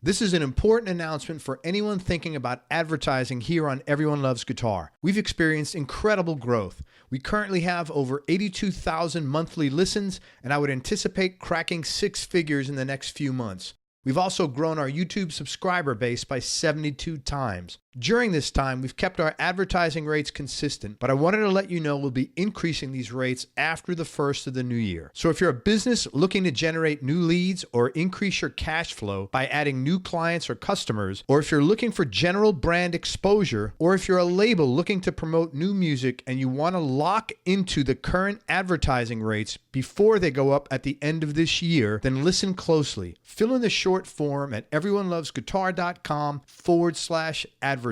This is an important announcement for anyone thinking about advertising here on Everyone Loves Guitar. We've experienced incredible growth. We currently have over 82,000 monthly listens, and I would anticipate cracking 6 figures in the next few months. We've also grown our YouTube subscriber base by 72 times. During this time, we've kept our advertising rates consistent, but I wanted to let you know we'll be increasing these rates after the first of the new year. So if you're a business looking to generate new leads or increase your cash flow by adding new clients or customers, or if you're looking for general brand exposure, or if you're a label looking to promote new music and you want to lock into the current advertising rates before they go up at the end of this year, then listen closely. Fill in the short form at everyonelovesguitar.com/advertise.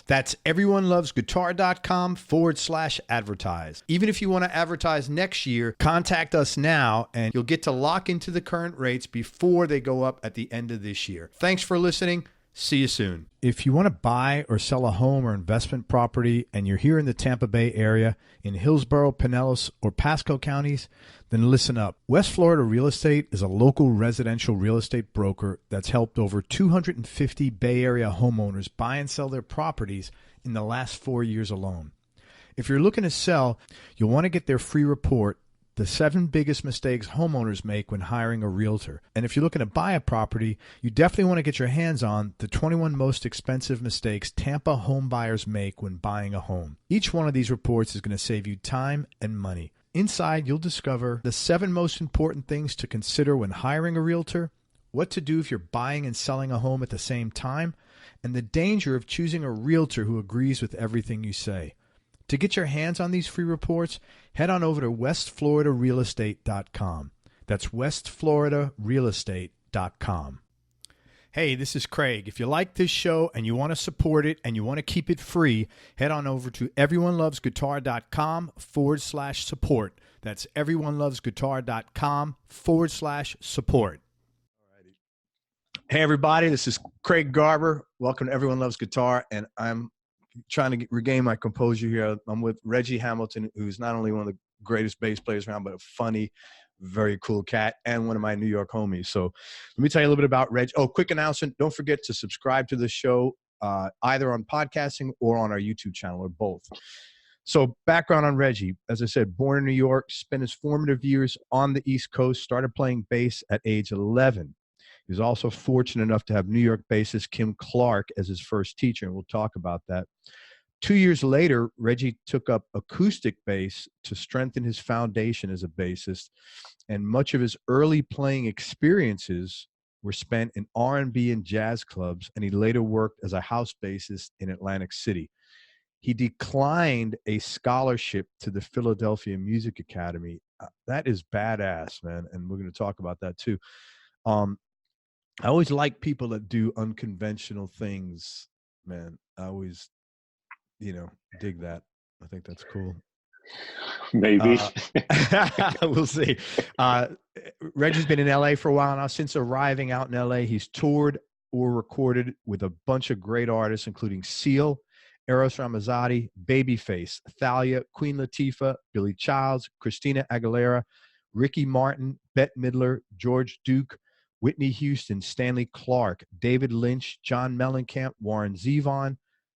That's everyonelovesguitar.com/advertise. Even if you want to advertise next year, contact us now and you'll get to lock into the current rates before they go up at the end of this year. Thanks for listening. See you soon. If you want to buy or sell a home or investment property and you're here in the Tampa Bay area, in Hillsborough, Pinellas, or Pasco counties, then listen up. West Florida Real Estate is a local residential real estate broker that's helped over 250 Bay Area homeowners buy and sell their properties in the last 4 years alone. If you're looking to sell, you'll want to get their free report, The 7 Biggest Mistakes Homeowners Make When Hiring a Realtor. And if you're looking to buy a property, you definitely want to get your hands on the 21 Most Expensive Mistakes Tampa Home Buyers Make When Buying a Home. Each one of these reports is going to save you time and money. Inside, you'll discover the 7 most important things to consider when hiring a realtor, what to do if you're buying and selling a home at the same time, and the danger of choosing a realtor who agrees with everything you say. To get your hands on these free reports, head on over to westfloridarealestate.com. That's westfloridarealestate.com. Hey, this is Craig. If you like this show and you want to support it and you want to keep it free, head on over to everyonelovesguitar.com/support. That's everyonelovesguitar.com/support. Hey, everybody. This is Craig Garber. Welcome to Everyone Loves Guitar, and I'm trying to regain my composure here. I'm with Reggie Hamilton, who's not only one of the greatest bass players around, but a funny, very cool cat, and one of my New York homies. So let me tell you a little bit about Reggie. Oh, quick announcement. Don't forget to subscribe to the show, either on podcasting or on our YouTube channel, or both. So background on Reggie. As I said, born in New York, spent his formative years on the East Coast, started playing bass at age 11. He was also fortunate enough to have New York bassist Kim Clarke as his first teacher, and we'll talk about that. 2 years later, Reggie took up acoustic bass to strengthen his foundation as a bassist, and much of his early playing experiences were spent in R&B and jazz clubs, and he later worked as a house bassist in Atlantic City. He declined a scholarship to the Philadelphia Music Academy. That is badass, man, and we're going to talk about that too. I always like people that do unconventional things, man. I always, dig that. I think that's cool. Maybe. We'll see. Reggie's been in LA for a while now. Since arriving out in LA, he's toured or recorded with a bunch of great artists, including Seal, Eros Ramazzotti, Babyface, Thalia, Queen Latifah, Billy Childs, Christina Aguilera, Ricky Martin, Bette Midler, George Duke, Whitney Houston, Stanley Clarke, David Lynch, John Mellencamp, Warren Zevon,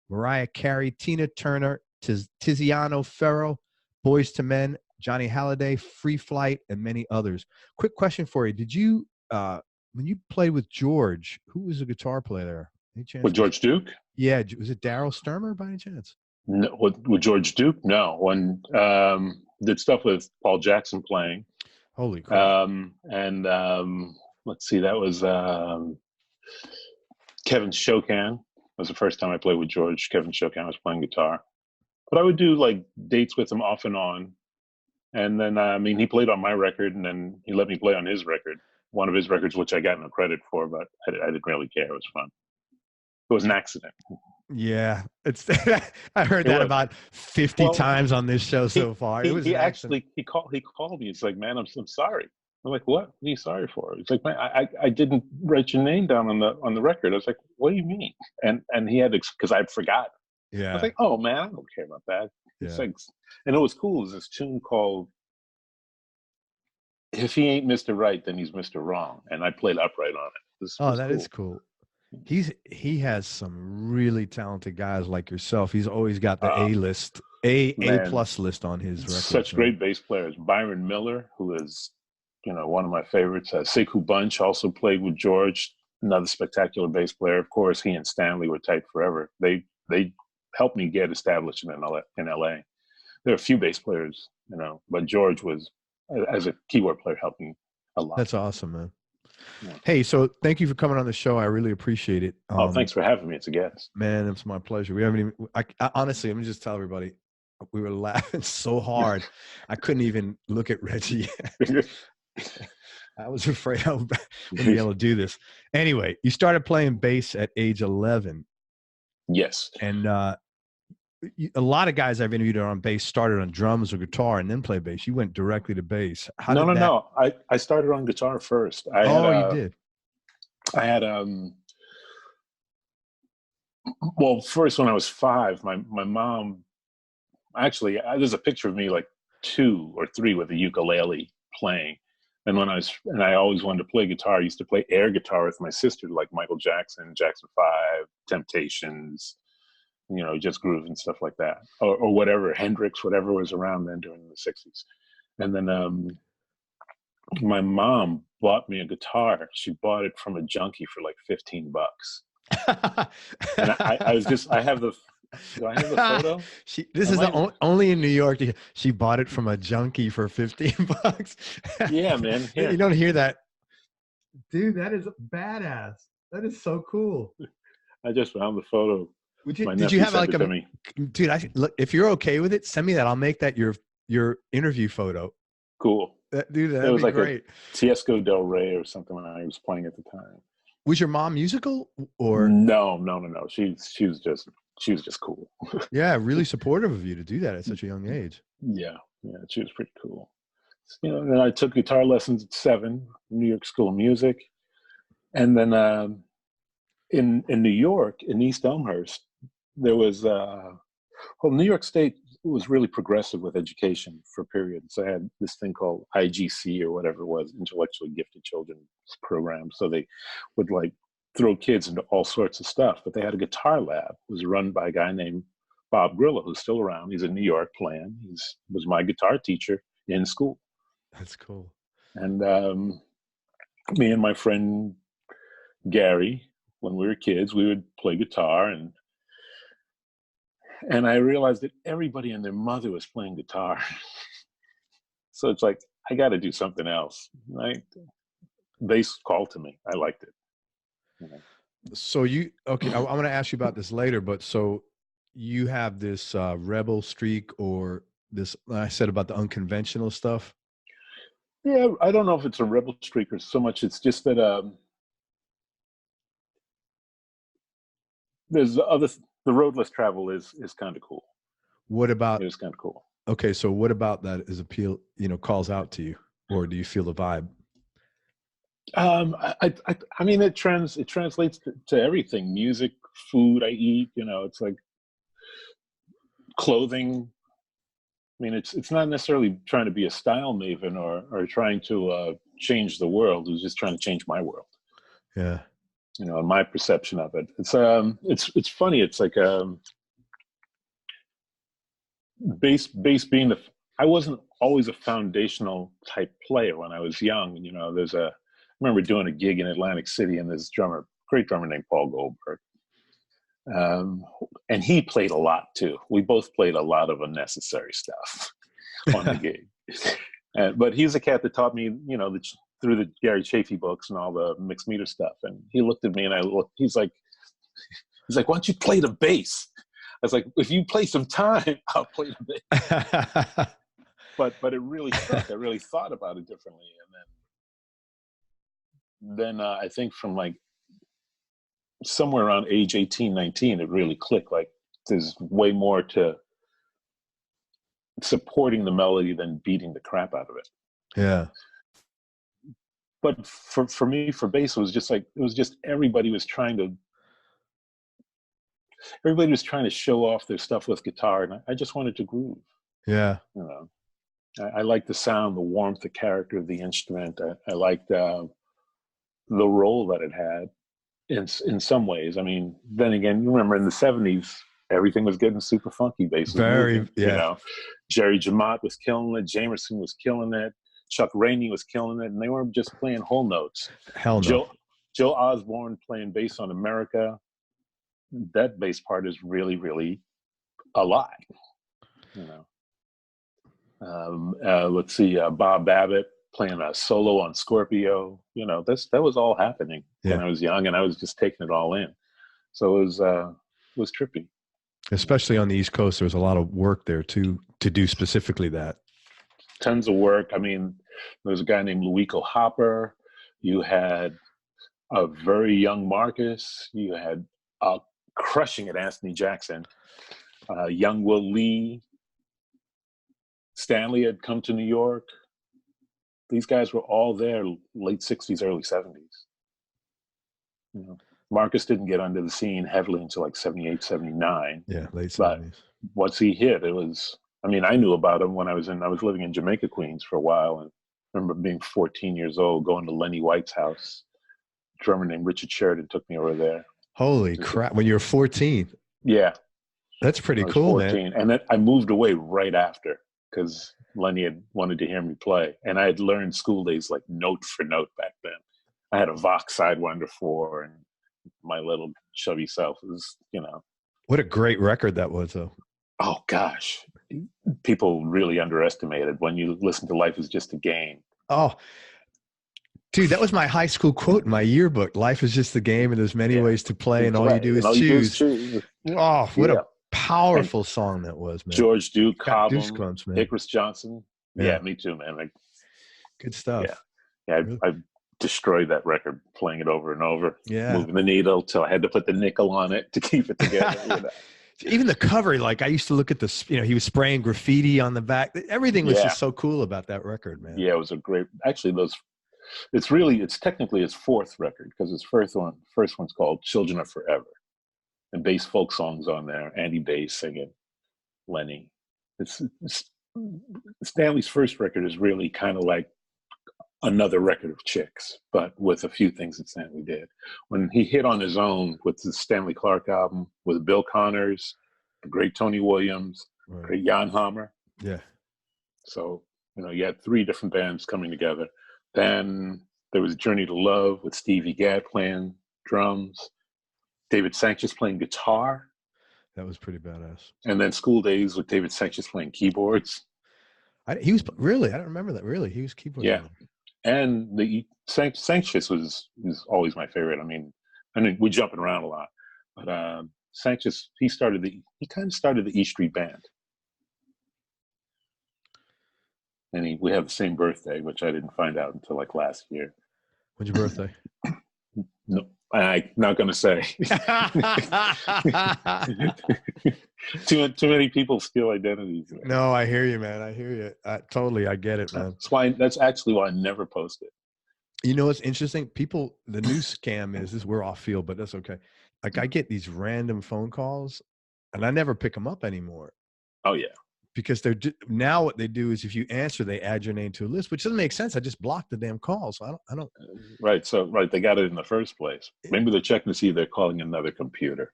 Mariah Carey, Tina Turner, Tiziano, Ferro, Boyz II Men, Johnny Hallyday, Freeflight, and many others. Quick question for you. Did you, when you played with George, who was the guitar player there? Any chance? With George Duke? Yeah. Was it Daryl Sturmer by any chance? No, with George Duke? No. When did stuff with Paul Jackson playing. Holy crap. Let's see, that was Kevin Shokan. Was the first time I played with George. Kevin Shokan was playing guitar. But I would do like dates with him off and on. And then, he played on my record, and then he let me play on his record. One of his records, which I got no credit for, but I didn't really care. It was fun. It was an accident. Yeah. I heard that about 50 times on this show so far. It was he called me. It's like, man, I'm sorry. I'm like, what are you sorry for? It's like, man, I didn't write your name down on the record. I was like, what do you mean? And he had to, because I'd forgotten. Yeah. I was like, oh man, I don't care about that. Yeah. It's like, and it was cool. It was this tune called "If He Ain't Mr. Right, Then He's Mr. Wrong," and I played upright on it. That is cool. he has some really talented guys like yourself. He's always got the Uh, A list, A man, plus list on his records, such man. great bass players. Byron Miller, who is, one of my favorites. Sekou Bunch also played with George, another spectacular bass player. Of course, he and Stanley were tight forever. They helped me get established in LA. There are a few bass players, but George was, as a keyboard player, helped me a lot. That's awesome, man. Yeah. Hey, so thank you for coming on the show. I really appreciate it. Thanks for having me. It's a guest. Man, it's my pleasure. We haven't even, I honestly, let me just tell everybody, we were laughing so hard. I couldn't even look at Reggie. I was afraid I wouldn't be able to do this. Anyway, you started playing bass at age 11. Yes. And a lot of guys I've interviewed on bass started on drums or guitar and then play bass. You went directly to bass. No. I started on guitar first. You did? I had well, first when I was 5, my mom actually, there's a picture of me like 2 or 3 with a ukulele playing. And I always wanted to play guitar. I used to play air guitar with my sister, like Michael Jackson, Jackson 5, Temptations, just groove and stuff like that, or whatever, Hendrix, whatever was around then during the 60s. And then my mom bought me a guitar. She bought it from a junkie for like $15. And I have the do I have the photo? This is only in New York. She bought it from a junkie for $15. Yeah, man. You don't hear that. Dude, that is badass. That is so cool. I just found the photo. Did you have like dude, look, if you're okay with it, send me that. I'll make that your interview photo. Cool. Dude, that'd be like great. A Tiesco Del Rey or something when I was playing at the time. Was your mom musical or? No. She was just cool. Yeah, really supportive of you to do that at such a young age. Yeah, she was pretty cool. And I took guitar lessons at 7, New York School of Music, and then in New York, in East Elmhurst, there was New York State was really progressive with education for periods. I had this thing called IGC or whatever it was, Intellectually Gifted Children's Program. So they would like throw kids into all sorts of stuff, but they had a guitar lab. It was run by a guy named Bob Grillo, who's still around. He's in New York playing. Was my guitar teacher in school. That's cool. And me and my friend Gary, when we were kids, we would play guitar, and I realized that everybody and their mother was playing guitar. So it's like, I got to do something else. Right? Bass called to me. I liked it. So okay, I'm going to ask you about this later, but so you have this rebel streak or this, I said about the unconventional stuff. Yeah, I don't know if it's a rebel streak or so much. It's just that there's the road less travel is kind of cool. What about? It is kind of cool. Okay, so what about that is calls out to you, or do you feel the vibe? I mean, it translates to everything: music, food I eat. It's like clothing. I mean, it's not necessarily trying to be a style maven or trying to change the world. It's just trying to change my world. Yeah. And my perception of it. It's funny. It's like bass being I wasn't always a foundational type player when I was young. I remember doing a gig in Atlantic City, and this great drummer named Paul Goldberg. And he played a lot too. We both played a lot of unnecessary stuff on the gig. But he's a cat that taught me, through the Gary Chafee books and all the mixed meter stuff. And he looked at me and he's like, why don't you play the bass? I was like, if you play some time, I'll play the bass. but it really stuck. I really thought about it differently. And then I think from like somewhere around age 18, 19, it really clicked. Like there's way more to supporting the melody than beating the crap out of it. Yeah. But for me, for bass, it was just everybody was trying to show off their stuff with guitar, and I just wanted to groove. Yeah. I liked the sound, the warmth, the character of the instrument. I liked the role that it had. in some ways. I mean, then again, you remember in the 70s, everything was getting super funky. Bass was moving, Yeah. you know. Jerry Jamot was killing it. Jamerson was killing it. Chuck Rainey was killing it. And they weren't just playing whole notes. Hell no. Joe Osborne playing bass on America. That bass part is really, really alive, you know. Let's see, Bob Babbitt playing a solo on Scorpio. You know, that was all happening when I was young, and I was just taking it all in. So it was trippy. Especially on the East Coast, there was a lot of work there too to do specifically that. Tons of work. I mean, there was a guy named Luico Hopper. You had a very young Marcus. You had crushing it Anthony Jackson. Young Will Lee. Stanley had come to New York. These guys were all there late 60s, early 70s. You know, Marcus didn't get under the scene heavily until like 78, 79. Yeah, late 70s. But once he hit, it was, I mean, I knew about him when I was living in Jamaica, Queens for a while. And I remember being 14 years old, going to Lenny White's house. A drummer named Richard Sheridan took me over there. Holy crap. When you were 14. Yeah. That's pretty cool, 14. Man. And then I moved away right after because Lenny had wanted to hear me play. And I had learned School Days like note for note back then. I had a Vox Sidewinder 4 and my little chubby self was, you know. What a great record that was, though. Oh, gosh. People really underestimated when you listen to Life is Just a Game. Oh, dude, that was my high school quote in my yearbook. Life is just a game, and there's many ways to play, and all you do is choose. Oh, what a powerful song that was, man. George Duke, Cobham, goosebumps, man. Icarus Johnson. Yeah, me too, man. Like, good stuff. Yeah, really? I destroyed that record playing it over and over. Yeah. Moving the needle till I had to put the nickel on it to keep it together. You know? Even the cover, like I used to look at this, you know, he was spraying graffiti on the back. Everything was just so cool about that record, man. Yeah, it was a great, actually it's technically his fourth record because his first one's called Children of Forever. And bass folk songs on there, Andy Bass singing, Lenny. It's Stanley's first record is really kind of like another record of Chicks, but with a few things that Stanley did. When he hit on his own with the Stanley Clarke album, with Bill Connors, the great Tony Williams, great Jan Hammer. Yeah. So, you know, you had 3 different bands coming together. Then there was Journey to Love with Stevie Gadd playing drums, David Sanchez playing guitar. That was pretty badass. And then School Days with David Sanchez playing keyboards. He was really, I don't remember that. Really, he was keyboard. Yeah. And the Sanchez was always my favorite. I mean, we're jumping around a lot, but Sanchez, he kind of started the E Street Band. And we have the same birthday, which I didn't find out until like last year. When's your birthday? No, I'm not going to say. Too many people steal identities. No, I hear you, man. I hear you. I get it, man. That's actually why I never post it. You know what's interesting? The new scam is we're off field, but that's okay. Like I get these random phone calls, and I never pick them up anymore. Oh yeah. Because now what they do is if you answer, they add your name to a list, which doesn't make sense. I just blocked the damn call, so I don't. Right. So they got it in the first place. Maybe they're checking to see if they're calling another computer.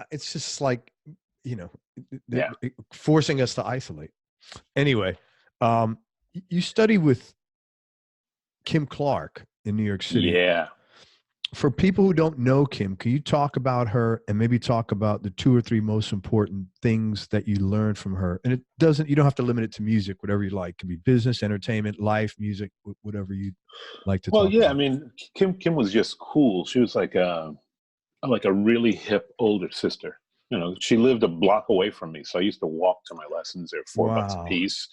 It's just like, you know, forcing us to isolate. Anyway, you study with Kim Clarke in New York City. Yeah. For people who don't know Kim, can you talk about her and maybe talk about the 2 or 3 most important things that you learned from her? And you don't have to limit it to music, whatever you like. It could be business, entertainment, life, music, whatever you like to talk about. I mean, Kim was just cool. She was like a really hip older sister. You know, she lived a block away from me. So I used to walk to my lessons. They're $4 a piece.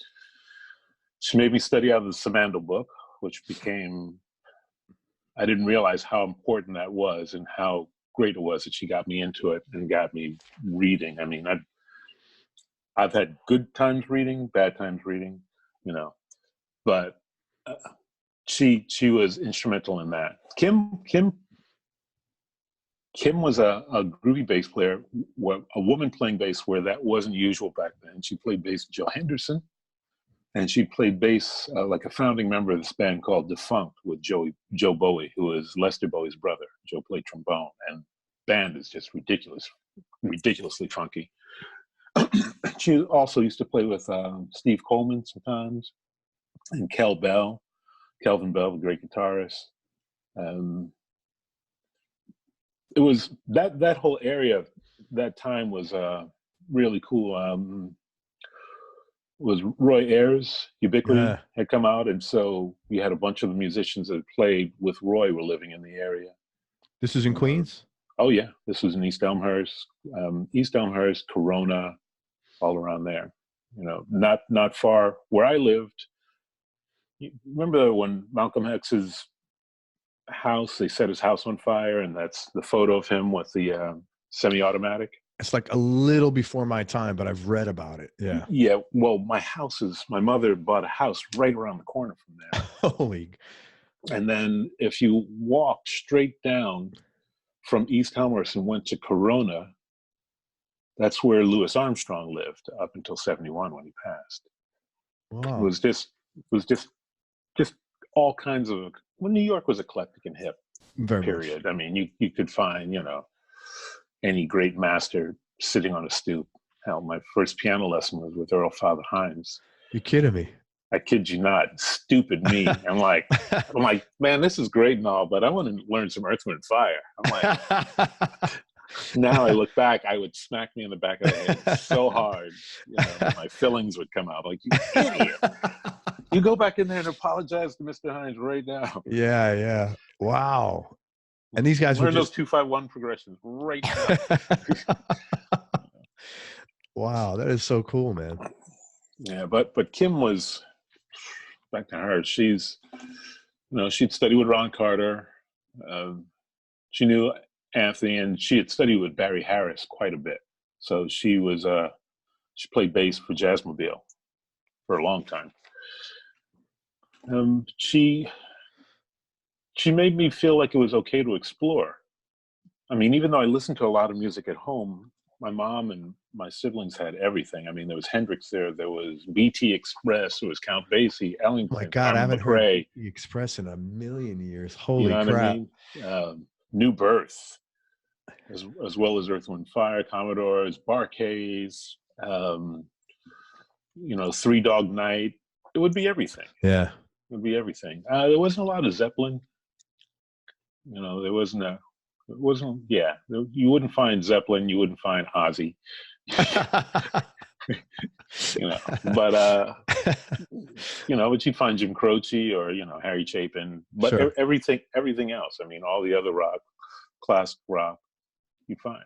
She made me study out of the Simandl book, which became, I didn't realize how important that was and how great it was that she got me into it and got me reading. I mean, I've had good times reading, bad times reading, you know, but she was instrumental in that. Kim was a groovy bass player, a woman playing bass where that wasn't usual back then. She played bass with Joe Henderson. And she played bass like a founding member of this band called Defunct with Joe Bowie, who is Lester Bowie's brother. Joe played trombone, and band is just ridiculously funky. She also used to play with Steve Coleman sometimes, and Kelvin Bell, a great guitarist. It was that whole area, that time was really cool. Was Roy Ayers, Ubiquity, had come out, and so we had a bunch of the musicians that played with Roy were living in the area. This is in Queens? Oh yeah, this was in East Elmhurst, Corona, all around there. You know, not far where I lived. You remember when Malcolm X's house, they set his house on fire, and that's the photo of him with the semi-automatic? It's like a little before my time, but I've read about it. Yeah. Yeah. Well, my mother bought a house right around the corner from there. Holy. And then if you walked straight down from East Elmhurst and went to Corona, that's where Louis Armstrong lived up until 1971 when he passed. Wow. It was just all kinds of, well, New York was eclectic and hip. Very period. much. I mean, you could find, any great master sitting on a stoop. Hell, my first piano lesson was with Earl Father Hines. You're kidding me. I kid you not. Stupid me. I'm like, man, this is great and all, but I want to learn some Earth, Wind, Fire. I'm like, now I look back, I would smack me in the back of the head so hard. My fillings would come out. Like, you idiot. You go back in there and apologize to Mr. Hines right now. Yeah, yeah. Wow. And these guys learn those 2-5-1 progressions right now. Wow, that is so cool, man. Yeah, but Kim was, back to her. She's, she'd studied with Ron Carter. She knew Anthony, and she had studied with Barry Harris quite a bit. So she was, she played bass for Jazzmobile for a long time. She made me feel like it was okay to explore. I mean, even though I listened to a lot of music at home, my mom and my siblings had everything. I mean, there was Hendrix there was BT Express, there was Count Basie, Ellington, my God, I haven't McRae. heard BT Express in a million years. Holy crap. I mean? New Birth, as well as Earth, Wind, Fire, Commodores, Bar-Kays, Three Dog Night. It would be everything. Yeah. It would be everything. There wasn't a lot of Zeppelin. There wasn't you wouldn't find Zeppelin, you wouldn't find Ozzy. But you'd find Jim Croce or, Harry Chapin, but sure. everything else. I mean, all the other rock, classic rock, you'd find,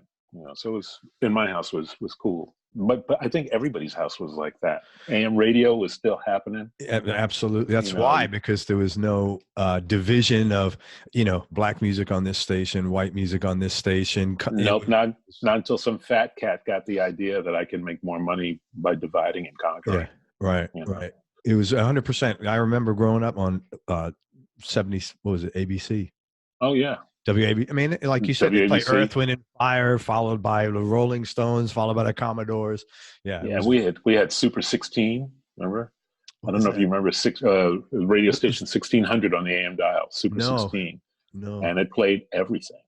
so it was, in my house was cool. But I think everybody's house was like that. AM radio was still happening. Absolutely. That's why, because there was no division of, black music on this station, white music on this station. Nope, not until some fat cat got the idea that I can make more money by dividing and conquering. Yeah, right, right. It was 100%. I remember growing up on 70s, what was it, ABC? Oh, yeah. WAB. I mean, like you said, they play Earth, Wind, and Fire, followed by the Rolling Stones, followed by the Commodores. Yeah. Yeah, we had Super 16. Remember? I don't know if you remember radio station 1600 on the AM dial. Super 16. No. And it played everything.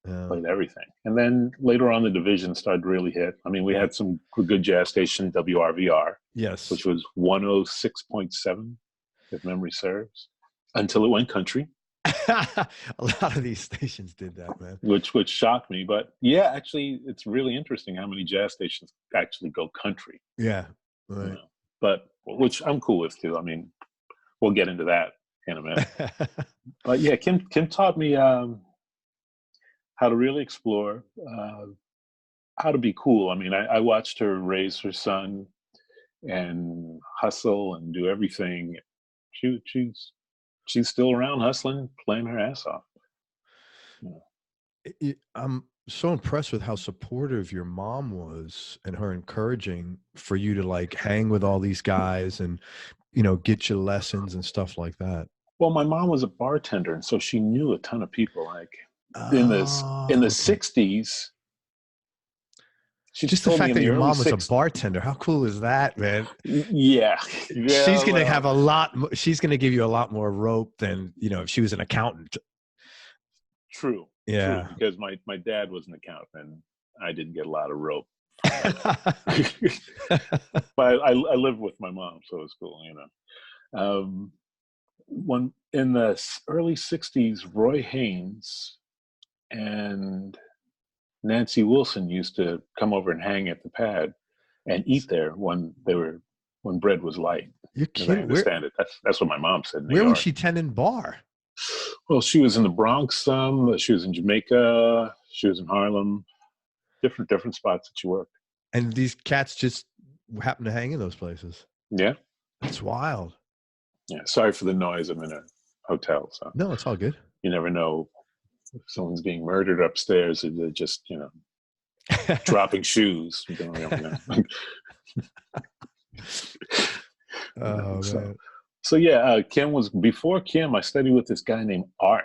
Yeah. Played everything. And then later on, the division started to really hit. I mean, we had some good jazz station, WRVR. Yes. Which was 106.7, if memory serves, until it went country. A lot of these stations did that, man. Which shocked me, but yeah, actually, it's really interesting how many jazz stations actually go country. Yeah, right. But which I'm cool with too. I mean, we'll get into that in a minute. But yeah, Kim taught me how to really explore, how to be cool. I mean, I watched her raise her son and hustle and do everything. She's still around hustling, playing her ass off. Yeah. I'm so impressed with how supportive your mom was and her encouraging for you to like hang with all these guys and, get your lessons and stuff like that. Well, my mom was a bartender, and so she knew a ton of people. Like in the 60s, She Just the told me fact in that the your early mom was a 60s. bartender, how cool is that, man? Yeah. She's going to Well, have a lot. She's going to give you a lot more rope than, you know, if she was an accountant. true. Yeah. True. Because my dad was an accountant and I didn't get a lot of rope. But I lived with my mom, so it was cool, you know. When in the early 60s, Roy Haynes and Nancy Wilson used to come over and hang at the pad and eat there when bread was light. You're As I kidding. understand it. That's what my mom said in New Where York. was she tending bar? Well, she was in the Bronx some, she was in Jamaica, she was in Harlem, different spots that she worked. And these cats just happen to hang in those places. Yeah. That's wild. Yeah. Sorry for the noise. I'm in a hotel, so No, it's all good. you never know if someone's being murdered upstairs or they're just, you know, dropping shoes. You don't know. Oh, man. So yeah, Kim was, before Kim, I studied with this guy named Art.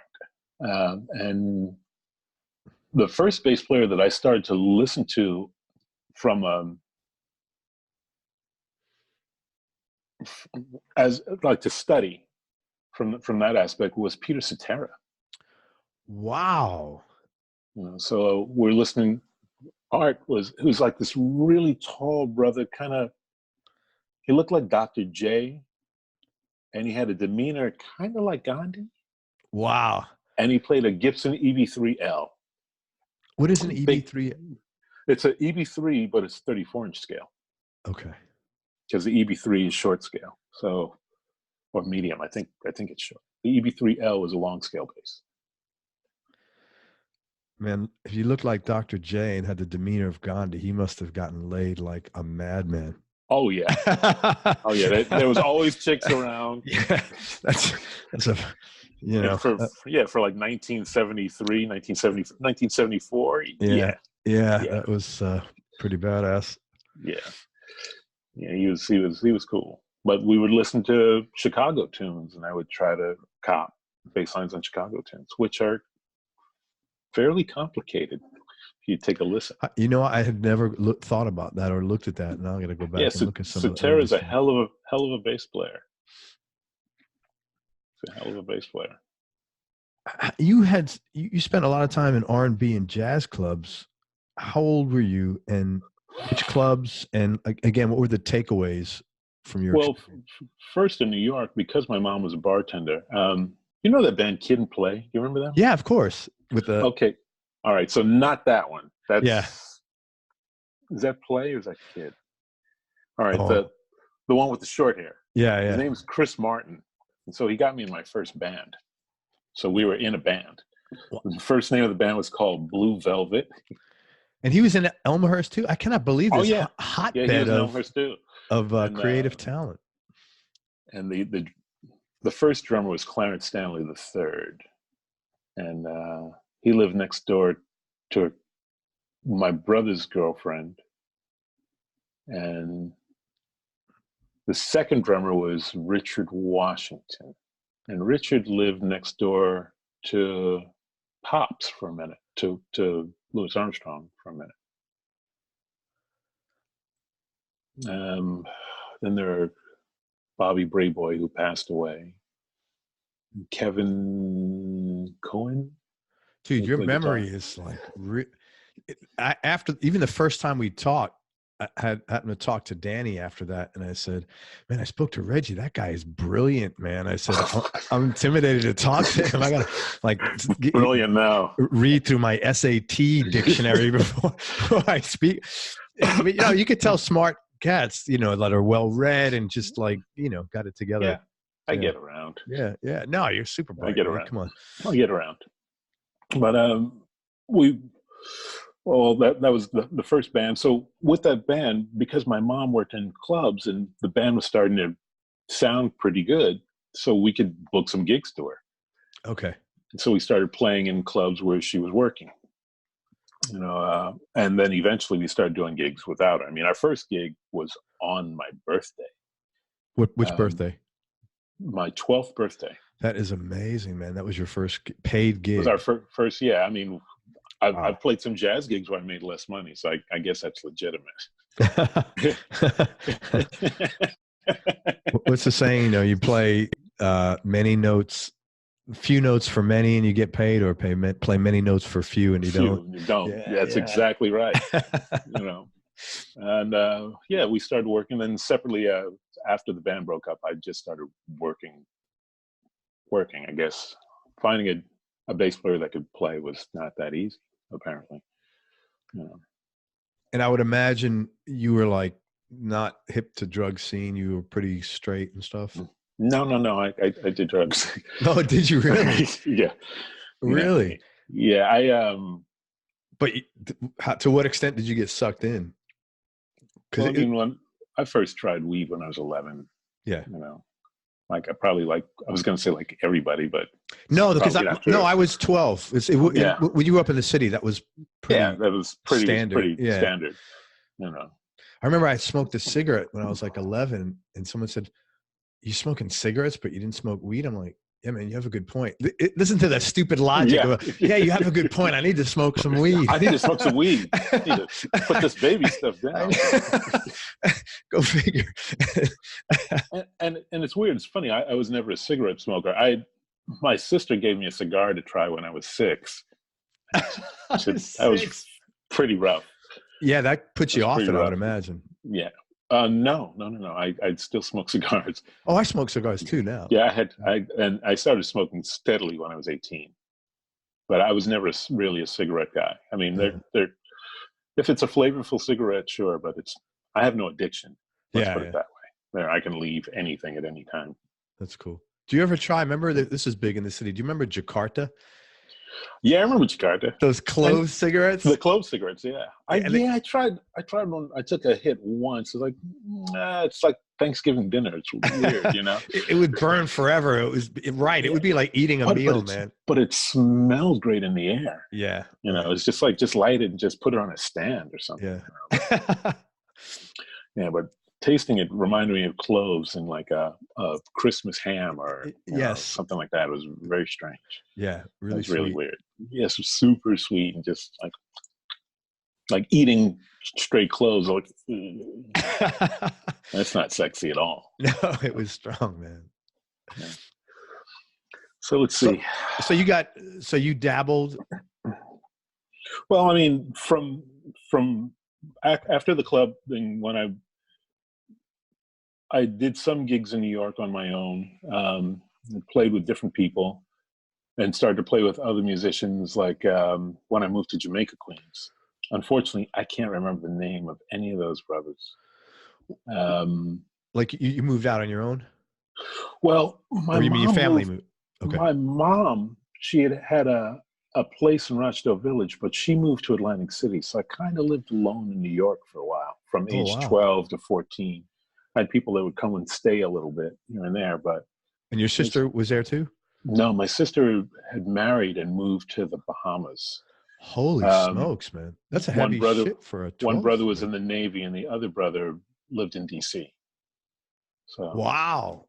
And the first bass player that I started to listen to from as like to study from that aspect was Peter Cetera. Wow. You know, so we're listening. Art who's like this really tall brother, kind of, he looked like Dr. J, and he had a demeanor kind of like Gandhi. Wow. And he played a Gibson EB3L. What is an EB3? It's an EB3, but it's 34-inch scale. Okay. Because the EB3 is short scale, so, or medium. I think it's short. The EB3L is a long scale bass. Man, if you look like Dr. J and had the demeanor of Gandhi, he must have gotten laid like a madman. Oh yeah, oh yeah. There was always chicks around. Yeah, that's a, you know, for like 1973, 1974. Yeah, that was pretty badass. Yeah, he was cool. But we would listen to Chicago tunes, and I would try to cop bass lines on Chicago tunes, which are fairly complicated if you take a listen. You know, I had never thought about that or looked at that. Now I'm gonna go back and look at some. Cetera's a hell of a bass player. It's a hell of a bass player. You spent a lot of time in R&B and jazz clubs. How old were you, and which clubs? And again, what were the takeaways from your? Well, first in New York, because my mom was a bartender. You know that band Kid and Play? You remember them? Yeah, of course. Okay, all right. So not that one. That's Is that Play or is that Kid? All right, the one with the short hair. Yeah. His name's Chris Martin, and so he got me in my first band. So we were in a band. The first name of the band was called Blue Velvet. And he was in Elmhurst too. I cannot believe this hotbed of creative talent. And the first drummer was Clarence Stanley III, and he lived next door to my brother's girlfriend. And the second drummer was Richard Washington, and Richard lived next door to Pops for a minute, to Louis Armstrong for a minute. Then there are Bobby Brayboy, who passed away. Kevin Cohen. Dude, your memory is like after even the first time we talked. I happened to talk to Danny after that, and I said, "Man, I spoke to Reggie. That guy is brilliant, man." I said, "I'm intimidated to talk to him. I gotta brilliant now. Read through my SAT dictionary before I speak." I mean, you could tell smart cats, that are well read and just like got it together. Yeah, I get around. Yeah. No, you're super bright. I get around. Come on, I'll get around. But that was the first band. So with that band, because my mom worked in clubs and the band was starting to sound pretty good, so we could book some gigs to her. Okay. So we started playing in clubs where she was working, and then eventually we started doing gigs without her. I mean, our first gig was on my birthday. Which birthday? My 12th birthday. That is amazing, man. That was your first paid gig. It was our first, yeah. I mean, I've played some jazz gigs where I made less money, so I guess that's legitimate. What's the saying? You know, you play many notes, few notes for many, and you get paid, or play many notes for few and you don't. You don't. Yeah, that's exactly right. You know, and yeah, we started working. Then separately, after the band broke up, I just started working. I guess finding a bass player that could play was not that easy, apparently. You know. And I would imagine you were like not hip to drug scene. You were pretty straight and stuff. No. I did drugs. No, did you really? Yeah. Really? Yeah. But to what extent did you get sucked in? Because I mean, when I first tried weed when I was 11. Yeah. You know, like I was going to say like everybody, but no, because I was 12. When you grew up in the city, that was pretty. Yeah, that was pretty standard. Standard. You know. I remember I smoked a cigarette when I was like 11, and someone said, "You smoking cigarettes, but you didn't smoke weed?" I'm like, "Yeah, man, you have a good point." Listen to that stupid logic. Yeah, you have a good point. I need to smoke some weed. I need to smoke some weed. I need to put this baby stuff down. Go figure. and it's weird. It's funny. I was never a cigarette smoker. My sister gave me a cigar to try when I was 6. That was pretty rough. Yeah, that puts you off it, I would imagine. Yeah. No. I'd still smoke cigars. Oh, I smoke cigars too now. Yeah, I started smoking steadily when I was 18. But I was never really a cigarette guy. I mean, they're if it's a flavorful cigarette, sure, but I have no addiction. Let's put it that way. I can leave anything at any time. That's cool. Do you ever try? Remember that this is big in the city. Do you remember Jakarta? Yeah, I remember Jakarta. Those clove cigarettes? The clove cigarettes, yeah. I tried one. I took a hit once. It's like, it's like Thanksgiving dinner. It's weird, you know? It would burn forever. It was right. It would be like eating a meal, man. But it smelled great in the air. Yeah. You know, it's just like, just light it and just put it on a stand or something. Yeah. Yeah, but tasting it reminded me of cloves and like a Christmas ham or something like that. It was very strange. Yeah, really sweet. Really weird. Yes, it was super sweet and just like eating straight cloves. Like, that's not sexy at all. No, it was strong, man. Yeah. So let's see. So you dabbled. Well, I mean, from after the club thing, when I did some gigs in New York on my own, played with different people, and started to play with other musicians, like when I moved to Jamaica, Queens. Unfortunately, I can't remember the name of any of those brothers. Like you moved out on your own? Well, your family moved? Okay. My mom, she had a place in Rochdale Village, but she moved to Atlantic City. So I kind of lived alone in New York for a while, from age 12 to 14. I had people that would come and stay a little bit here and there, but. And your sister was there too? No, my sister had married and moved to the Bahamas. Holy smokes, man! That's a heavy shit for a 12. One brother was in the Navy, and the other brother lived in D.C. So wow.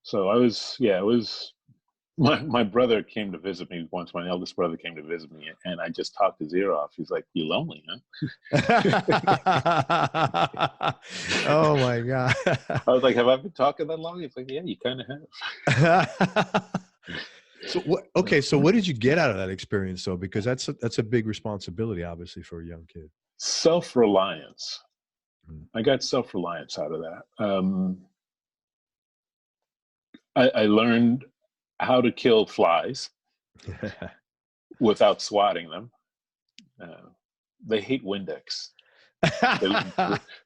So it was. My brother came to visit me once. My eldest brother came to visit me, and I just talked his ear off. He's like, "You lonely, huh?" Oh my God! I was like, "Have I been talking that long?" He's like, "Yeah, you kind of have." So what did you get out of that experience, though? Because that's a big responsibility, obviously, for a young kid. Self-reliance. I got self-reliance out of that. I learned how to kill flies without swatting them. They hate Windex.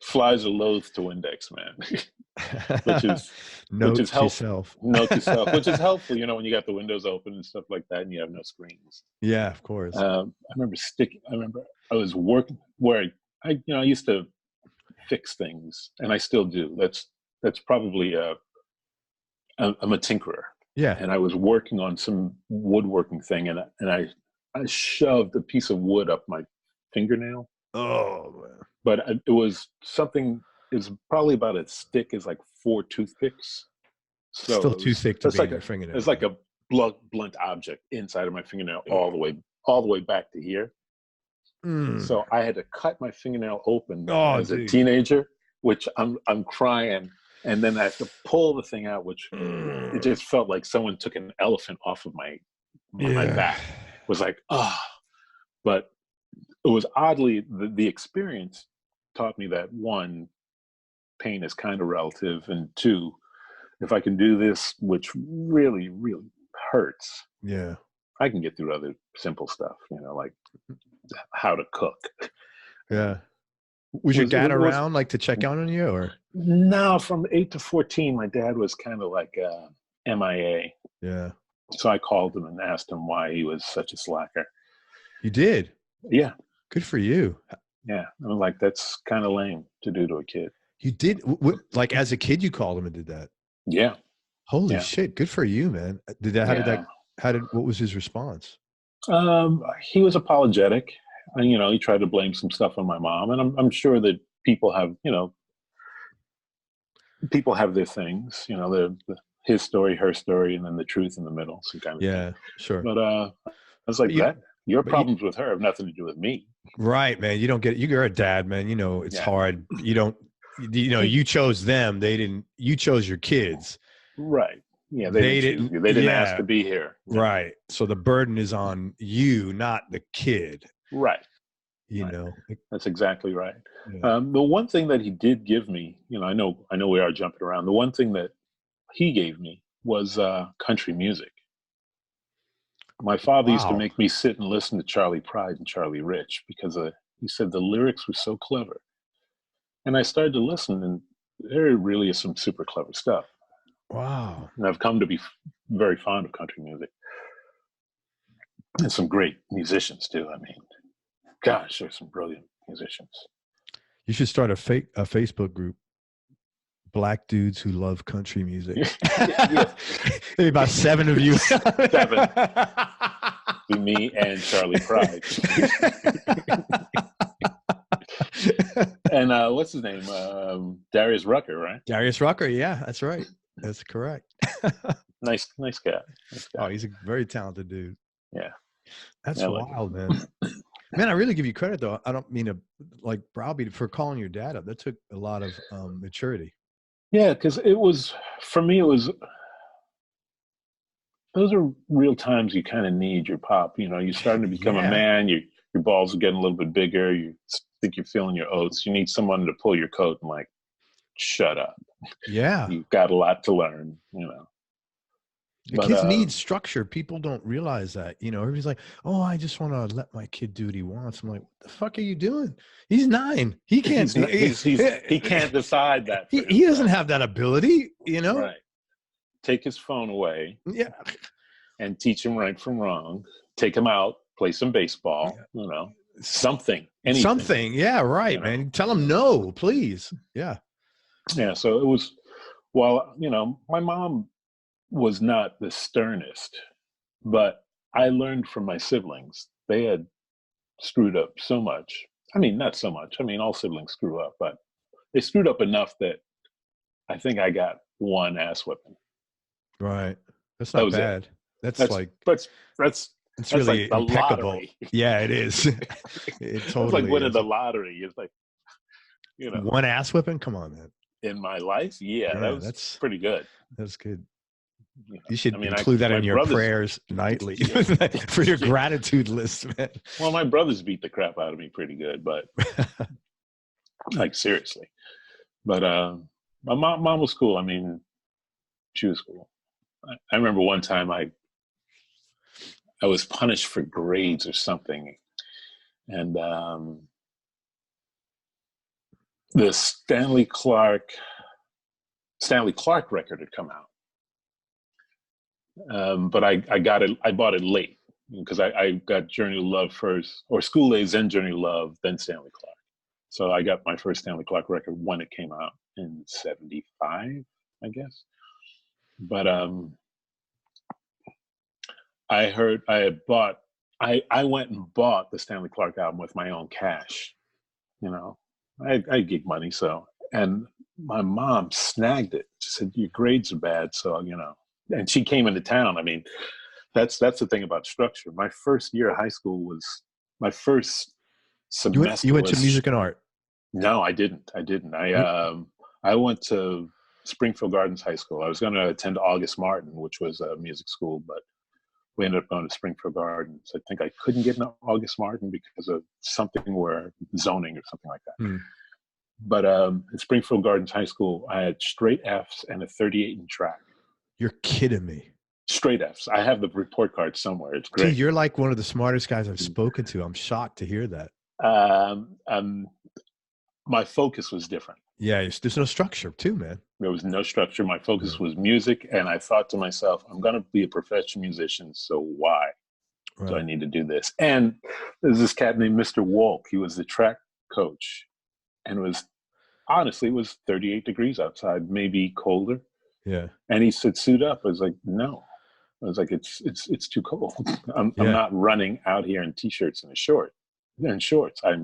Flies are loath to Windex, man. Note to self, which is helpful, you know, when you got the windows open and stuff like that, and you have no screens. Yeah, of course. I remember I was working where I used to fix things, and I still do. That's probably I'm a tinkerer. Yeah. And I was working on some woodworking thing, and I shoved a piece of wood up my fingernail. Oh, man. But it was something. It was probably about as thick as like 4 toothpicks. So still too thick to be in your fingernail. It's like a blunt object inside of my fingernail, all the way all the way back to here. Mm. So I had to cut my fingernail open as a dude. teenager, which I'm crying. And then I have to pull the thing out, which it just felt like someone took an elephant off of my back. It was like, but it was oddly, the experience taught me that, one, pain is kind of relative, and two, if I can do this, which really, really hurts, I can get through other simple stuff, like how to cook. Yeah. Was your dad around, like, to check on you, or? No, from 8 to 14, my dad was kind of like MIA. Yeah. So I called him and asked him why he was such a slacker. You did? Yeah. Good for you. Yeah. I'm like, that's kind of lame to do to a kid. You did? Like, as a kid, you called him and did that? Yeah. Holy shit. Good for you, man. What was his response? He was apologetic. And, he tried to blame some stuff on my mom. And I'm sure that people have, people have their things, his story, her story, and then the truth in the middle. Some kind of thing. Sure. But I was like, your problems with her have nothing to do with me. Right, man. You don't get it. You're a dad, man. It's hard. You don't, you chose them. They didn't, you chose your kids. Right. Yeah. They didn't ask to be here. Right. So the burden is on you, not the kid. Right. That's exactly right. Yeah. The one thing that he did give me, I know we are jumping around. The one thing that he gave me was country music. My father used to make me sit and listen to Charlie Pride and Charlie Rich because he said the lyrics were so clever. And I started to listen, and there really is some super clever stuff. Wow. And I've come to be very fond of country music. And some great musicians too. I mean, gosh, there's some brilliant musicians. You should start a Facebook group. Black dudes who love country music. Maybe about 7 of you. 7. Be me and Charlie Pride. And what's his name? Darius Rucker, right? Darius Rucker, yeah, that's right. That's correct. Nice guy. Oh, he's a very talented dude. Yeah. That's wild, man. Man, I really give you credit, though. I don't mean to browbeat for calling your dad up. That took a lot of maturity. Yeah, because for me, those are real times you kind of need your pop. You're starting to become a man. Your balls are getting a little bit bigger. You think you're feeling your oats. You need someone to pull your coat and shut up. Yeah. You've got a lot to learn, Kids need structure. People don't realize that. Everybody's like, "Oh, I just want to let my kid do what he wants." I'm like, "What the fuck are you doing? He's 9. He can't. He can't decide that. He doesn't have that ability. Right. Take his phone away. Yeah. And teach him right from wrong. Take him out. Play some baseball. Something. Anything. Something. Yeah. Right, man. Tell him no, please. Yeah. Yeah. So it was. Well, my mom was not the sternest, but I learned from my siblings. They had screwed up so much. I mean, not so much. I mean, all siblings screw up, but they screwed up enough that I think I got one ass whipping. Right. That's not bad. It. That's really like impeccable. Lottery. Yeah, it is. It totally it's like winning the lottery. It's like, one ass whipping. Come on, man. In my life, that's pretty good. That's good. You should include that in your prayers nightly for your gratitude list, man. Well, my brothers beat the crap out of me pretty good, but seriously. But my mom was cool. I mean, she was cool. I remember one time I was punished for grades or something, and the Stanley Clarke record had come out. But I bought it late because I got Journey to Love first, or School Days, then Journey to Love, then Stanley Clarke. So I got my first Stanley Clarke record when it came out in 75, I guess. But I went and bought the Stanley Clarke album with my own cash. I had gig money, and my mom snagged it. She said, "Your grades are bad, so." And she came into town. I mean, That's the thing about structure. My first year of high school was my first semester. You went to music and art? No, I didn't. I went to Springfield Gardens High School. I was going to attend August Martin, which was a music school, but we ended up going to Springfield Gardens. I think I couldn't get into August Martin because of something where zoning or something like that. Hmm. But at Springfield Gardens High School, I had straight Fs and a 38 in track. You're kidding me. Straight Fs. I have the report card somewhere. It's great. Dude, you're like one of the smartest guys I've spoken to. I'm shocked to hear that. My focus was different. Yeah, there's no structure too, man. There was no structure. My focus was music, and I thought to myself, I'm going to be a professional musician, so why do I need to do this? And there's this cat named Mr. Wolk. He was the track coach, and it was 38 degrees outside, maybe colder. Yeah. And he said, suit up. I was like, no. I was like, it's too cold. I'm not running out here in t-shirts and shorts. I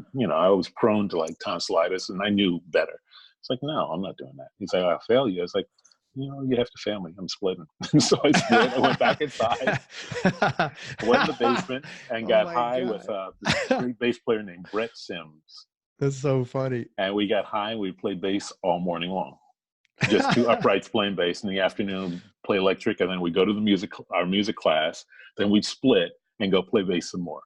was prone to like tonsillitis, and I knew better. It's like, no, I'm not doing that. He's like, I'll fail you. I was like, you have to fail me. I'm splitting. So I split. I went back inside. I went in the basement and got high with this great bass player named Brett Sims. That's so funny. And we got high and we played bass all morning long. Just two uprights playing bass. In the afternoon, play electric, and then we go to our music class. Then we'd split and go play bass some more.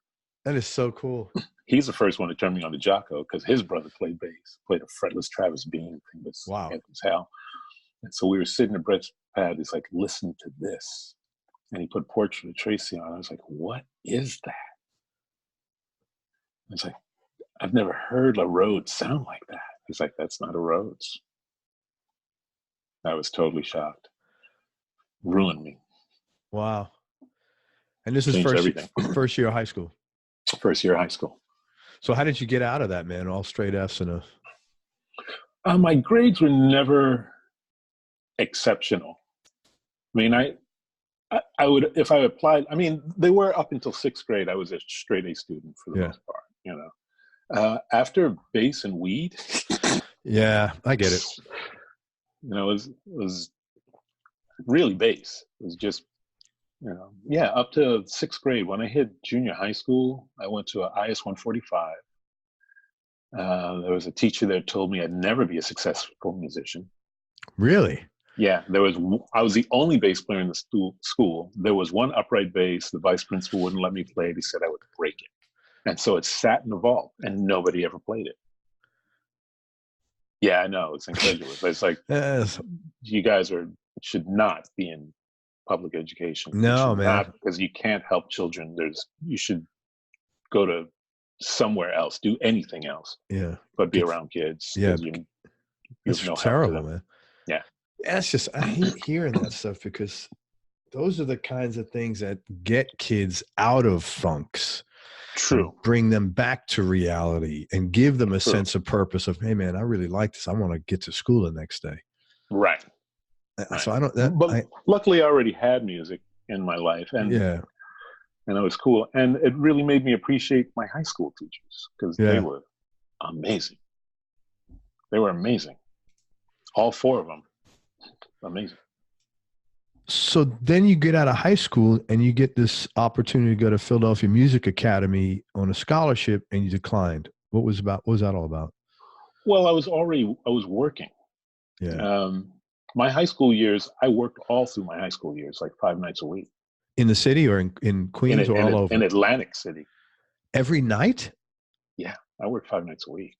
That is so cool. He's the first one to turn me on to Jocko because his brother played bass, played a fretless Travis Bean thing that's as hell. And so we were sitting at Brett's pad. He's like, listen to this. And he put Portrait of Tracy on. I was like, what is that? I was like, I've never heard a Rhodes sound like that. He's like, that's not a Rhodes. I was totally shocked. Ruined me. Wow. And this is first year of high school. First year of high school. So how did you get out of that, man? All straight Fs and a... My grades were never exceptional. I mean, I would, if I applied, I mean, they were up until 6th grade. I was a straight A student for the most part, After bass and weed. Yeah, I get it. It was really bass. It was just, up to 6th grade. When I hit junior high school, I went to an IS 145. There was a teacher that told me I'd never be a successful musician. Really? Yeah, I was the only bass player in the school. There was one upright bass. The vice principal wouldn't let me play it. He said I would break it. And so it sat in the vault, and nobody ever played it. Yeah, I know. It's incredulous. It's like, you guys should not be in public education. No, man. Because you can't help children. You should go to somewhere else, do anything else. Yeah. But be around kids. Yeah. It's no terrible, man. Yeah. It's just, I hate hearing that stuff because those are the kinds of things that get kids out of funks. True. Bring them back to reality and give them a sense of purpose of, hey man, I really like this. I want to get to school the next day. Right. So but luckily I already had music in my life, and it was cool. And it really made me appreciate my high school teachers because they were amazing. They were amazing. All 4 of them. Amazing. So then you get out of high school and you get this opportunity to go to Philadelphia Music Academy on a scholarship, and you declined. What was that all about? Well, I was working. Yeah. My high school years, I worked all through my high school years, like 5 nights a week. In the city or in Queens or all over? In Atlantic City. Every night? Yeah. I worked 5 nights a week.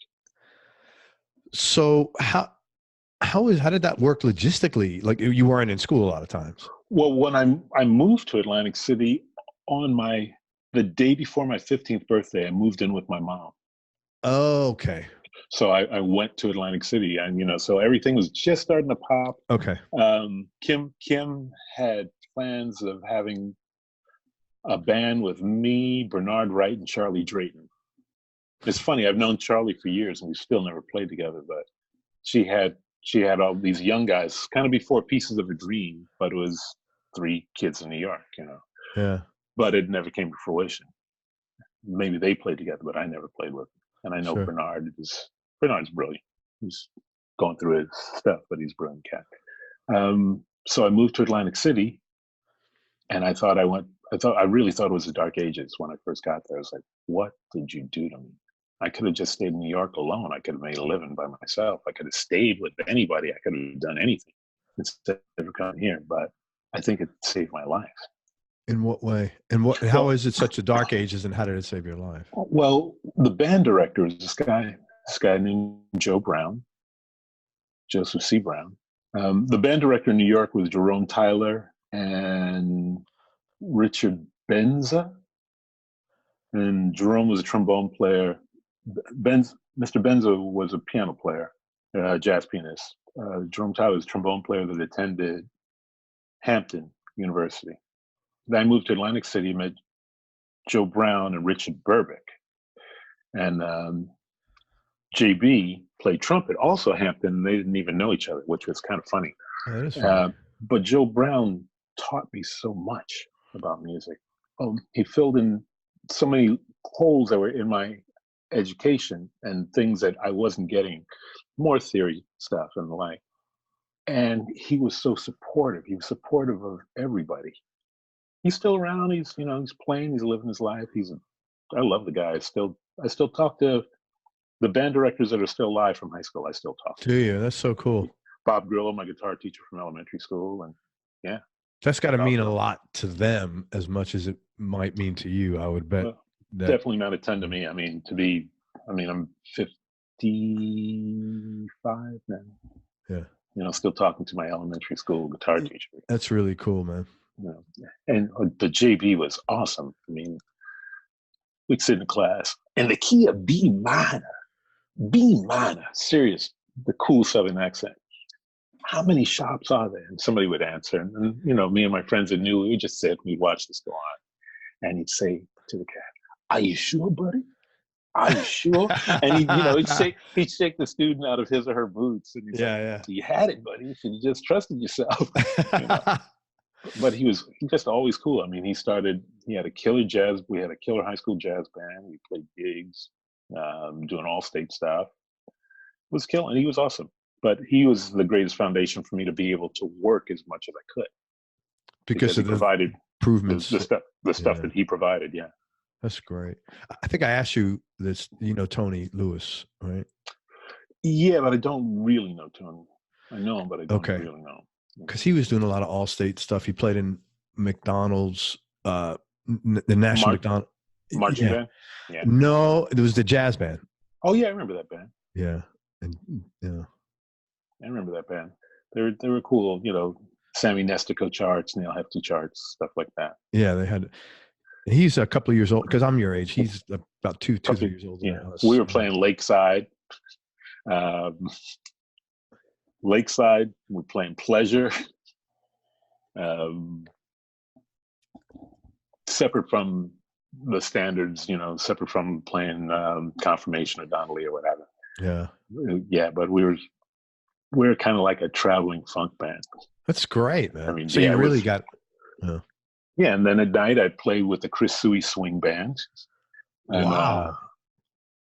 So how did that work logistically? Like, you weren't in school a lot of times. Well, when I moved to Atlantic City on the day before my 15th birthday, I moved in with my mom. Oh, okay. So I went to Atlantic City, and so everything was just starting to pop. Okay. Kim had plans of having a band with me, Bernard Wright, and Charlie Drayton. It's funny, I've known Charlie for years, and we still never played together. But she had all these young guys, kind of before Pieces of a Dream, but it was 3 kids in New York, Yeah. But it never came to fruition. Maybe they played together, but I never played with them. And I know Bernard's brilliant. He's going through his stuff, but he's a brilliant cat. So I moved to Atlantic City, and I thought I really thought it was the dark ages when I first got there. I was like, what did you do to me? I could have just stayed in New York alone. I could have made a living by myself. I could have stayed with anybody. I could have done anything instead of coming here. But I think it saved my life. In what way? And how is it such a dark ages, and how did it save your life? Well, the band director was this guy named Joseph C. Brown. The band director in New York was Jerome Tyler and Richard Benza. And Jerome was a trombone player. Mr. Benza was a piano player, jazz pianist. Jerome Tyler was a trombone player that attended Hampton University. Then I moved to Atlantic City, met Joe Brown and Richard Burbick. And JB played trumpet, also Hampton, and they didn't even know each other, which was kind of funny. Oh, that is funny. But Joe Brown taught me so much about music. He filled in so many holes that were in my education and things that I wasn't getting, more theory stuff and the like. And he was so supportive. He was supportive of everybody. He's still around. He's playing. He's living his life. I love the guy. I still talk to the band directors that are still alive from high school. I still talk to. Do you? That's so cool. Bob Grillo, my guitar teacher from elementary school, and yeah. That's got to mean a lot to them as much as it might mean to you, I would bet. Well, definitely not a ton to me. I'm 55 now. Yeah. Still talking to my elementary school guitar teacher. That's really cool, man. And the JB was awesome. I mean, we'd sit in class in the key of B minor, serious, the cool Southern accent. How many shops are there? And somebody would answer. And me and my friends that knew, we would just sit, we'd watch this go on. And he'd say to the cat, "Are you sure, buddy? Are you sure?" And he'd shake the student out of his or her boots. And he'd say, "You had it, buddy. You should have just trusted yourself." But he was just always cool. I mean, he had a killer we had a killer high school jazz band. We played gigs, doing all state stuff. It was killing. He was awesome. But he was the greatest foundation for me to be able to work as much as I could. Because he of provided improvements. The stuff that he provided, yeah. That's great. I think I asked you this, Tony Lewis, right? Yeah, but I don't really know Tony. I know him, but I don't really know him. Because he was doing a lot of all-state stuff. He played in McDonald's, the National McDonald's. Marching band? Yeah. No, it was the jazz band. Oh, yeah, I remember that band. Yeah. I remember that band. They were cool, Sammy Nestico charts, Neil Hefti charts, stuff like that. Yeah, they had. He's a couple of years old because I'm your age. He's about two 3 years older than us. We were playing Lakeside. We're playing Pleasure. Separate from the standards, separate from playing Confirmation or Donnelly or whatever. Yeah. Yeah, but we're kind of like a traveling funk band. That's great, man. I mean, so you really got. Yeah, and then at night I played with the Chris Suey Swing Band. And, wow.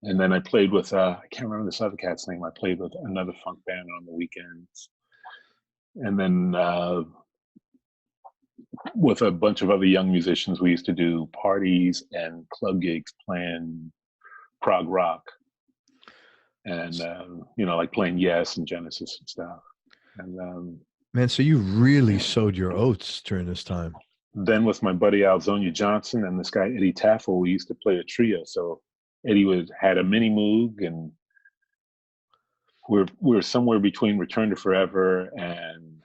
And then I played with I can't remember this other cat's name. I played with another funk band on the weekends, and then with a bunch of other young musicians, we used to do parties and club gigs playing prog rock. And, like playing Yes and Genesis and stuff. And man, so you really sowed your oats during this time. Then with my buddy Alzonia Johnson and this guy Eddie Taffel, we used to play a trio. So Eddie had a mini Moog, and we're somewhere between Return to Forever and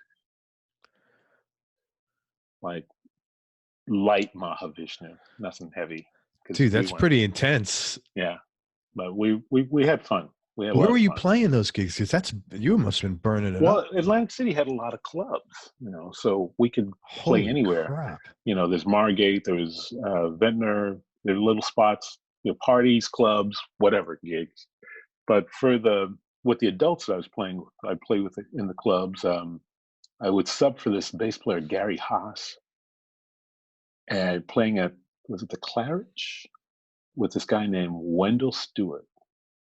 like light Mahavishnu, nothing heavy. Dude, that's pretty intense. Yeah, but we had fun. Where were you playing those gigs? Because you must have been burning it up. Well, Atlantic City had a lot of clubs, so we could play anywhere. Crap. There's Margate, there's Ventnor, there are little spots, parties, clubs, whatever gigs. But with the adults that I was playing with, I played with in the clubs. I would sub for this bass player Gary Haas, and playing at the Claridge with this guy named Wendell Stewart.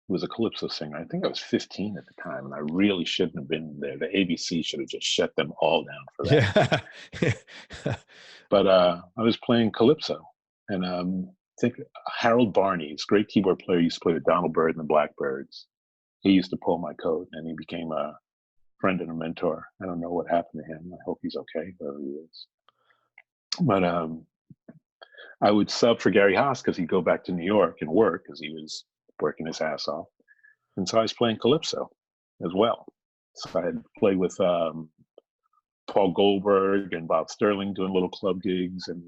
Was a calypso singer. I think I was 15 at the time, and I really shouldn't have been there. The ABC should have just shut them all down for that. Yeah. But I was playing calypso, and I think Harold Barney's great keyboard player used to play with Donald Byrd and the Blackbirds. He used to pull my coat, and he became a friend and a mentor. I don't know what happened to him. I hope he's okay, wherever he is. But I would sub for Gary Haas because he'd go back to New York and work because he was working his ass off. And so I was playing calypso as well. So I had played with Paul Goldberg and Bob Sterling doing little club gigs, and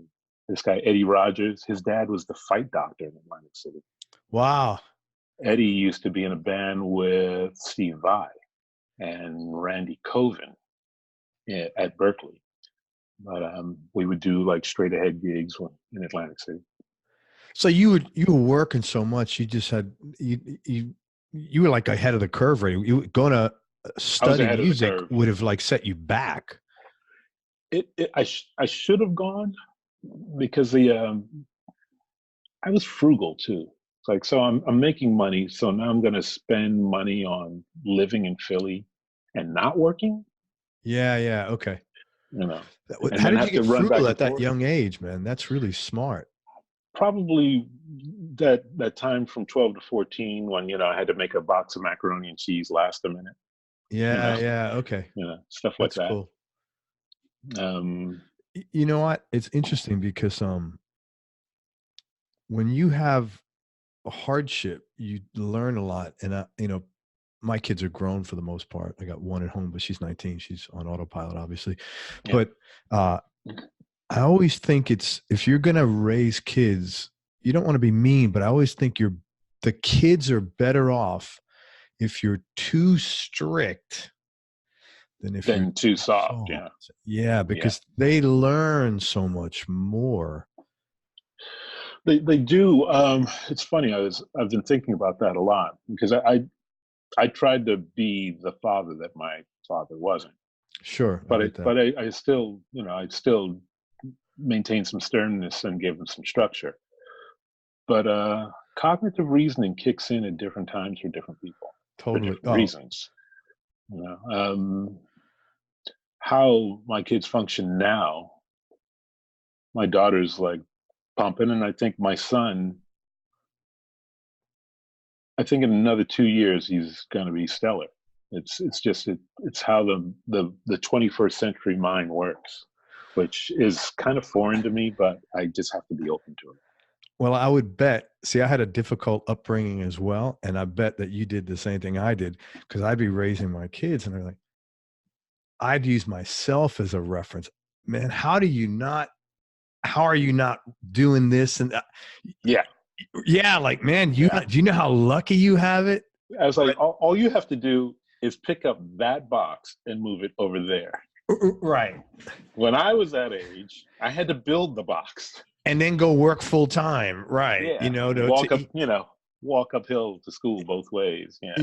this guy Eddie Rogers. His dad was the fight doctor in Atlantic City. Wow. Eddie used to be in a band with Steve Vai and Randy Coven at Berkeley. But we would do like straight ahead gigs in Atlantic City. So you were working so much, you just had you were like ahead of the curve, right? You were going to study music would have like set you back. I should have gone because I was frugal too. It's like, so I'm making money, so now I'm going to spend money on living in Philly and not working. Yeah, okay. You know, how did you get frugal at that young age, man? That's really smart. Probably that time from 12 to 14 when, you know, I had to make a box of macaroni and cheese last a minute. Yeah, you know? Yeah, okay. You know, stuff like that. Cool. You know what? It's interesting because when you have a hardship, you learn a lot. And you know, my kids are grown for the most part. I got one at home, but she's 19. She's on autopilot, obviously. Yeah. But I always think if you're going to raise kids, you don't want to be mean, but I always think the kids are better off if you're too strict than if you're too soft. Yeah. Yeah, because they learn so much more. They do. It's funny. I've been thinking about that a lot because I tried to be the father that my father wasn't. Sure. But I still, you know, I still maintained some sternness and gave them some structure. But cognitive reasoning kicks in at different times for different people. Totally. For different reasons. You know, how my kids function now, my daughter's like pumping, and I think my son, I think in another 2 years he's going to be stellar. It's how the 21st century mind works, which is kind of foreign to me, but I just have to be open to it. Well, I would bet, see, I had a difficult upbringing as well. And I bet that you did the same thing I did, because I'd be raising my kids and they're like, I'd use myself as a reference. Man, how are you not doing this? And yeah, like, man, do you know how lucky you have it? I was like, all you have to do is pick up that box and move it over there. Right. When I was that age, I had to build the box. And then go work full time. Right. Yeah. You know, walk uphill to school both ways. Yeah.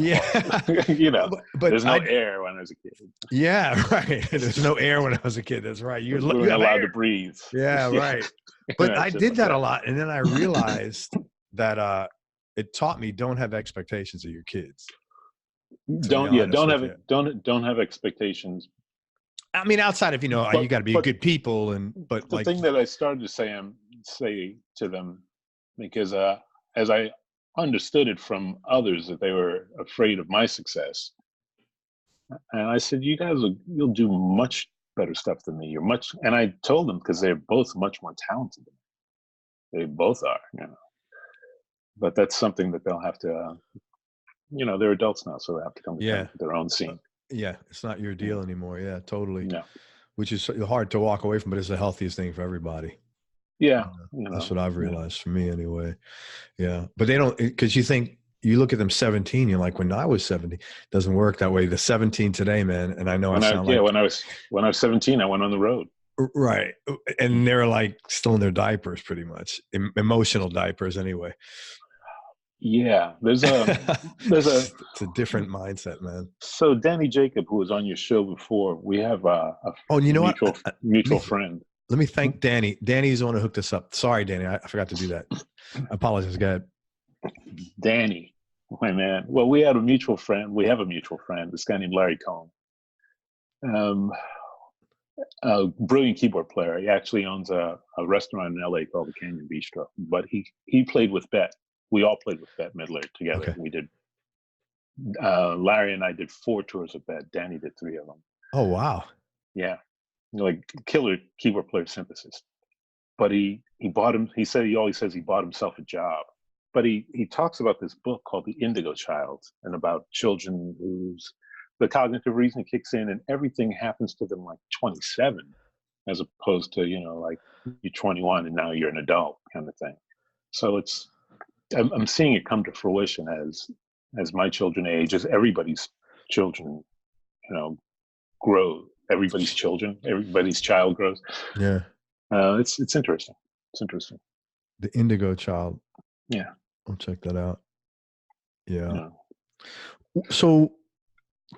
You know, but there's no air when I was a kid. Yeah, right. There's no air when I was a kid. That's right. You're allowed to breathe. Yeah, right. But I did that a lot. And then I realized that it taught me, don't have expectations of your kids. Don't have expectations. I mean, outside of, you know, you got to be good people, but the thing that I started to say to them, because as I understood it from others that they were afraid of my success, and I said, you guys you'll do much better stuff than me. And I told them, because they're both much more talented than me. They both are, you know. But that's something that they'll have to, you know, they're adults now, so they have to come to their own scene. Yeah, it's not your deal anymore. Yeah, totally. Yeah. Which is hard to walk away from, but it's the healthiest thing for everybody. Yeah. That's what I've realized for me anyway. Yeah. But they don't, because you look at them 17, you're like, when I was 17, it doesn't work that way. The 17 today, man. And I know when I was 17, I went on the road. Right. And they're like still in their diapers pretty much. Emotional diapers anyway. Yeah, it's a different mindset, man. So Danny Jacob, who was on your show before, we have a mutual friend. Let me thank Danny. Danny's the one who hooked us up. Sorry, Danny, I forgot to do that. I apologize. Go ahead. Danny, my man. Well, we have a mutual friend. This guy named Larry Cohn. A brilliant keyboard player. He actually owns a restaurant in LA called the Canyon Bistro. But he played with Bette. We all played with Bette Midler together. Okay. We did. Larry and I did 4 tours of Bette. Danny did 3 of them. Oh, wow. Yeah, like killer keyboard player synthesis. But he bought him. He always says he bought himself a job. But he talks about this book called The Indigo Child, and about children whose the cognitive reasoning kicks in and everything happens to them like 27, as opposed to, like you're 21 and now you're an adult kind of thing. So I'm seeing it come to fruition as my children age, as everybody's children, grow. Everybody's child grows. Yeah. It's interesting. It's interesting. The Indigo Child. Yeah. I'll check that out. Yeah. So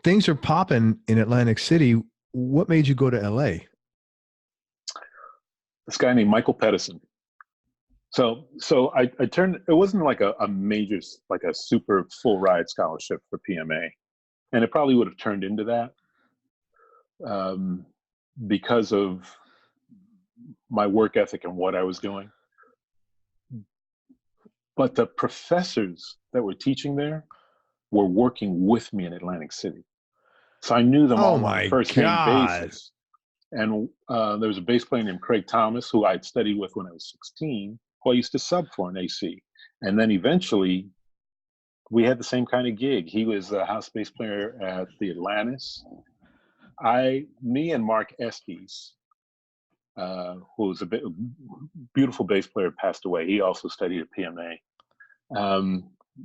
things are popping in Atlantic City. What made you go to LA? This guy named Michael Pedersen. So I turned, it wasn't like a major, like a super full ride scholarship for PMA. And it probably would have turned into that because of my work ethic and what I was doing. But the professors that were teaching there were working with me in Atlantic City. So I knew them all on a first-name basis. And there was a bass player named Craig Thomas, who I'd studied with when I was 16, who I used to sub for in AC. And then eventually, we had the same kind of gig. He was a house bass player at the Atlantis. Me and Mark Estes, who was a beautiful bass player, passed away. He also studied at PMA.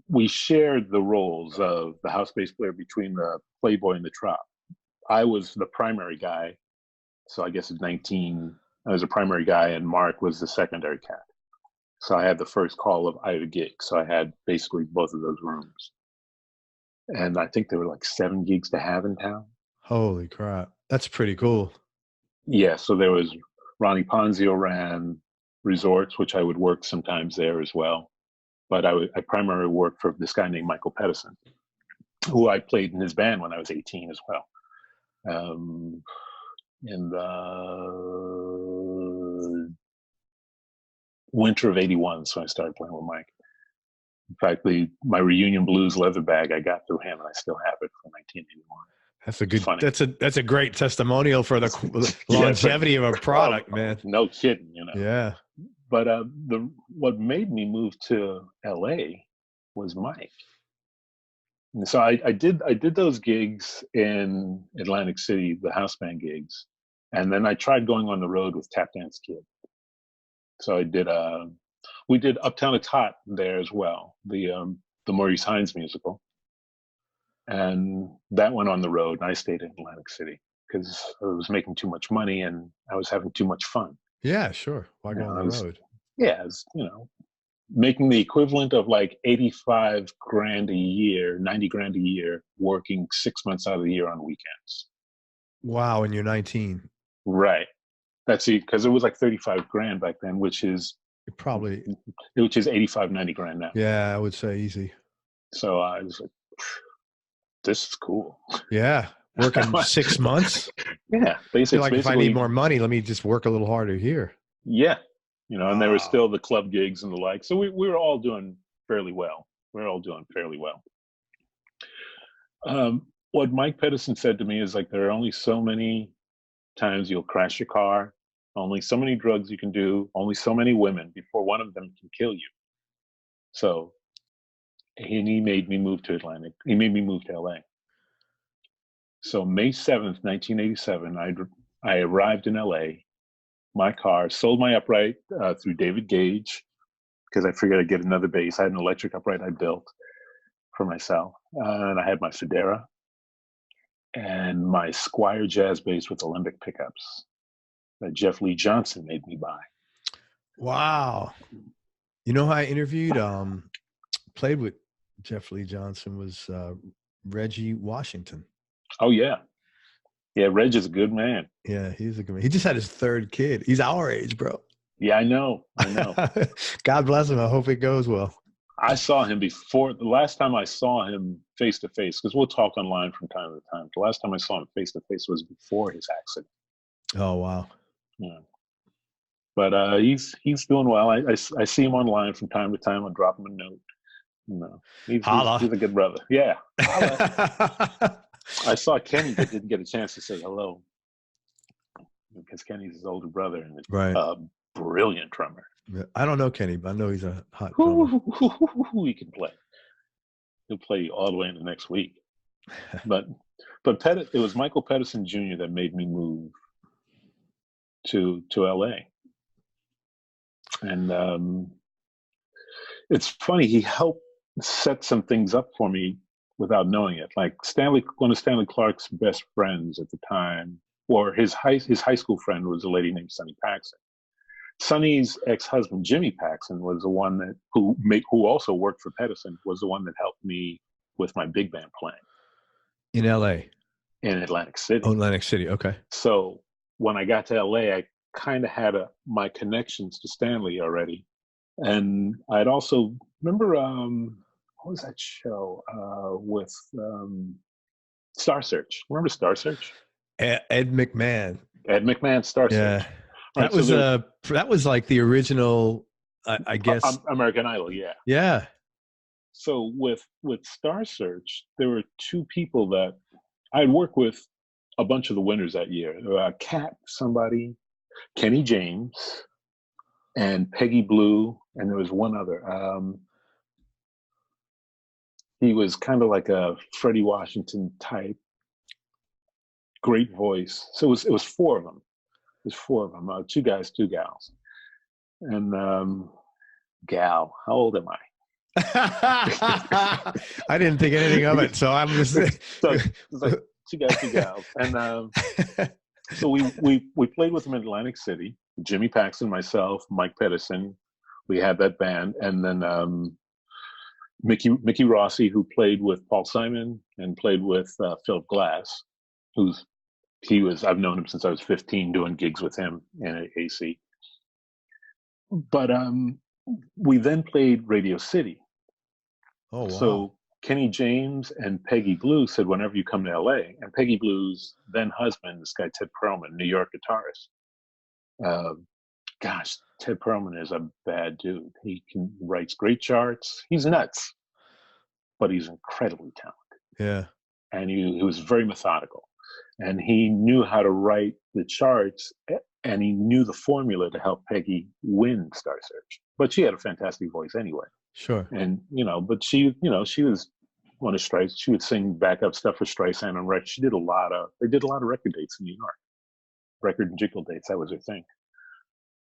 We shared the roles of the house bass player between the Playboy and the Trop. I was the primary guy, so I guess at 19, I was a primary guy, and Mark was the secondary cat. So I had the first call of either gig. So I had basically both of those rooms. And I think there were like 7 gigs to have in town. Holy crap. That's pretty cool. Yeah, so there was Ronnie Ponzio ran resorts, which I would work sometimes there as well. But I primarily worked for this guy named Michael Pedersen, who I played in his band when I was 18 as well. In the winter of 81, so I started playing with Mike. In fact, my reunion blues leather bag I got through him, and I still have it from 1981. That's a good. That's a great testimonial for the longevity of a product, man. No kidding, Yeah. But what made me move to LA was Mike. And so I did those gigs in Atlantic City, the house band gigs, and then I tried going on the road with Tap Dance Kid. So we did Uptown It's Hot there as well, the Maurice Hines musical. And that went on the road, and I stayed in Atlantic City because I was making too much money and I was having too much fun. Yeah, sure. Why go on the road? Yeah, making the equivalent of like 85 grand a year, 90 grand a year, working 6 months out of the year on weekends. Wow, and you're 19. Right. That's it, because it was like 35 grand back then, which is 85, 90 grand now. Yeah, I would say easy. So I was like, this is cool. Yeah. Working 6 months. Yeah. Basically, if I need more money, let me just work a little harder here. Yeah. And there were still the club gigs and the like. So we were all doing fairly well. What Mike Pedersen said to me is like, there are only so many times you'll crash your car, only so many drugs you can do, only so many women before one of them can kill you. So he made me move to Atlantic. He made me move to LA. So May 7th, 1987, I arrived in LA. My car, sold my upright through David Gage because I figured I'd get another bass. I had an electric upright I built for myself. And I had my Federa and my Squier jazz bass with Alembic pickups that Jeff Lee Johnson made me buy. Wow. You know how I interviewed, played with Jeff Lee Johnson was Reggie Washington. Oh, yeah. Yeah, Reg is a good man. Yeah, he's a good man. He just had his 3rd kid. He's our age, bro. Yeah, I know. God bless him. I hope it goes well. I saw him before. The last time I saw him face to face, because we'll talk online from time to time. The last time I saw him face to face was before his accident. Oh, wow. Yeah. But he's doing well. I see him online from time to time. I drop him a note. Holla. He's a good brother. Yeah. Holla. I saw Kenny, but didn't get a chance to say hello because Kenny's his older brother and Right. a brilliant drummer. I don't know Kenny, but I know he's a hot drummer. He can play. He'll play all the way into next week. But it was Michael Pedersen Jr. that made me move to LA. And it's funny, he helped set some things up for me without knowing it. Like one of Stanley Clarke's best friends at the time, or his high school friend, was a lady named Sonny Paxson. Sonny's ex-husband, Jimmy Paxson, was the one that who also worked for Pedersen, was the one that helped me with my big band playing. In LA? In Atlantic City. Oh, Atlantic City, okay. So when I got to LA, I kind of had my connections to Stanley already. And I'd also, remember, what was that show with Star Search? Remember Star Search? Ed McMahon. Ed McMahon, Star Search. That was like the original, I guess. American Idol, yeah. Yeah. So with Star Search, there were two people that I'd worked with a bunch of the winners that year. Kenny James, and Peggy Blue, and there was one other. He was kind of like a Freddie Washington type, great voice. So it was four of them. It was four of them, two guys, two gals. And gal, how old am I? I didn't think anything of it, so I'm just so it's like two guys, two gals. And so we played with them in Atlantic City. Jimmy Paxson, myself, Mike Pedersen. We had that band, and then Mickey Rossi, who played with Paul Simon and played with Philip Glass, I've known him since I was 15, doing gigs with him in AC. But we then played Radio City. Oh, wow. So Kenny James and Peggy Blue said, whenever you come to LA, and Peggy Blue's then husband, this guy Ted Perlman, New York guitarist. Ted Perlman is a bad dude. He writes great charts. He's nuts, but he's incredibly talented. Yeah. And he was very methodical. And he knew how to write the charts, and he knew the formula to help Peggy win Star Search. But she had a fantastic voice anyway. Sure. And, but she was one of Streisand. She would sing backup stuff for Streisand on record. They did a lot of record dates in New York. Record and jiggle dates, that was her thing.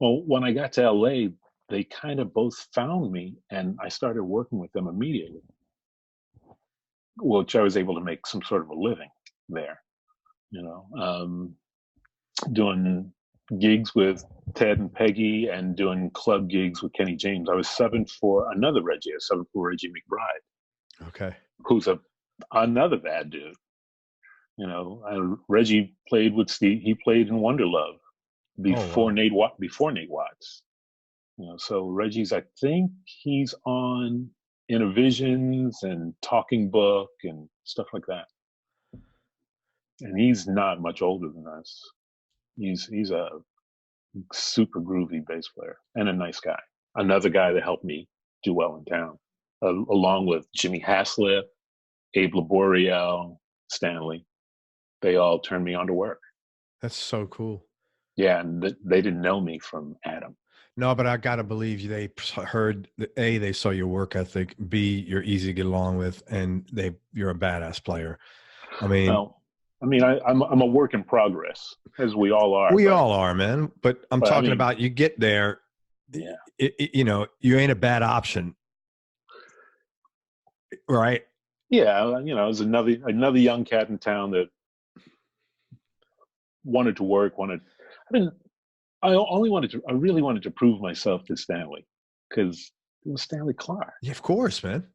Well, when I got to LA, they kind of both found me, and I started working with them immediately, which I was able to make some sort of a living there, doing gigs with Ted and Peggy and doing club gigs with Kenny James. I was subbing for another Reggie. I was subbing for Reggie McBride. Okay. Who's another bad dude. Reggie played with Steve. He played in Wonderlove before Nate Watts. So Reggie's, I think he's on Innovisions and Talking Book and stuff like that. And he's not much older than us. He's a super groovy bass player and a nice guy. Another guy that helped me do well in town, along with Jimmy Haslip, Abe Laboriel, Stanley. They all turned me on to work. That's so cool. Yeah, and they didn't know me from Adam. No, but I gotta believe they heard A, they saw your work ethic. B, you're easy to get along with, and you're a badass player. I mean, I'm a work in progress, as we all are. We all are, man. But I'm talking about you get there. Yeah. You ain't a bad option, right? Yeah, it was another young cat in town that wanted to work. I really wanted to prove myself to Stanley, because it was Stanley Clarke. Yeah, of course, man.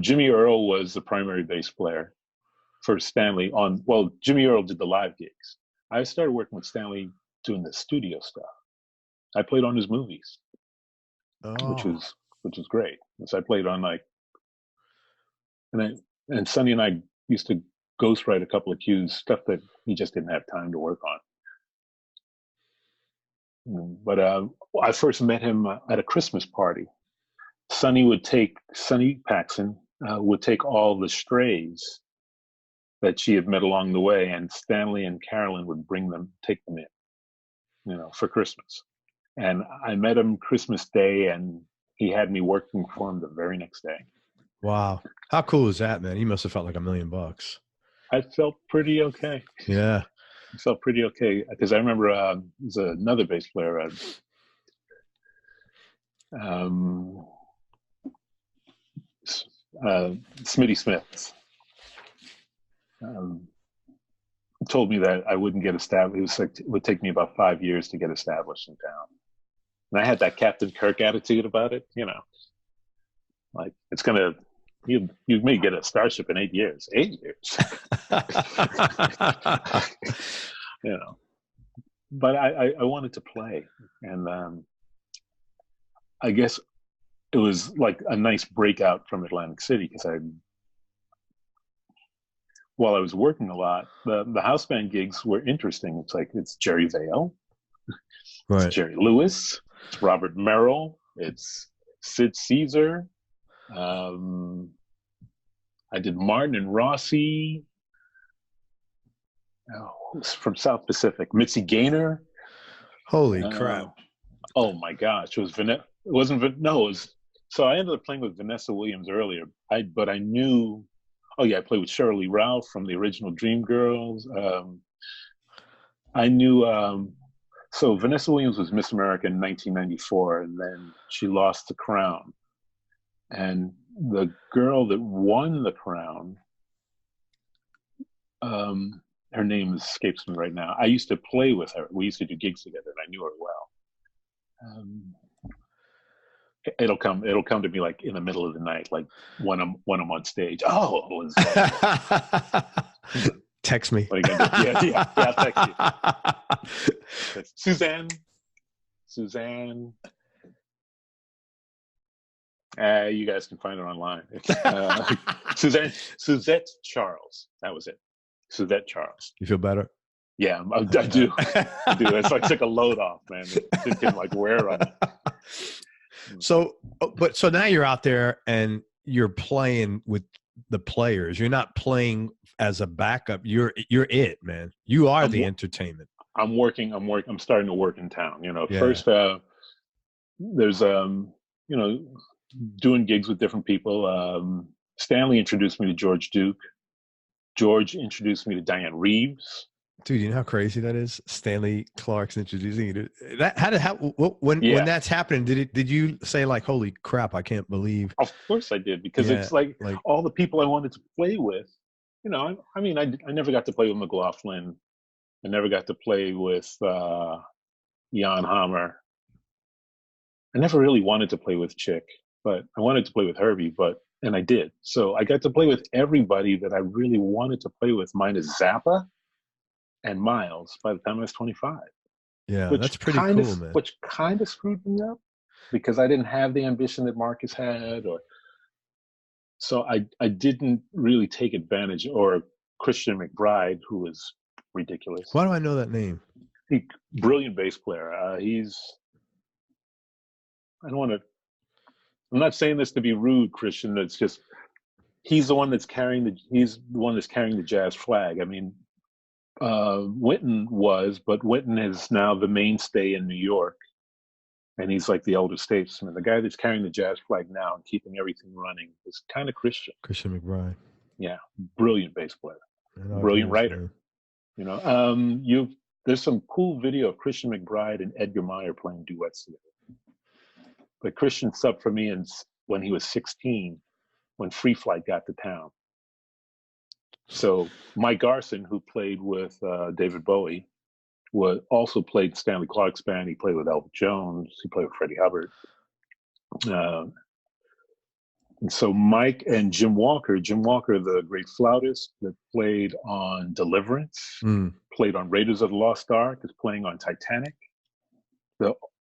Jimmy Earl was the primary bass player for Stanley Jimmy Earl did the live gigs. I started working with Stanley doing the studio stuff. I played on his movies, which was great. So I played on and Sonny and I used to ghostwrite a couple of cues, stuff that he just didn't have time to work on. But I first met him at a Christmas party. Sonny Paxson would take all the strays that she had met along the way, and Stanley and Carolyn would take them in, for Christmas. And I met him Christmas Day, and he had me working for him the very next day. Wow. How cool is that, man? He must have felt like $1 million. I felt pretty okay. Yeah. I felt pretty okay because I remember there's another bass player, Smitty Smith, told me that I wouldn't get established. It would take me about 5 years to get established in town. And I had that Captain Kirk attitude about it, like it's gonna, you may get a starship in 8 years. 8 years. But I wanted to play, and I guess it was like a nice breakout from Atlantic City because while I was working a lot, the house band gigs were interesting. It's Jerry Vale, right. It's Jerry Lewis, it's Robert Merrill, it's Sid Caesar. I did Martin and Rossi. From South Pacific, Mitzi Gaynor. Holy crap! Oh my gosh, it was so I ended up playing with Vanessa Williams earlier. But I knew. Oh yeah, I played with Shirley Ralph from the original Dreamgirls. I knew. So Vanessa Williams was Miss America in 1994, and then she lost the crown. And the girl that won the crown, her name escapes me right now. I used to play with her. We used to do gigs together, and I knew her well. It'll come to me like in the middle of the night, like when I'm on stage. Oh, it was text me. What are you gonna do? Yeah, I'll text you. Suzanne. You guys can find her online. Suzette Charles. That was it. Suzette Charles. You feel better? Yeah, I do. I do. It's like took a load off, man. It didn't like wear on it. So now you're out there and you're playing with the players. You're not playing as a backup. You're it, man. You are the entertainment. I'm starting to work in town. Yeah. First, there's doing gigs with different people. Stanley introduced me to George Duke. George introduced me to Diane Reeves. Dude, you know how crazy that is? Stanley Clarke's introducing you to that. When that's happening, did you say like, "Holy crap, I can't believe"? Of course I did, because it's like all the people I wanted to play with. I never got to play with McLaughlin. I never got to play with Jan Hammer. I never really wanted to play with Chick, but I wanted to play with Herbie, and I did. So I got to play with everybody that I really wanted to play with, minus Zappa and Miles, by the time I was 25. Yeah, that's pretty cool, man. Which kind of screwed me up because I didn't have the ambition that Marcus had, so I didn't really take advantage. Or Christian McBride, who was ridiculous. Why do I know that name? Brilliant bass player. I'm not saying this to be rude, Christian. It's just he's the one that's carrying the jazz flag. I mean, Wynton was, but Wynton is now the mainstay in New York, and he's like the elder statesman. The guy that's carrying the jazz flag now and keeping everything running is kind of Christian McBride. Yeah, brilliant bass player, brilliant writer. There's some cool video of Christian McBride and Edgar Meyer playing duets together. But Christian subbed for me when he was 16, when Freeflight got to town. So Mike Garson, who played with David Bowie, also played Stanley Clarke's band. He played with Elton Jones. He played with Freddy Hubbard. And so Mike and Jim Walker, the great flautist that played on Deliverance, played on Raiders of the Lost Ark, is playing on Titanic.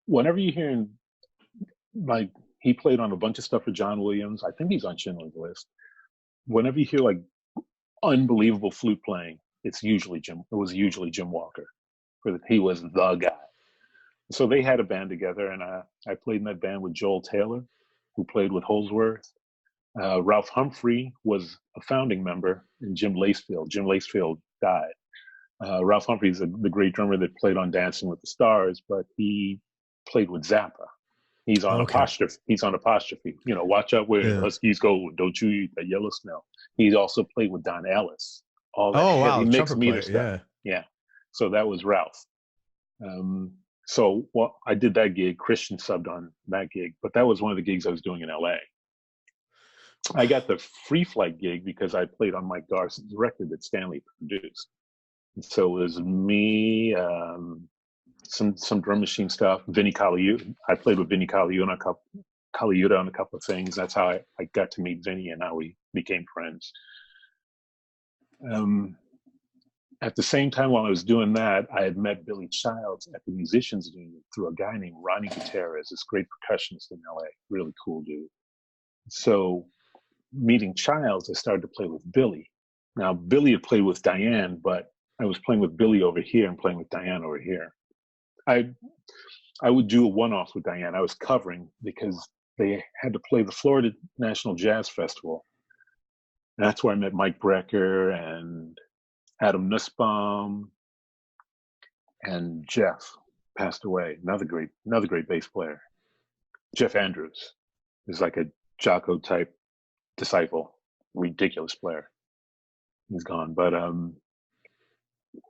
Whenever you hear him, like, he played on a bunch of stuff for John Williams. I think he's on Schindler's List. Whenever you hear like unbelievable flute playing, it was usually Jim Walker. He was the guy. So they had a band together, and I played in that band with Joel Taylor, who played with Holsworth. Ralph Humphrey was a founding member, and Jim Lacefield. Jim Lacefield died. Ralph Humphrey is the great drummer that played on Dancing with the Stars, but he played with Zappa. He's on Apostrophe. He's on Apostrophe. You know, watch out where Huskies go. Don't you eat that yellow snow. He also played with Don Ellis. All that heavy mixed meter stuff. Yeah. So that was Ralph. So I did that gig. Christian subbed on that gig, but that was one of the gigs I was doing in LA. I got the Freeflight gig because I played on Mike Garson's record that Stanley produced. And so it was me, some drum machine stuff. Vinny Colaiuta. I played with Vinny Colaiuta on a couple of things. That's how I got to meet Vinny, and how we became friends. At the same time, while I was doing that, I had met Billy Childs at the Musicians Union through a guy named Ronnie Gutierrez, this great percussionist in LA, really cool dude. So meeting Childs, I started to play with Billy. Now, Billy had played with Diane, but I was playing with Billy over here and playing with Diane over here. I would do a one-off with Diane. I was covering because they had to play the Florida National Jazz Festival. And that's where I met Mike Brecker and Adam Nussbaum, and Jeff passed away. Another great bass player. Jeff Andrews is like a Jocko type disciple, ridiculous player. He's gone, but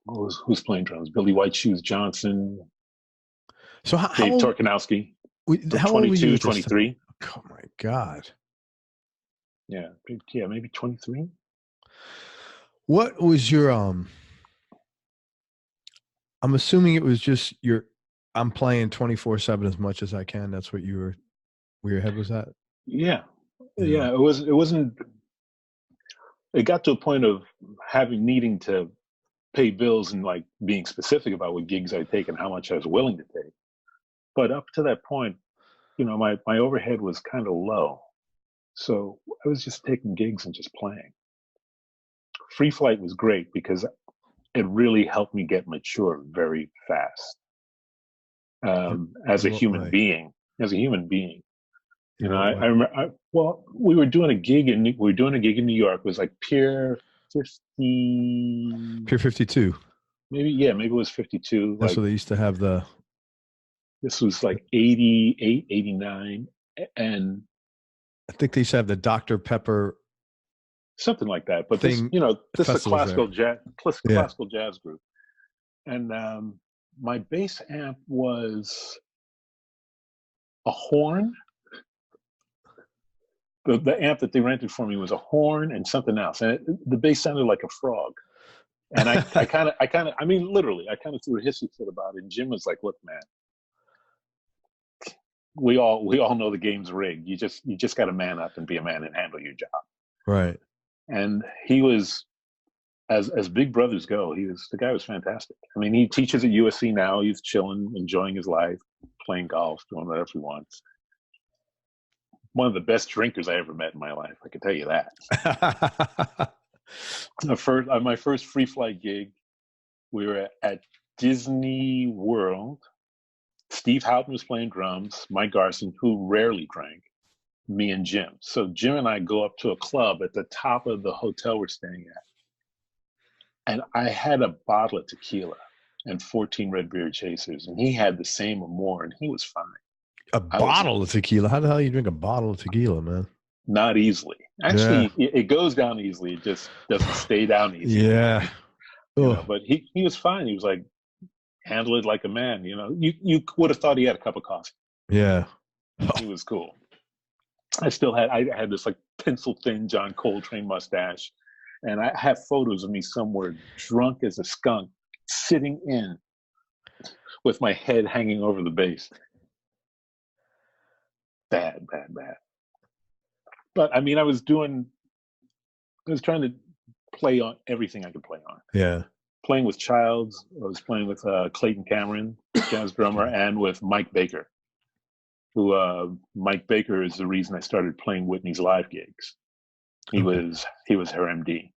who's playing drums? Billy White Shoes Johnson. So Dave Torkanowski. How old were you? 23. Oh my God. Yeah, maybe 23. What was your I'm assuming it was just I'm playing 24/7 as much as I can. That's what where your head was at? Yeah. It wasn't. It got to a point of needing to pay bills and like being specific about what gigs I'd take and how much I was willing to take. But up to that point, you know, my overhead was kind of low. So I was just taking gigs and just playing. Freeflight was great because it really helped me get mature very fast. As a human being, you know, I remember. We were doing a gig in New York. It was like Pier 52. Maybe it was 52. That's where they used to have This was like 88, 89, and I think they used to have the Dr. Pepper. Something like that. But this is a classical jazz group. And my bass amp was a horn. The amp that they rented for me was a horn and something else. And the bass sounded like a frog. And I kind of literally threw a hissy fit about it. And Jim was like, look, man, we all know the game's rigged. You just got to man up and be a man and handle your job. Right. And he was, as big brothers go, the guy was fantastic. I mean, he teaches at USC now. He's chilling, enjoying his life, playing golf, doing whatever he wants. One of the best drinkers I ever met in my life, I can tell you that. My first Freeflight gig, we were at Disney World. Steve Houghton was playing drums, Mike Garson, who rarely drank, me and Jim. So Jim and I go up to a club at the top of the hotel we're staying at. And I had a bottle of tequila and 14 Red Beer Chasers, and he had the same or more, and he was fine. A bottle of tequila? How the hell you drink a bottle of tequila, man? Not easily. Actually, it goes down easily. It just doesn't stay down easy. Yeah. But he was fine. He was like, handle it like a man. You know, you would have thought he had a cup of coffee. Yeah. He was cool. I had this like pencil thin John Coltrane mustache, and I have photos of me somewhere drunk as a skunk, sitting in with my head hanging over the bass. Bad. But I mean, I was trying to play on everything I could play on. Yeah. Playing with Childs, I was playing with Clayton Cameron, jazz drummer, and with Mike Baker, who Mike Baker is the reason I started playing Whitney's live gigs. He was her MD.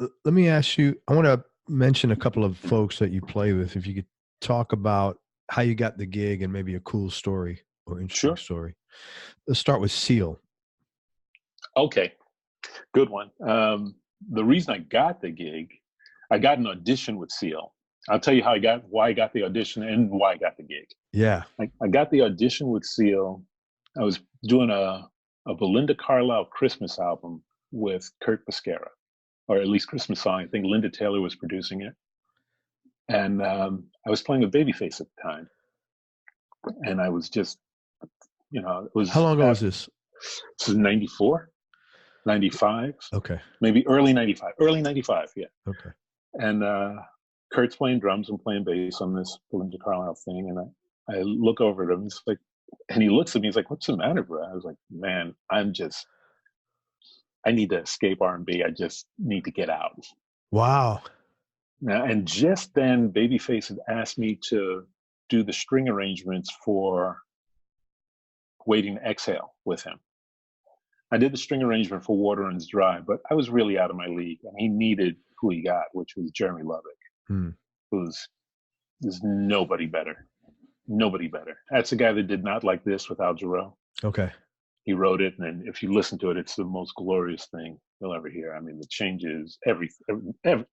Let me ask you, I want to mention a couple of folks that you play with. If you could talk about how you got the gig and maybe a cool story or interesting Sure. story. Let's start with Seal. Okay, good one. The reason I got the gig, I got an audition with Seal. I'll tell you why I got the audition and why I got the gig. Yeah. I got the audition with Seal. I was doing a Belinda Carlisle Christmas album with Kurt Busquera, or at least Christmas song. I think Linda Taylor was producing it. And I was playing with Babyface at the time. And I was just, it was... How long ago was this? This is 94, 95. Okay. Maybe early 95. Early 95, yeah. Okay. And Kurt's playing drums and playing bass on this Belinda Carlisle thing. And I look over at him. He's like, and he looks at me. He's like, "What's the matter, bro?" I was like, "Man, I need to escape R&B. I just need to get out." Wow. Now, and just then, Babyface had asked me to do the string arrangements for Waiting to Exhale with him. I did the string arrangement for Water Runs Dry, but I was really out of my league, and he needed who he got, which was Jeremy Lubbock, there's nobody better. Nobody better. That's a guy that did Not Like This with Al Jarreau. Okay. He wrote it, and if you listen to it, it's the most glorious thing you'll ever hear. I mean, the changes,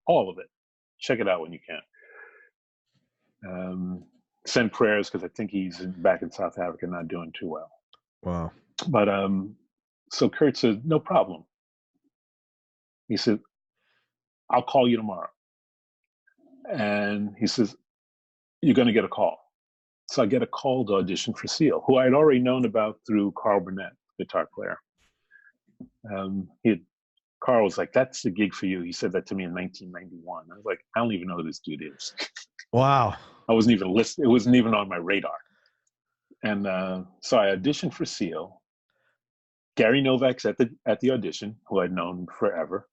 all of it. Check it out when you can. Send prayers, because I think he's back in South Africa, not doing too well. Wow. But so Kurt said, "No problem." He said, "I'll call you tomorrow." And he says, "You're going to get a call." So I get a call to audition for Seal, who I had already known about through Carl Burnett, guitar player. Carl was like, "That's the gig for you." He said that to me in 1991. I was like, I don't even know who this dude is. Wow. I wasn't even listening. It wasn't even on my radar. And so I auditioned for Seal. Gary Novak's at the audition, who I'd known forever.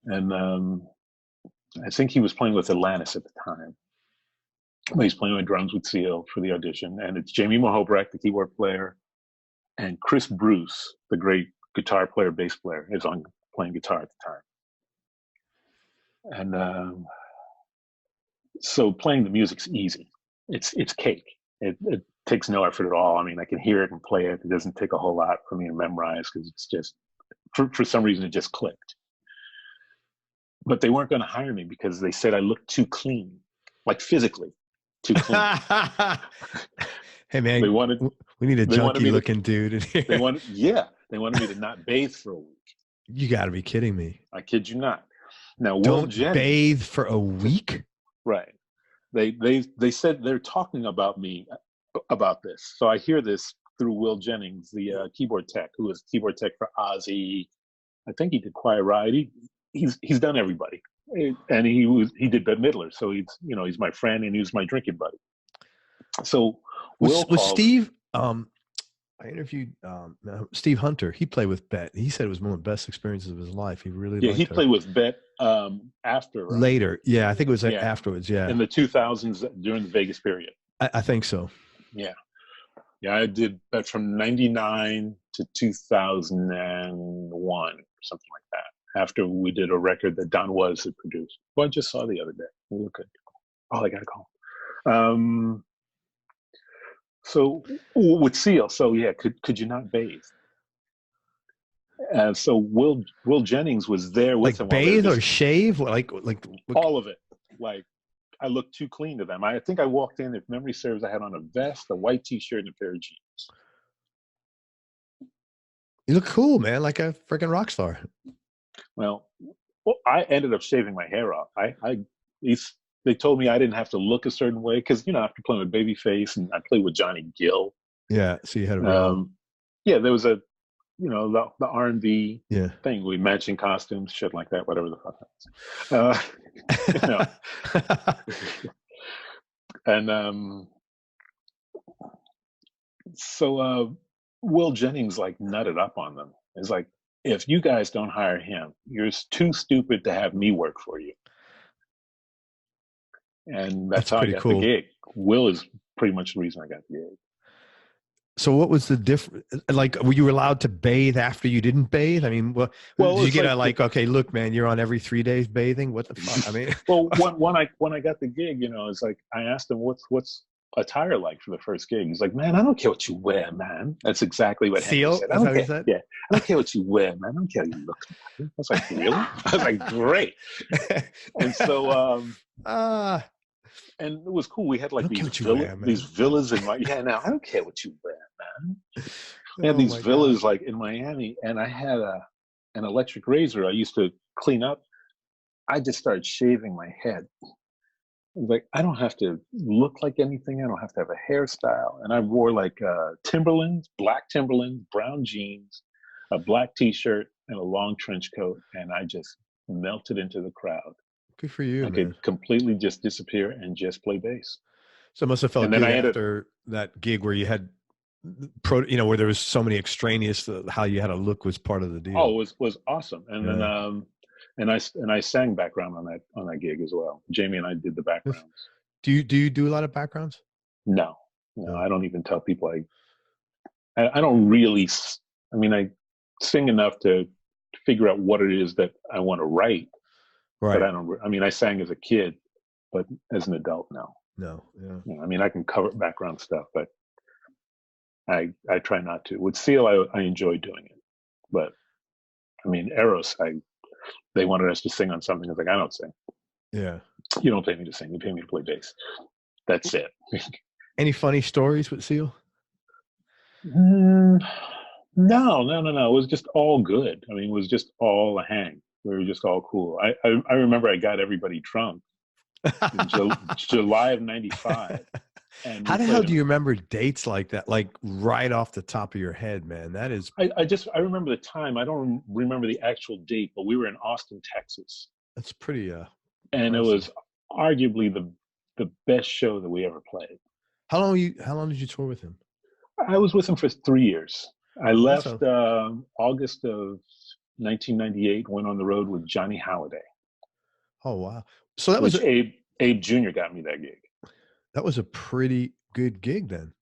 And I think he was playing with Atlantis at the time. He's playing with drums with Seal for the audition. And it's Jamie Mahobrecht, the keyboard player, and Chris Bruce, the great guitar player, bass player, is on playing guitar at the time. And so playing the music's easy. It's cake. It takes no effort at all. I mean, I can hear it and play it. It doesn't take a whole lot for me to memorize, because it's just, for some reason, it just clicked. But they weren't going to hire me because they said I looked too clean, like physically too clean. Hey man, we need a junkie looking dude in here. They wanted me to not bathe for a week. You got to be kidding me. I kid you not. Now, don't bathe for a week? Right. They said they're talking about me about this. So I hear this through Will Jennings, the keyboard tech, who was keyboard tech for Ozzy. I think he did Quiet Riot. He's done everybody, and he did Bette Midler. So he's my friend, and he was my drinking buddy. So was Steve. I interviewed Steve Hunter. He played with Bette. He said it was one of the best experiences of his life. He really liked he played with Bette after. Right? Later. Yeah, I think it was afterwards. Yeah. In the 2000s during the Vegas period. I think so. Yeah. Yeah, I did that from 99 to 2001, something like that, after we did a record that Don Was had produced. Well, I just saw the other day. We look good. Oh, I got to call. So with Seal, could you not bathe? So Will Jennings was there with him. Bathe or shave? Like all of it. Like, I looked too clean to them. I think I walked in, if memory serves, I had on a vest, a white T-shirt, and a pair of jeans. You look cool, man, like a freaking rock star. Well, I ended up shaving my hair off. They told me I didn't have to look a certain way, because after playing with Babyface, and I played with Johnny Gill. Yeah, so you had a there was a the R&B thing, we matching costumes, shit like that, whatever the fuck. And so Will Jennings nutted up on them. It's like, if you guys don't hire him, you're too stupid to have me work for you. And that's how I got the gig. Will is pretty much the reason I got the gig. So what was the difference? Like, were you allowed to bathe after you didn't bathe? I mean, did you get okay, look, man, you're on every 3 days bathing? What the fuck? I mean, well, when I got the gig, it's like, I asked him, what's attire like for the first gig? He's like, man, I don't care what you wear, man. That's exactly what Henry Seal? said. That's how he said? Yeah, I don't care what you wear, man. I don't care how you look. I was like, really? I was like, great. And so, and it was cool. We had like these villas in my, now I don't care what you wear, man. We had these villas like in Miami, and I had an electric razor I used to clean up. I just started shaving my head. Like, I don't have to look like anything. I don't have to have a hairstyle. And I wore like Timberlands, black Timberlands, brown jeans, a black t-shirt, and a long trench coat. And I just melted into the crowd. Good for you, I man. could completely just disappear and just play bass. So it must have felt good after that gig where you had, where there was so many extraneous, how you had to look was part of the deal. Oh, it was awesome. And then, and I sang background on that gig as well. Jamie and I did the backgrounds. Do you do a lot of backgrounds? No, I don't even tell people. I don't really. I mean, I sing enough to figure out what it is that I want to write. Right. But I don't. I mean, I sang as a kid, but as an adult, no. No. Yeah. I mean, I can cover background stuff, but I try not to. With Seal, I enjoy doing it, but I mean, Eros, they wanted us to sing on something. I was like, I don't sing. Yeah. You don't pay me to sing. You pay me to play bass. That's it. Any funny stories with Seal? No. It was just all good. I mean, it was just all a hang. We were just all cool. I remember I got everybody drunk in July of '95. And how the hell do you remember dates like that? Like right off the top of your head, man. That is. I remember the time. I don't remember the actual date, but we were in Austin, Texas. That's pretty. And impressive. It was arguably the best show that we ever played. How long did you tour with him? I was with him for 3 years. I left August of 1998. Went on the road with Johnny Hallyday. Oh wow! So that was Abe Jr. got me that gig. That was a pretty good gig then.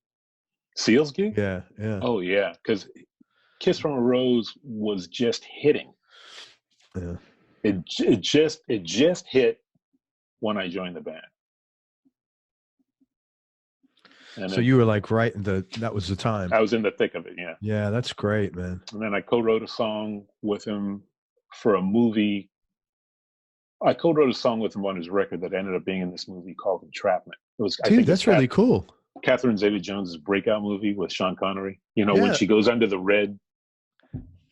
Seal's gig? Yeah. Oh yeah, because "Kiss from a Rose" was just hitting. Yeah. It just hit when I joined the band. And so you were like right in that was the time. I was in the thick of it, yeah. Yeah, that's great, man. And then I co-wrote a song with him for a movie. I co-wrote a song with him on his record that ended up being in this movie called Entrapment. It was, dude, that's really cool. Catherine Zeta-Jones's breakout movie with Sean Connery. When she goes under the red.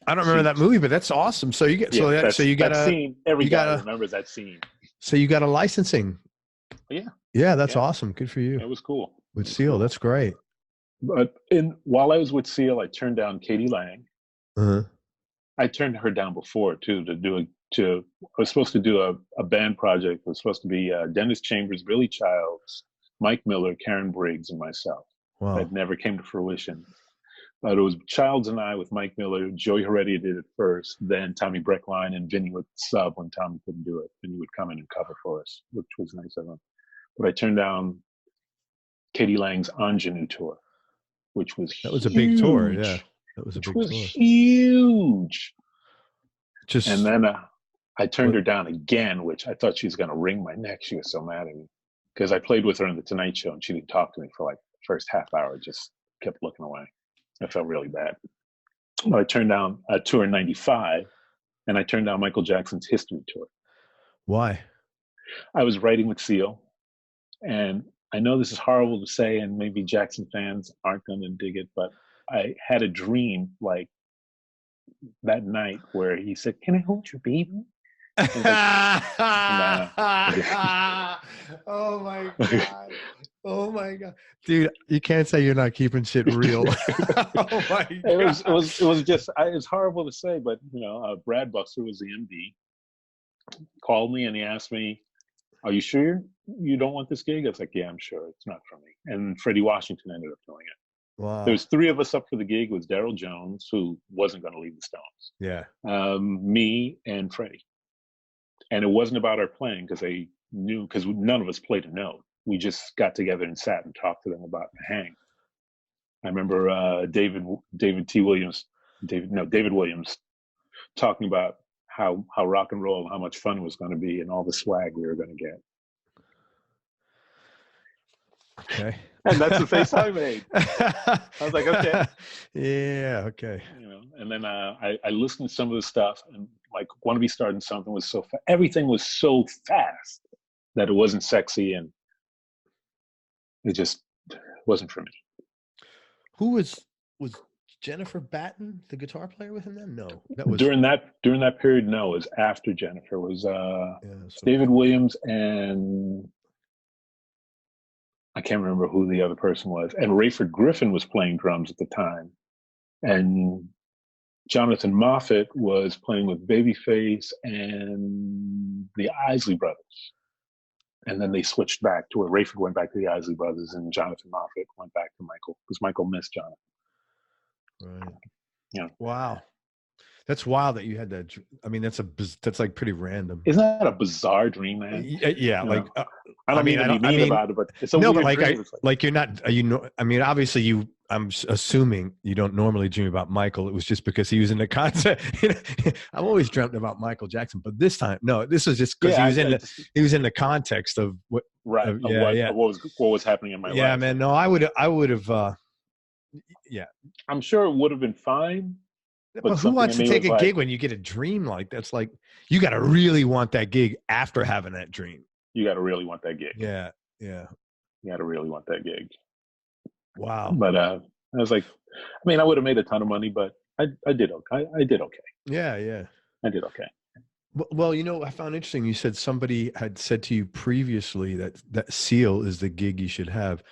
I don't remember that movie, but that's awesome. So you get so you got that scene. Every guy remembers that scene. So you got a licensing. Yeah. Yeah, that's awesome. Good for you. It was cool. With Seal, that's great. But while I was with Seal, I turned down Katie Lang. Uh-huh. I turned her down before too I was supposed to do a band project. It was supposed to be Dennis Chambers, Billy Childs, Mike Miller, Karen Briggs, and myself. Wow. That never came to fruition. But it was Childs and I with Mike Miller. Joey Heredia did it first. Then Tommy Breckline and Vinny would sub when Tommy couldn't do it. Vinny would come in and cover for us, which was nice of him. But I turned down Katie Lang's Ingenue tour, which was that was a big tour. Yeah, that was a big tour. Huge. And then I turned her down again, which I thought she was going to wring my neck. She was so mad at me because I played with her on the Tonight Show and she didn't talk to me for like the first half hour. Just kept looking away. I felt really bad. But I turned down a tour in '95, and I turned down Michael Jackson's History tour. Why? I was writing with Seal, and I know this is horrible to say, and maybe Jackson fans aren't going to dig it, but I had a dream like that night where he said, "Can I hold your baby?" Like, oh my God. Oh my God. Dude, you can't say you're not keeping shit real. Oh my God. It was just, it's horrible to say, but Brad Buxer was the MD, called me and he asked me, "Are you sure you don't want this gig?" I was like, "Yeah, I'm sure. It's not for me." And Freddie Washington ended up doing it. Wow. There was 3 of us up for the gig. It was Daryl Jones, who wasn't going to leave the Stones. Yeah. Me and Freddie. And it wasn't about our playing because they knew, because none of us played a note. We just got together and sat and talked to them about the hang. I remember David Williams talking about how rock and roll, how much fun it was going to be, and all the swag we were going to get. Okay. And that's the face I made. I was like, okay. Yeah, okay. You know, and then I listened to some of the stuff, and like "Want to Be Starting Something" was so everything was so fast that it wasn't sexy, and it just wasn't for me. Who was Jennifer Batten the guitar player with him then? No, that was during that period. No, it was after Jennifer. It was David Williams, and I can't remember who the other person was. And Rayford Griffin was playing drums at the time, and Jonathan Moffett was playing with Babyface and the Isley Brothers. And then they switched back to where Rayford went back to the Isley Brothers and Jonathan Moffett went back to Michael, because Michael missed Jonathan. Right. Yeah. Wow. That's wild that you had that. I mean, that's like pretty random. Isn't that a bizarre dream, man? Yeah. Like, I don't mean about it, but it's a no, weird but dream. like you're not, I mean, obviously I'm assuming you don't normally dream about Michael. It was just because he was in the concept. I've always dreamt about Michael Jackson, but this time, no, this was just because he was in the context of what, right. Of what was happening in my life. Yeah, man. No, I would have, yeah. I'm sure it would have been fine. But who wants to take a gig when you get a dream like that's? Like, you got to really want that gig after having that dream. You got to really want that gig. Yeah. You got to really want that gig. Wow. But I was like, I mean, I would have made a ton of money, but I did okay. I did okay. Yeah. I did okay. Well, I found interesting. You said somebody had said to you previously that Seal is the gig you should have.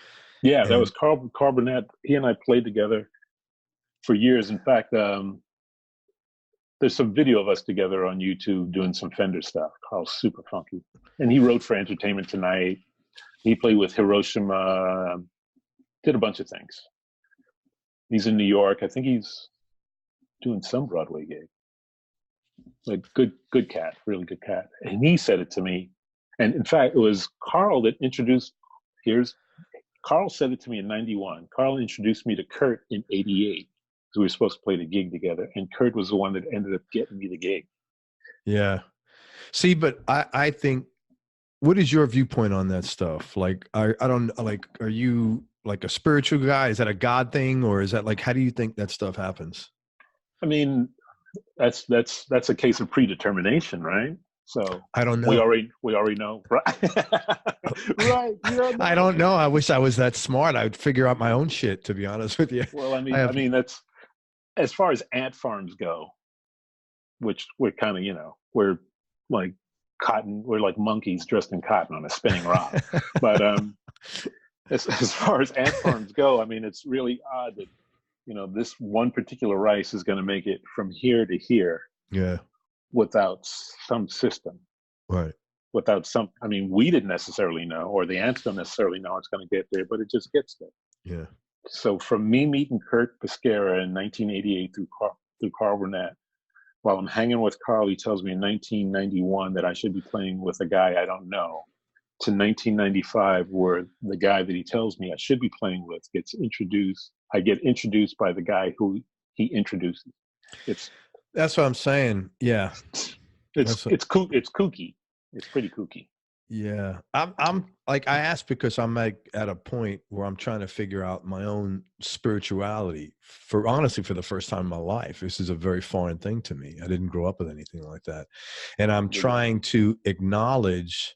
Yeah, that was Carl Burnett. He and I played together for years. In fact, there's some video of us together on YouTube doing some Fender stuff. Carl's super funky. And he wrote for Entertainment Tonight. He played with Hiroshima, did a bunch of things. He's in New York. I think he's doing some Broadway gig. Like, good cat, really good cat. And he said it to me. And in fact, it was Carl that introduced, Carl said it to me in 91. Carl introduced me to Kurt in 88. So we were supposed to play the gig together, and Kurt was the one that ended up getting me the gig. Yeah. See, but I think, what is your viewpoint on that stuff? Like, I don't like, are you like a spiritual guy? Is that a God thing? Or is that like, how do you think that stuff happens? I mean, that's a case of predetermination, right? So I don't know. We already know, right? Right. I don't know. I wish I was that smart. I would figure out my own shit, to be honest with you. Well, I mean, that's, as far as ant farms go, which we're kind of, we're like cotton, we're like monkeys dressed in cotton on a spinning rock. But as far as ant farms go, I mean, it's really odd that, this one particular rice is going to make it from here to here. Yeah. Without some system. Right. Without some, I mean, we didn't necessarily know, or the ants don't necessarily know it's going to get there, but it just gets there. Yeah. So from me meeting Kurt Pescara in 1988 through Carl Burnett, while I'm hanging with Carl, he tells me in 1991 that I should be playing with a guy I don't know, to 1995 where the guy that he tells me I should be playing with gets introduced. I get introduced by the guy who he introduces. That's what I'm saying. Yeah. It's kooky. It's pretty kooky. Yeah. I'm like, I asked because I'm like at a point where I'm trying to figure out my own spirituality for the first time in my life. This is a very foreign thing to me. I didn't grow up with anything like that. And I'm trying to acknowledge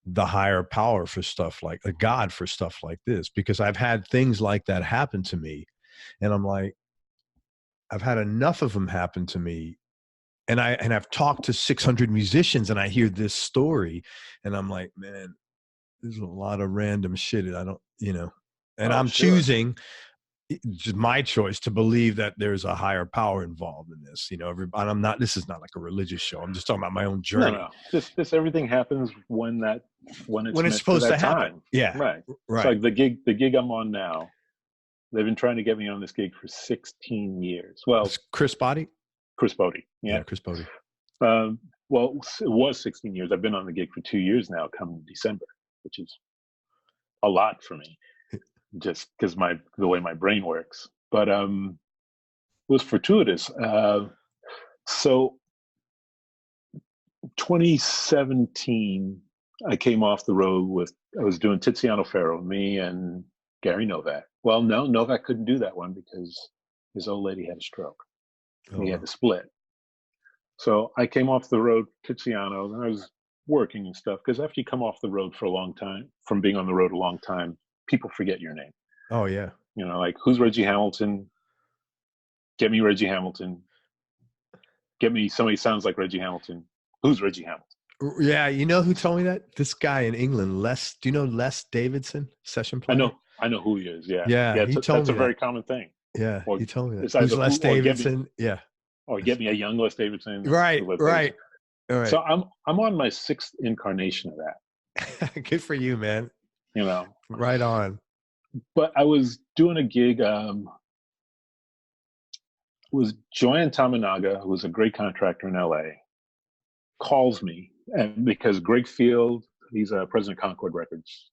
the higher power for stuff like a God for stuff like this, because I've had things like that happen to me. And I'm like, I've had enough of them happen to me. And I've talked to 600 musicians and I hear this story and I'm like, man, there's a lot of random shit. I don't, and I'm choosing, just my choice, to believe that there's a higher power involved in this. This is not like a religious show. I'm just talking about my own journey. No. This everything happens when it's supposed to happen. Yeah. Right. Right. It's like the gig I'm on now. They've been trying to get me on this gig for 16 years. Well, it's Chris Botti? Chris Botti. Yeah, Chris Botti. Well, it was 16 years. I've been on the gig for 2 years now, come December, which is a lot for me, just because the way my brain works. But it was fortuitous. So 2017, I came off the road I was doing Tiziano Ferro, me and Gary Novak. Well, no, Novak couldn't do that one because his old lady had a stroke. Oh, He wow. had to split. So I came off the road, Tiziano, and I was working and stuff. Because after you come off the road for a long time, from being on the road a long time, people forget your name. Oh, yeah. You know, like, who's Reggie Hamilton? Get me Reggie Hamilton. Get me somebody sounds like Reggie Hamilton. Who's Reggie Hamilton? Yeah, you know who told me that? This guy in England, Les. Do you know Les Davidson, session player? I know who he is. Yeah. Yeah, he told that's me a very common thing. Yeah, Or he told me that. it's Who's either Les Davidson? Yeah. Or get me a young Les Davidson. Right. Les Davidson. All right. So I'm on my 6th incarnation of that. Good for you, man. You know. Right on. But I was doing a gig. It was Joanne Tamanaga, who was a great contractor in LA, calls me, and because Greg Field, he's a president of Concord Records,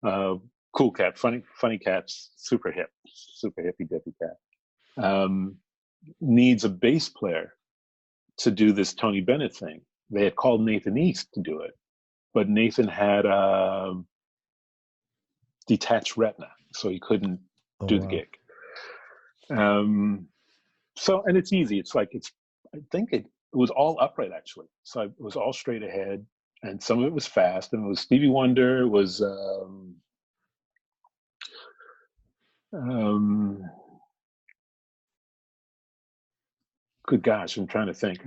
cool cat, funny cats, super hippy dippy cat, needs a bass player to do this Tony Bennett thing. They had called Nathan East to do it, but Nathan had detached retina, so he couldn't do the gig. So, and it's easy. It's like, I think it was all upright, actually. So it was all straight ahead, and some of it was fast, and it was Stevie Wonder, it was good gosh, I'm trying to think.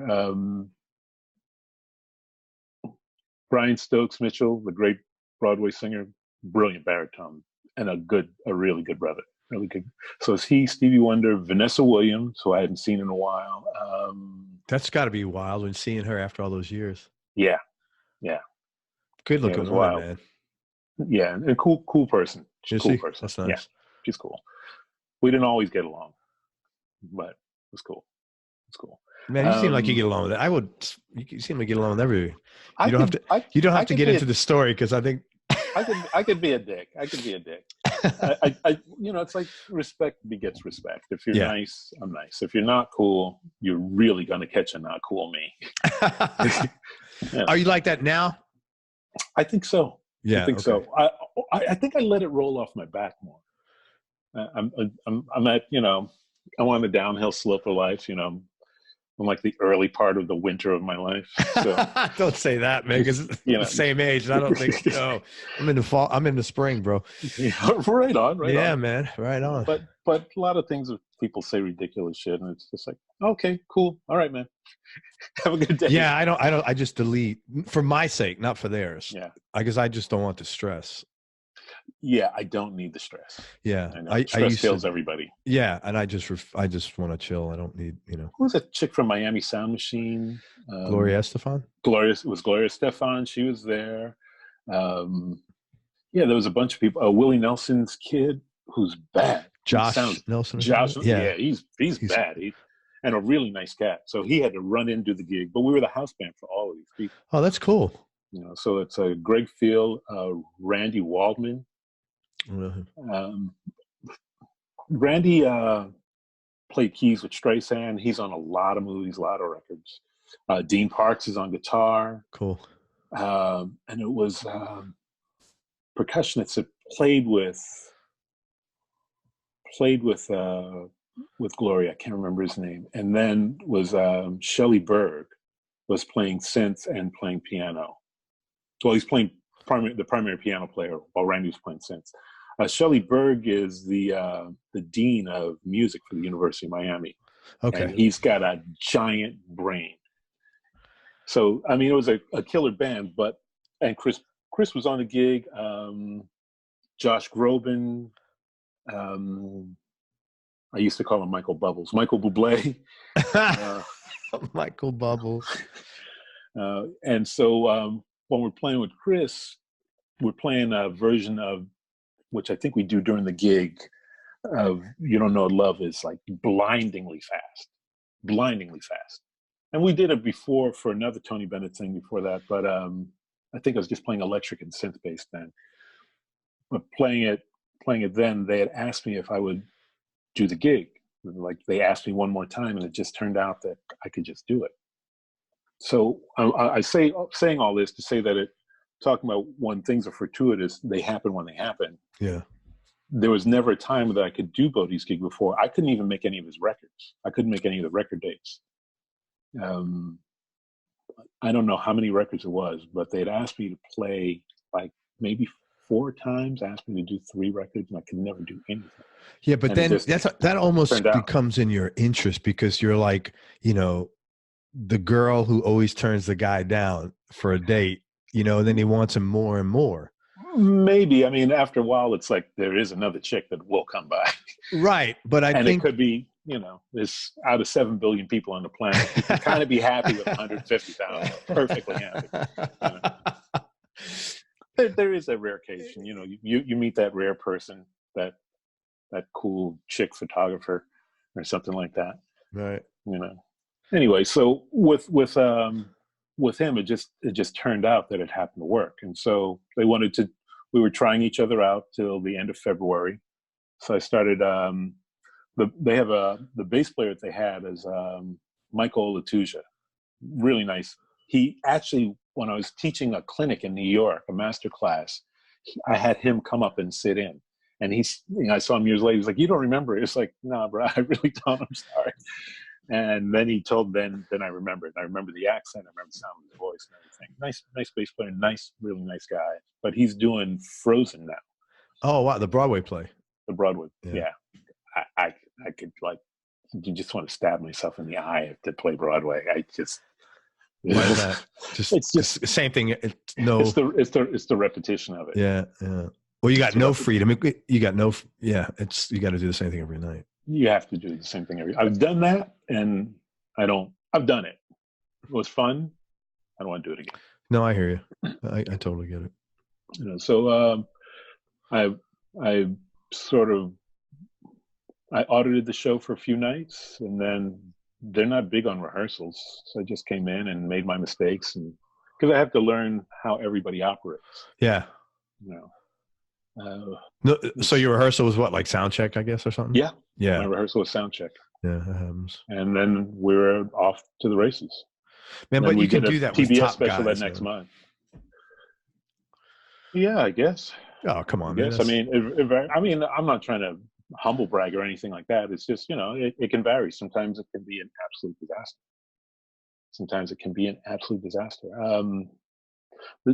Brian Stokes Mitchell, the great Broadway singer, brilliant baritone, and a really good brother. Really good. So it's he, Stevie Wonder, Vanessa Williams, who I hadn't seen in a while. That's got to be wild when seeing her after all those years. Yeah. Good looking woman, man. Yeah, and cool person. She's a cool person. That's nice. Yeah, she's cool. We didn't always get along, but it was cool. It's cool. Man, you seem like you get along with it. You seem to get along with everybody. You don't have to get into the story, because I think I could be a dick. I it's like respect begets respect. If you're nice, I'm nice. If you're not cool, you're really gonna catch a not cool me. Yeah. Are you like that now? I think so. Yeah, I think so. I think I let it roll off my back more. I'm at, I'm on the downhill slope of life. I'm like the early part of the winter of my life. So. Don't say that, man, because the same age. I don't think so. I'm in the fall. I'm in the spring, bro. Yeah, right on. Yeah, man. Right on. But a lot of things people say ridiculous shit, and it's just like, okay, cool. All right, man. Have a good day. Yeah, I just delete for my sake, not for theirs. Yeah. Because I just don't want the stress. Yeah, I don't need the stress. Yeah, stress kills everybody. Yeah, and I just want to chill. I don't need, Who was that chick from Miami Sound Machine? Gloria Estefan. It was Gloria Estefan. She was there. There was a bunch of people. Willie Nelson's kid, who's bad. Josh Nelson. Josh, yeah, he's bad. And a really nice cat. So he had to run in, do the gig. But we were the house band for all of these people. Oh, that's cool. So it's Greg Field, Randy Waldman. Randy played keys with Streisand. He's on a lot of movies, a lot of records. Dean Parks is on guitar. Cool. And it was percussionists that played with Gloria. I can't remember his name. And then was Shelley Berg was playing synth and playing piano. Well, he's playing the primary piano player while Randy was playing synth. Shelley Berg is the dean of music for the University of Miami. Okay. And he's got a giant brain. So, I mean, it was a killer band, and Chris was on the gig, Josh Groban, I used to call him Michael Bubbles, Michael Bublé. Michael Bubbles. And so when we're playing with Chris, we're playing a version of, which I think we do during the gig, of You Don't Know What Love Is, like blindingly fast. And we did it before for another Tony Bennett thing before that, but I think I was just playing electric and synth bass then. But playing it then, they had asked me if I would do the gig. Like, they asked me one more time, and it just turned out that I could just do it. So I saying all this to say that talking about when things are fortuitous, they happen when they happen. Yeah. There was never a time that I could do Botti's gig before. I couldn't even make any of his records. I couldn't make any of the record dates. I don't know how many records it was, but they'd asked me to play like maybe 4 times, asked me to do 3 records, and I could never do anything. Yeah, but then that almost becomes in your interest, because you're like, you know, the girl who always turns the guy down for a date, you know, and then he wants him more and more. Maybe. I mean, after a while, it's like there is another chick that will come by. Right. But I think it could be, you know, there's out of 7 billion people on the planet, you can kind of be happy with 150,000. Perfectly happy. You know? There is a rare case, you know, you meet that rare person, that cool chick photographer or something like that. Right. You know. Anyway, so with him, it just turned out that it happened to work, and so we were trying each other out till the end of February. So I started. The bass player that they had is Michael Latifah, really nice. He actually, when I was teaching a clinic in New York, a master class, I had him come up and sit in, and I saw him years later. He's like, "You don't remember it?" It's like, "Nah, bro, I really don't. I'm sorry." And then he told, then I remembered. I remember the accent. I remember the sound of his voice and everything. Nice bass player. Really nice guy. But he's doing Frozen now. Oh, wow. The Broadway play. The Broadway. Yeah. I could, like, you just want to stab myself in the eye to play Broadway. I just. Why is that? It's just the same thing. It's the repetition of it. Yeah. Yeah. Well, you got no freedom. You got no, you got to do the same thing every night. You have to do the same thing I've done that, and I've done it. It was fun. I don't want to do it again. No, I hear you. I totally get it. You know, so I audited the show for a few nights, and then they're not big on rehearsals. So I just came in and made my mistakes, and because I have to learn how everybody operates. Yeah. You know. No, so your rehearsal was what, like sound check, I guess, or something? Yeah. Yeah. My rehearsal was sound check. Yeah, that happens. And then we were off to the races. Man, but you can do that with PBS top special guys, that next month. Yeah, I guess. Oh, come on. Yes, I mean, I'm not trying to humble brag or anything like that. It's just, you know, it can vary. Sometimes it can be an absolute disaster.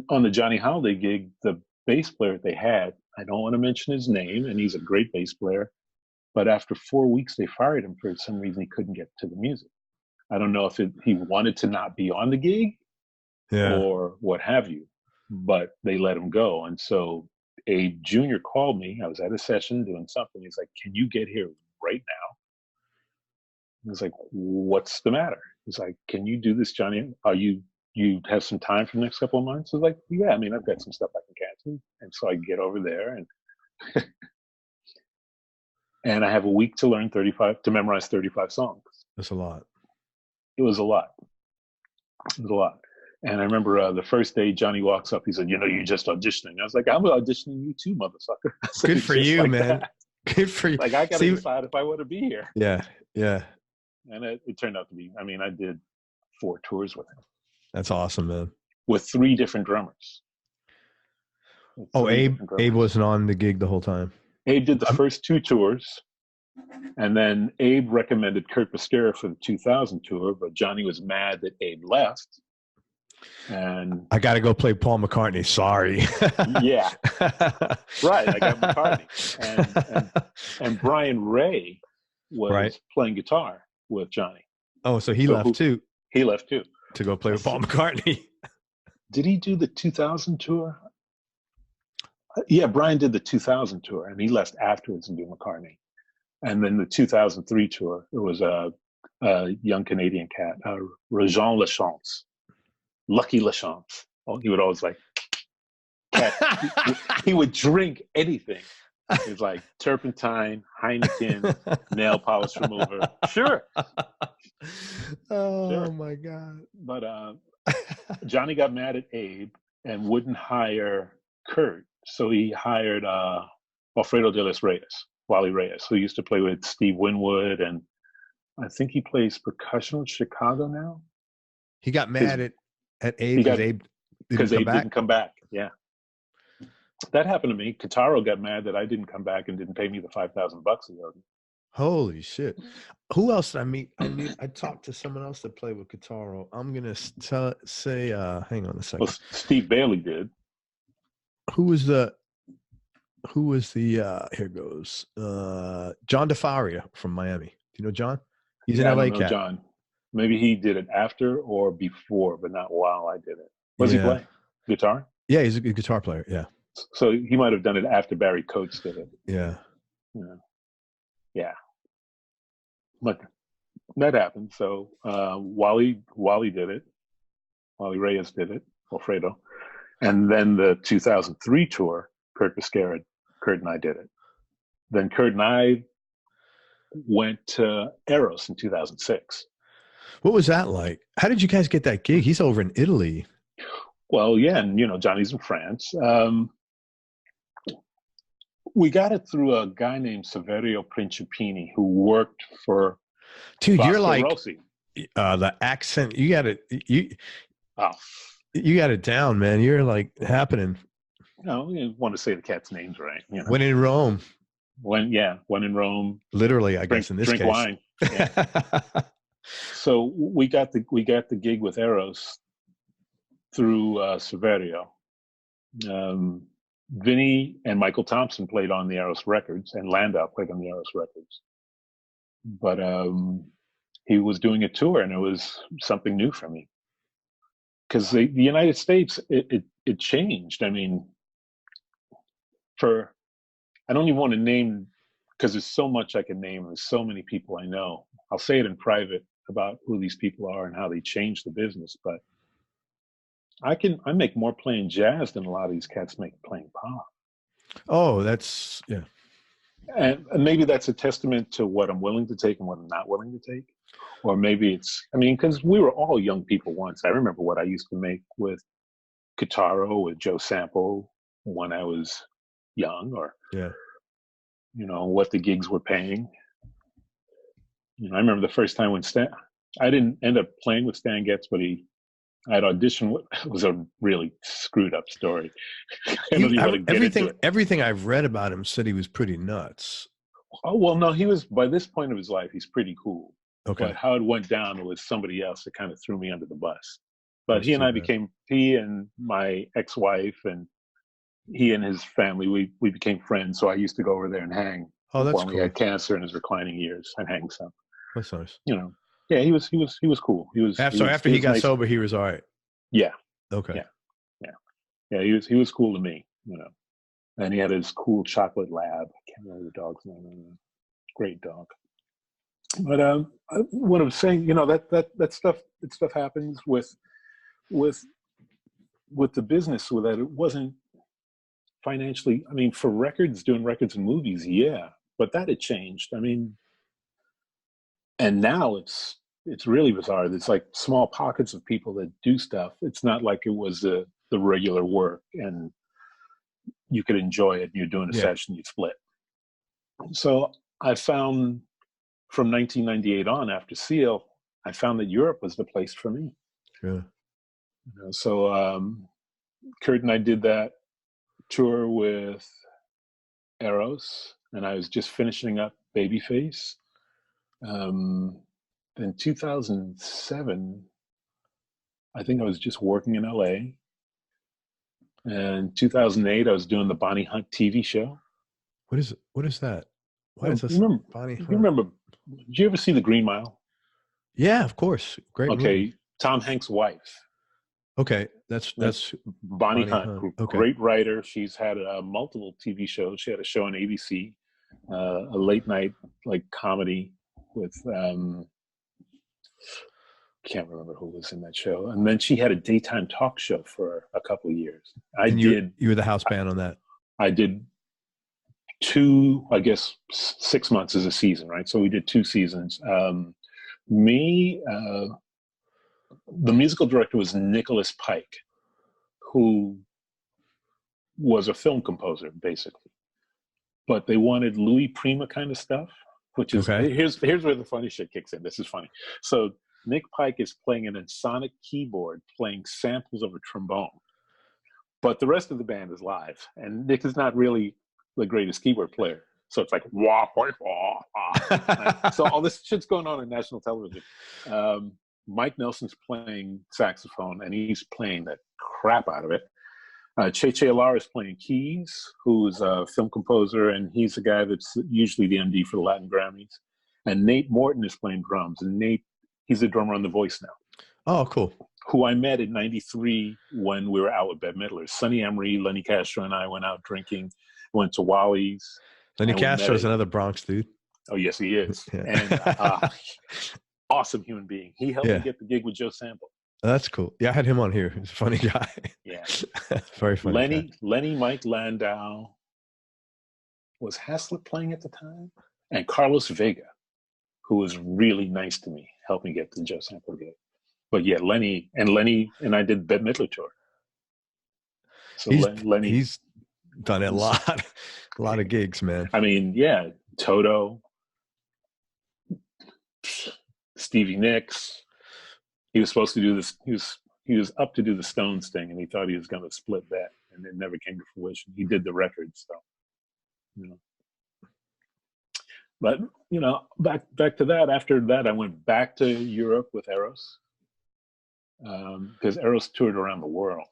On the Johnny Hallyday gig, the bass player they had, I don't want to mention his name, and he's a great bass player, but after 4 weeks, they fired him for some reason. He couldn't get to the music. I don't know if he wanted to not be on the gig or what have you, but they let him go. And so Abe Jr. called me. I was at a session doing something. He's like, "Can you get here right now?" I was like, "What's the matter?" He's like, "Can you do this, Johnny? You have some time for the next couple of months?" I was like, "Yeah, I mean, I've got some stuff I can cancel." And so I get over there, and and I have a week to memorize 35 songs. That's a lot. It was a lot. And I remember the first day Johnny walks up, he said, "You know, you're just auditioning." I was like, "I'm auditioning you too, motherfucker." Good for you, like man. That. Good for you. Like, I got to decide if I want to be here. Yeah, yeah. And it turned out to be, I mean, I did 4 tours with him. That's awesome, man. With 3 different drummers. Abe wasn't on the gig the whole time. Abe did the first 2 tours. And then Abe recommended Kurt Bascara for the 2000 tour, but Johnny was mad that Abe left. And I got to go play Paul McCartney. Sorry. Yeah. Right. I got McCartney. And Brian Ray was playing guitar with Johnny. Oh, so he left too. He left too. To go play with Paul McCartney. Did he do the 2000 tour? Yeah, Brian did the 2000 tour, and he left afterwards and did McCartney. And then the 2003 tour, it was a young Canadian cat, Regent Lachance. Lucky Lachance. Oh, he would always like, he would drink anything. It was like turpentine, Heineken, nail polish remover. Sure. Oh, sure. My God. But Johnny got mad at Abe and wouldn't hire Kurt. So he hired Alfredo de los Reyes, Wally Reyes, who used to play with Steve Winwood. And I think he plays percussion with Chicago now. He got mad at Abe because Abe didn't come back. Yeah. That happened to me. Kitaro got mad that I didn't come back and didn't pay me the $5,000 he owed me. Holy shit! Who else did I meet? I talked to someone else that played with Kitaro. I'm gonna say. Hang on a second. Well, Steve Bailey did. Who was the? Here goes. John DeFaria from Miami. Do you know John? He's an LA I don't know cat. John. Maybe he did it after or before, but not while I did it. What does he play? Guitar? Yeah, he's a good guitar player. Yeah. So he might have done it after Barry Coates did it. Yeah. Yeah. But that happened. So Wally did it. Wally Reyes did it. Alfredo. And then the 2003 tour, Kurt Viscara, Kurt and I did it. Then Kurt and I went to Eros in 2006. What was that like? How did you guys get that gig? He's over in Italy. Well, yeah, and Johnny's in France. We got it through a guy named Saverio Principini who worked for Dude, Bosco you're like Rossi. The accent. You got it. You got it down, man. You're like happening. You want to say the cat's names right. When in Rome. When in Rome. Literally, I guess in this case. Drink wine. Yeah. So we got the gig with Eros through Saverio. Vinny and Michael Thompson played on the Eros records, and Landau played on the Eros records. But he was doing a tour, and it was something new for me. Because the United States, it changed. I mean, I don't even want to name, because there's so much I can name. There's so many people I know. I'll say it in private about who these people are and how they changed the business. But I make more playing jazz than a lot of these cats make playing pop. Oh, that's, yeah. And maybe that's a testament to what I'm willing to take and what I'm not willing to take. Or maybe because we were all young people once. I remember what I used to make with Kitaro, with Joe Sample when I was young, or, what the gigs were paying. I remember the first time when I didn't end up playing with Stan Getz, but I'd auditioned. It was a really screwed up story. Everything I've read about him said he was pretty nuts. Oh, well, no, he was, by this point of his life, he's pretty cool. Okay. But how it went down was somebody else that kind of threw me under the bus. But he and my ex-wife and he and his family, we became friends. So I used to go over there and hang. Oh, that's cool. He had cancer in his reclining years and hang some. That's nice. Yeah, he was cool. After he got nice. Sober, he was all right. Yeah. Okay. Yeah. He was cool to me. And he had his cool chocolate lab. I can't remember the dog's name. Great dog. But what I'm saying, that stuff happens with the business, with that it wasn't financially. I mean, for doing records and movies, yeah, but that had changed. I mean, and now it's really bizarre. There's like small pockets of people that do stuff. It's not like it was the regular work, and you could enjoy it. You're doing a session, you split. So I found from 1998 on, after Seal, I found that Europe was the place for me. Yeah. So Kurt and I did that tour with Eros, and I was just finishing up Babyface. In 2007, I think I was just working in LA. And 2008, I was doing the Bonnie Hunt TV show. What is that? What is this? Bonnie Hunt? You remember? Did you ever see The Green Mile? Yeah, of course. Great. Okay, movie. Tom Hanks' wife. Okay, that's Bonnie Hunt. Okay. Great writer. She's had multiple TV shows. She had a show on ABC, a late night comedy with can't remember who was in that show. And then she had a daytime talk show for a couple of years. You were the house band on that. I did 2, I guess 6 months is a season, right? So we did 2 seasons. The musical director was Nicholas Pike, who was a film composer, basically. But they wanted Louis Prima kind of stuff, which is, here's where the funny shit kicks in. This is funny. So Nick Pike is playing an Ensoniq keyboard, playing samples of a trombone. But the rest of the band is live, and Nick is not really the greatest keyboard player. So it's like, wah, wah, wah, wah. So all this shit's going on national television. Mike Nelson's playing saxophone, and he's playing the crap out of it. Che Alara is playing keys, who's a film composer, and he's the guy that's usually the MD for the Latin Grammys. And Nate Morton is playing drums, and Nate, he's a drummer on The Voice now. Oh, cool. Who I met in '93 when we were out with Bette Midler. Sonny Emery, Lenny Castro, and I went out drinking, went to Wally's. Lenny Castro is another Bronx dude. Oh, yes, he is. Yeah. And awesome human being. He helped me get the gig with Joe Sample. Oh, that's cool. Yeah, I had him on here. He's a funny guy. Yeah. Very funny. Lenny, Mike Landau. Was Haslett playing at the time? And Carlos Vega, who was really nice to me, helped me get the Joe Sample gig. But yeah, Lenny and I did Bette Midler tour. So Lenny, he's done a lot of gigs, man. I mean, yeah, Toto, Stevie Nicks. He was supposed to do this. He was up to do the Stones thing, and he thought he was going to split that, and it never came to fruition. He did the record, so you know. But you know, back to that. After that, I went back to Europe with Eros. Because Eros toured around the world.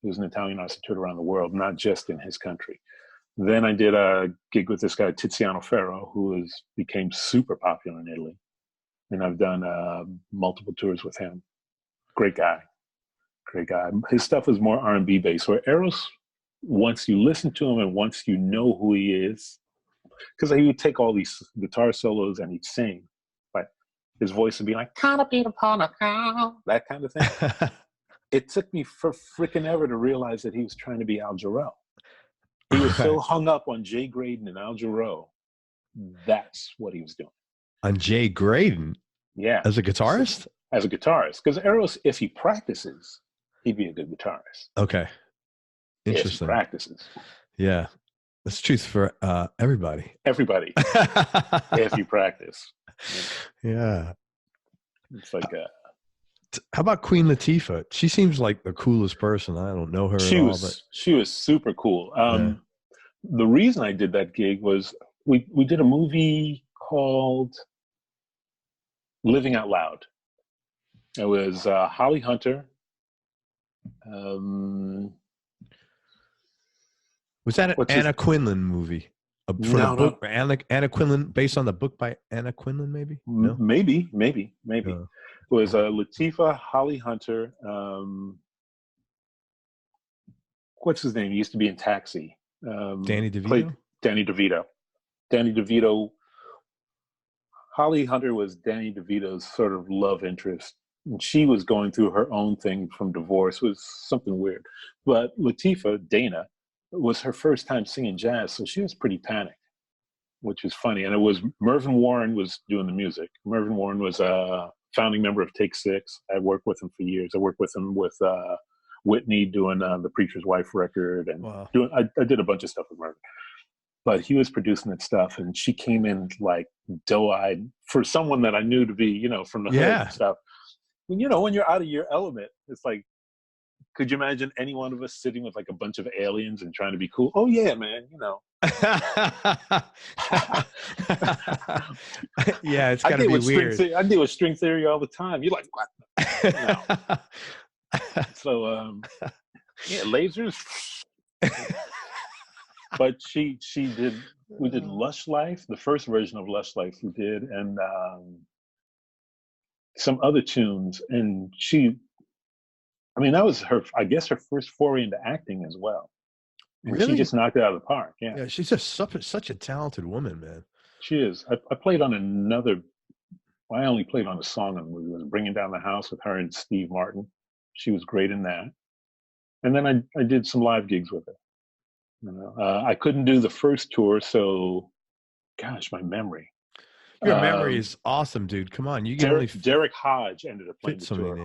He was an Italian artist who toured around the world, not just in his country. Then I did a gig with this guy, Tiziano Ferro, who became super popular in Italy. And I've done multiple tours with him. Great guy. His stuff is more R&B based, where Eros, once you listen to him and once you know who he is, because he would take all these guitar solos and he'd sing. His voice would be like, kind of that kind of thing. It took me for freaking ever to realize that he was trying to be Al Jarreau. He was so hung up on Jay Graydon and Al Jarreau. That's what he was doing. On Jay Graydon? Yeah. As a guitarist? As a guitarist. Because Eros, if he practices, he'd be a good guitarist. Okay. Interesting. If he practices. Yeah. That's the truth for everybody. Everybody. If you practice. Yeah. It's like how about Queen Latifah? She seems like the coolest person. I don't know her at all. But she was super cool. The reason I did that gig was we did a movie called Living Out Loud. It was Holly Hunter. Was that an Anna Quinlan movie? Book, Anna Quinlan, based on the book by Anna Quinlan, maybe? No? Maybe. It was Latifah, Holly Hunter. What's his name? He used to be in Taxi. Danny DeVito? Danny DeVito. Holly Hunter was Danny DeVito's sort of love interest. And she was going through her own thing from divorce. It was something weird. But Latifah, Dana, was her first time singing jazz, so she was pretty panicked, which was funny. And it was Mervyn Warren was doing the music. Mervyn Warren was a founding member of Take Six. I worked with him for years. I worked with him with Whitney doing the Preacher's Wife record, and I did a bunch of stuff with Mervyn. But he was producing that stuff, and she came in like doe-eyed for someone that I knew to be, you know, from the hood and stuff. You know, when you're out of your element, it's like, could you imagine any one of us sitting with like a bunch of aliens and trying to be cool? Oh yeah, man, you know. Yeah, it's gotta be weird. I deal with string theory all the time. You're like, what? You know. So yeah, lasers. But we did Lush Life, the first version of Lush Life we did, and some other tunes, and that was her, I guess, her first foray into acting as well. And really? She just knocked it out of the park. Yeah, she's just such a talented woman, man. She is. I played on I only played on a song on the movie. It was Bringing Down the House with her and Steve Martin. She was great in that. And then I did some live gigs with her. You know, I couldn't do the first tour, so, gosh, my memory. Your memory is awesome, dude. Come on, Derek Hodge ended up playing the tour,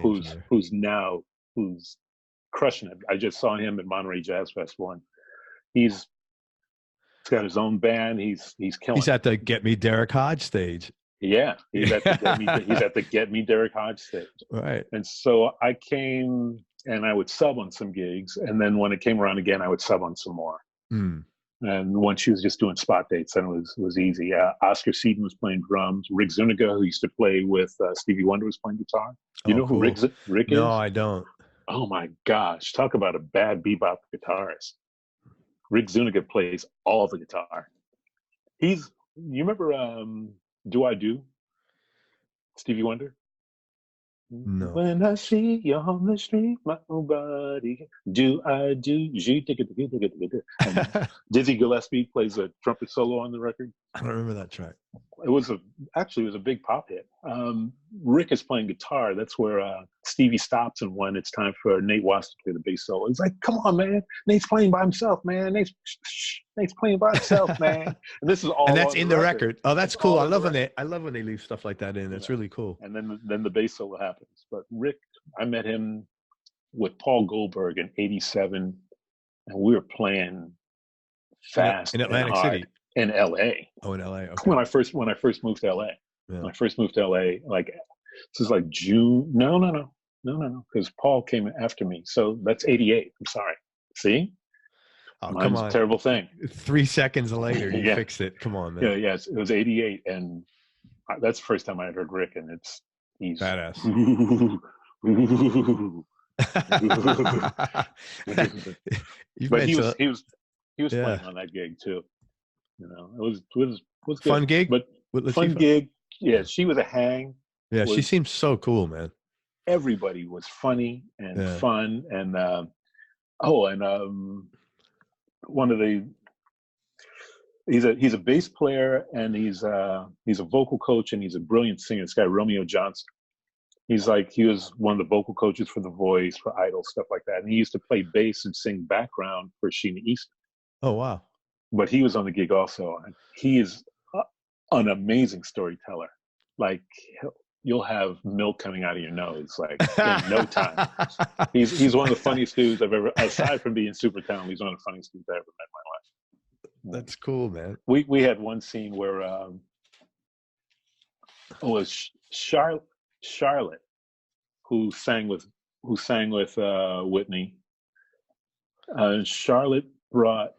who's crushing it. I just saw him at Monterey Jazz Festival, and he's got his own band. He's killing. He's at the Get Me Derek Hodge stage. Yeah, he's at the Get Me Derek Hodge stage. Right. And so I came and I would sub on some gigs. And then when it came around again, I would sub on some more. Mm. And once she was just doing spot dates, then it was easy. Oscar Seaton was playing drums. Rick Zuniga, who used to play with Stevie Wonder, was playing guitar. You know who cool. Rick is? No, I don't. Oh my gosh! Talk about a bad bebop guitarist. Rick Zuniga plays all the guitar. You remember Do I Do? Stevie Wonder? No. When I see you on the street, my body, do I do? And Dizzy Gillespie plays a trumpet solo on the record. I don't remember that track. It was a big pop hit. Rick is playing guitar. That's where Stevie stops, and when it's time for Nate Watts to play the bass solo, he's like, "Come on, man! Nate's playing by himself, man. Nate's playing by himself, man." And this is all. And that's in the record. Oh, that's cool. I love when they leave stuff like that in. That's really cool. And then the bass solo happens. But Rick, I met him with Paul Goldberg in '87, and we were playing fast in Atlantic City. In LA. Oh, in LA. Okay. When I first moved to LA. Yeah. When I first moved to LA, like this is like June. No, because Paul came after me. So that's '88. I'm sorry. See? Oh, Mine's come on. a terrible thing. 3 seconds later, you fixed it. Come on, man. Yeah, yes. It was '88, and that's the first time I had heard Rick, and he's badass. But he was playing on that gig too. You know, it was good. Fun gig, but fun gig. Yeah, she was a hang. Yeah, she seems so cool, man. Everybody was funny and fun, and one of the he's a bass player, and he's a vocal coach, and he's a brilliant singer. This guy Romeo Johnson. He was one of the vocal coaches for The Voice, for Idol, stuff like that. And he used to play bass and sing background for Sheena Easton. Oh, wow. But he was on the gig also. And he is an amazing storyteller. Like, you'll have milk coming out of your nose, like, in no time. He's one of the funniest dudes I've ever, aside from being super talented, he's one of the funniest dudes I ever met in my life. That's cool, man. We had one scene where it was Charlotte, who sang with Whitney. Charlotte brought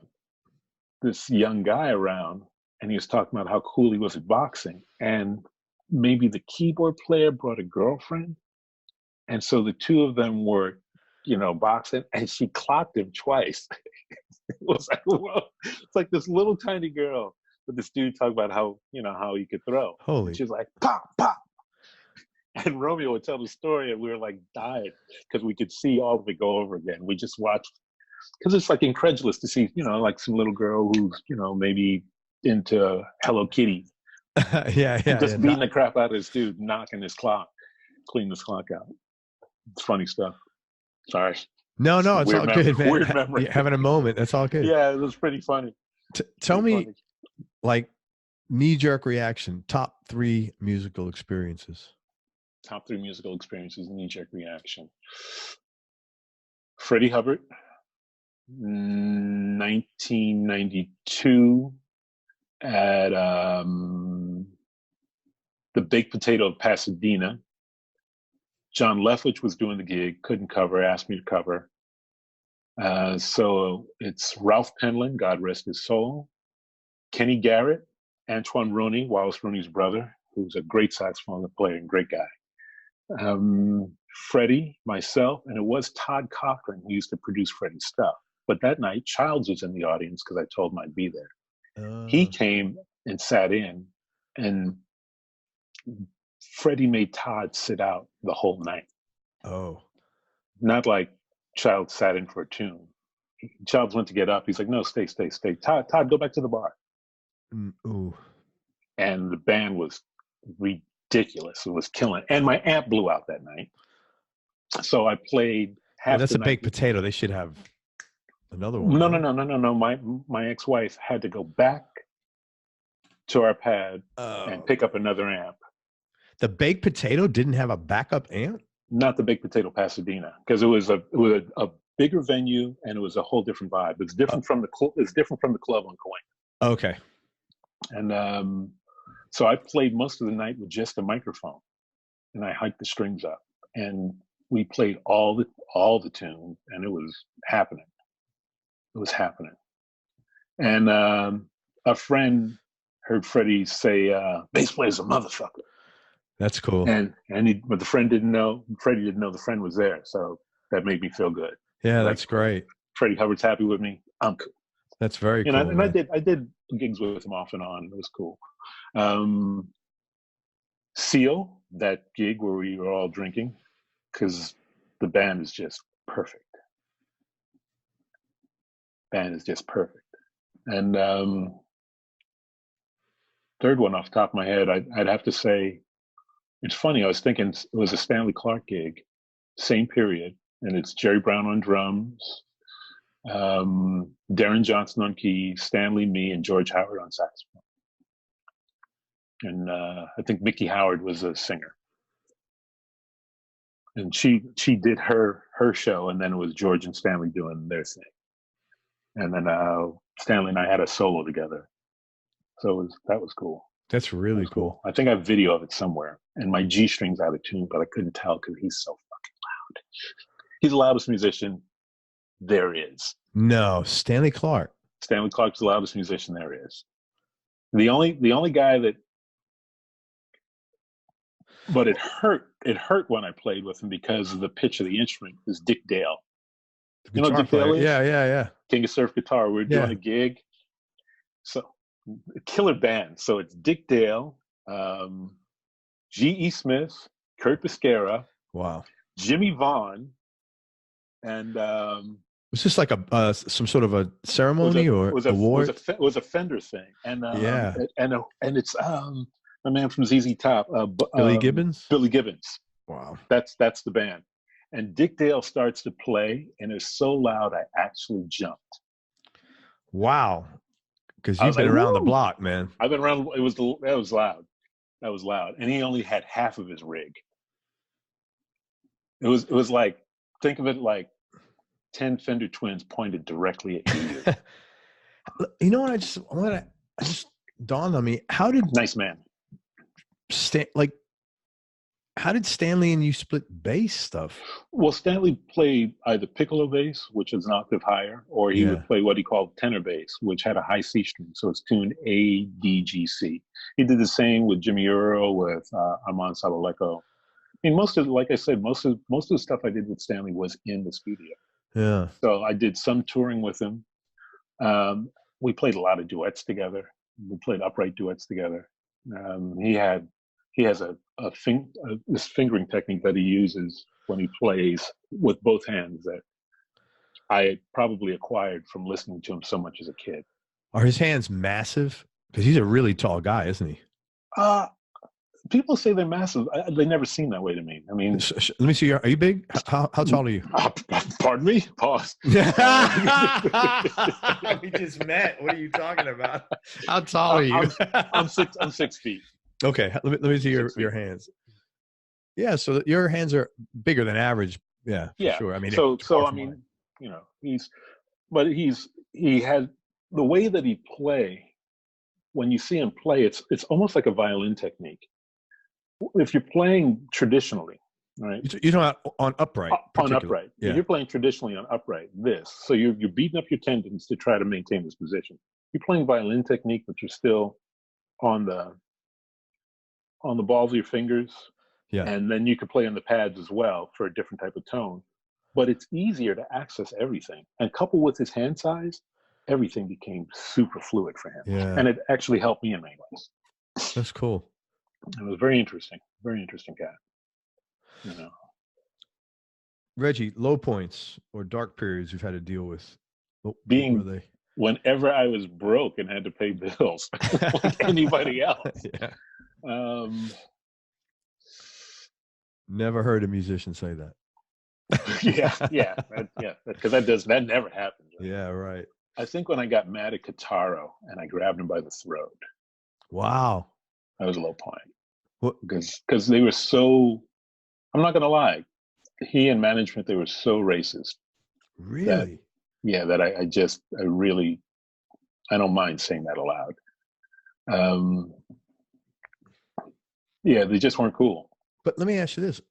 this young guy around, and he was talking about how cool he was at boxing. And maybe the keyboard player brought a girlfriend, and so the two of them were, boxing, and she clocked him twice. It was like, whoa. It's like this little tiny girl, but this dude talked about how he could throw. Holy! And she was like, pop, pop. And Romeo would tell the story, and we were like dying because we could see all of it go over again. We just watched, because it's like incredulous to see, like some little girl who's, maybe into Hello Kitty. Just beating the crap out of this dude, knocking his clock, cleaning his clock out. It's funny stuff. Sorry. No, it's all good, man. Weird memory. Having a moment. That's all good. Yeah, it was pretty funny. Tell me, like, knee-jerk reaction, top 3 musical experiences. Top 3 musical experiences, knee-jerk reaction. Freddy Hubbard, 1992, at the Baked Potato of Pasadena. John Leftwich was doing the gig, couldn't cover, asked me to cover. So it's Ralph Penland, God rest his soul, Kenny Garrett, Antoine Rooney, Wallace Rooney's brother, who's a great saxophone player and great guy. Freddie, myself, and it was Todd Cochran who used to produce Freddie's stuff. But that night, Childs was in the audience because I told him I'd be there. He came and sat in, and Freddie made Todd sit out the whole night. Oh. Not like Childs sat in for a tune. Childs went to get up. He's like, no, stay. Todd, go back to the bar. Ooh. And the band was ridiculous. It was killing. And my amp blew out that night. So I played half that's the a night. baked potato. They should have another one. No. My ex-wife had to go back to our pad and pick up another amp. The baked potato didn't have a backup amp? Not the Baked Potato Pasadena, because it was a bigger venue and it was a whole different vibe. It's different from the club on Coin. Okay. And so I played most of the night with just a microphone, and I hiked the strings up. And we played all the tunes, and it was happening. It was happening. And a friend heard Freddie say, "Bass player's a motherfucker." That's cool. But the friend didn't know. Freddie didn't know the friend was there, so that made me feel good. Yeah, like, that's great. Freddie Hubbard's happy with me. I'm cool. That's very cool. And I did gigs with him off and on. It was cool. Seal, that gig where we were all drinking, because the band is just perfect. Band is just perfect. And third one off the top of my head, I'd have to say, it's funny, I was thinking it was a Stanley Clarke gig, same period, and it's Jerry Brown on drums, Darren Johnson on keys, Stanley, me, and George Howard on saxophone. And I think Mickey Howard was a singer. And she did her show, and then it was George and Stanley doing their thing. And then Stanley and I had a solo together. So that was cool. That's really cool. I think I have video of it somewhere. And my G string's out of tune, but I couldn't tell because he's so fucking loud. He's the loudest musician there is. No, Stanley Clarke. Stanley Clarke's the loudest musician there is. The only guy that, but it hurt when I played with him because of the pitch of the instrument, is Dick Dale. You know what Dick Dale is? Yeah. King of Surf Guitar. We were doing a gig. So, a killer band. So it's Dick Dale, G.E. Smith, Kurt Biscara, wow, Jimmy Vaughn, and was this like some sort of a ceremony or award? It was a Fender thing, and and it's a man from ZZ Top, Billy Gibbons. Billy Gibbons. Wow, that's the band. And Dick Dale starts to play, and it's so loud I actually jumped. Wow. Because you've been around the block, man. I've been around. That was loud. That was loud. And he only had half of his rig. It was like, think of it like 10 Fender Twins pointed directly at you. You know what? I just dawned on me. How did nice man? How did Stanley and you split bass stuff? Well, Stanley played either piccolo bass, which is an octave higher, or he would play what he called tenor bass, which had a high C string. So it's tuned A, D, G, C. He did the same with Jimmy Euro, with Armand Sabaleko. I mean, most of the stuff I did with Stanley was in the studio. Yeah. So I did some touring with him. We played a lot of duets together. We played upright duets together. He has this fingering technique that he uses when he plays with both hands that I probably acquired from listening to him so much as a kid. Are his hands massive? Because he's a really tall guy, isn't he? People say they're massive. They never seem that way to me. I mean, let me see. Are you big? How tall are you? Pardon me? Pause. We just met. What are you talking about? How tall are you? I'm 6 feet. Okay, let me see your hands. Yeah, so your hands are bigger than average. Yeah, for sure. I mean, so I mean, you know, he had the way that he play. When you see him play, it's almost like a violin technique. If you're playing traditionally, right? You're not on upright. On upright. Yeah. If you're playing traditionally on upright, so you're beating up your tendons to try to maintain this position. You're playing violin technique, but you're still on the balls of your fingers. Yeah. And then you could play on the pads as well for a different type of tone. But it's easier to access everything. And coupled with his hand size, everything became super fluid for him. Yeah. And it actually helped me in many ways. That's cool. It was very interesting guy. You know. Reggie, low points or dark periods you've had to deal with. Whenever I was broke and had to pay bills like anybody else. Yeah. Never heard a musician say that. yeah. Because that never happened. Right? Yeah, right. I think when I got mad at Kitaro and I grabbed him by the throat. Wow. That was a low point. What? Because they were so, I'm not going to lie, he and management, they were so racist. Really? That I don't mind saying that aloud. They just weren't cool. But let me ask you this.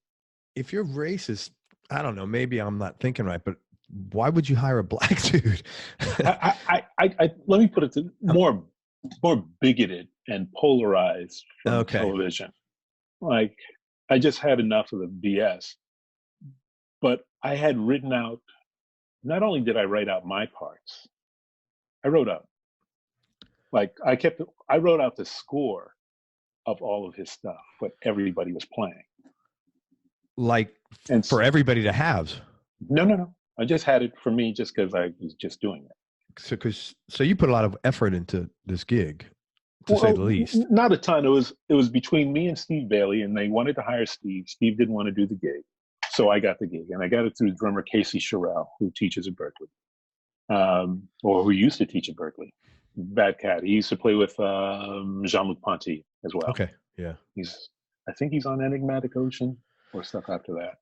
If you're racist, I don't know, maybe I'm not thinking right, but why would you hire a black dude? Let me put it to more bigoted and polarized from Okay. television. Like, I just had enough of the BS. But I had written out, not only did I write out my parts, I wrote out, like, I wrote out the score of all of his stuff, what everybody was playing. Like, and for everybody to have? No. I just had it for me just because I was just doing it. So you put a lot of effort into this gig, to say the least. Not a ton. It was between me and Steve Bailey, and they wanted to hire Steve. Steve didn't want to do the gig. So I got the gig, and I got it through drummer Casey Sherrill, who teaches at Berkeley, or who used to teach at Berkeley. Bad cat. He used to play with Jean-Luc Ponty as well. Okay, yeah. I think he's on Enigmatic Ocean or stuff after that.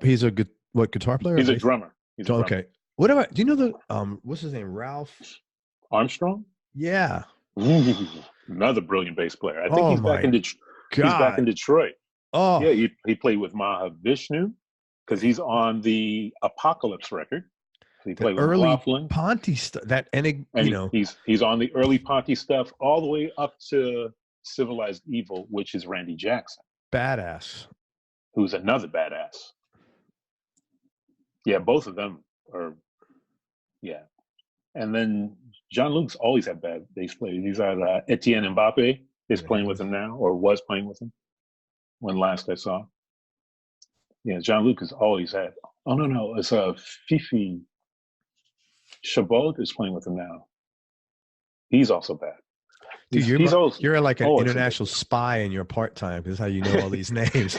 He's a good guitar player? He's a drummer. Okay. What about? Do you know the what's his name? Ralph Armstrong? Yeah. Another brilliant bass player. I think he's back in Detroit. He's back in Detroit. Oh, yeah. He played with Mahavishnu because he's on the Apocalypse record. So he played with early Laughlin. Ponty stuff. He's on the early Ponty stuff all the way up to Civilized Evil, which is Randy Jackson. Badass. Who's another badass. Yeah, both of them are. Yeah, and then Jean-Luc's always had bad bass players. He's got Etienne Mbappe is playing with him now, or was playing with him when last I saw. Yeah, Jean-Luc has always had. Oh no, it's Fifi Chabot is playing with him now. He's also bad. Dude, you're like an international spy in your part-time. That's how you know all these names.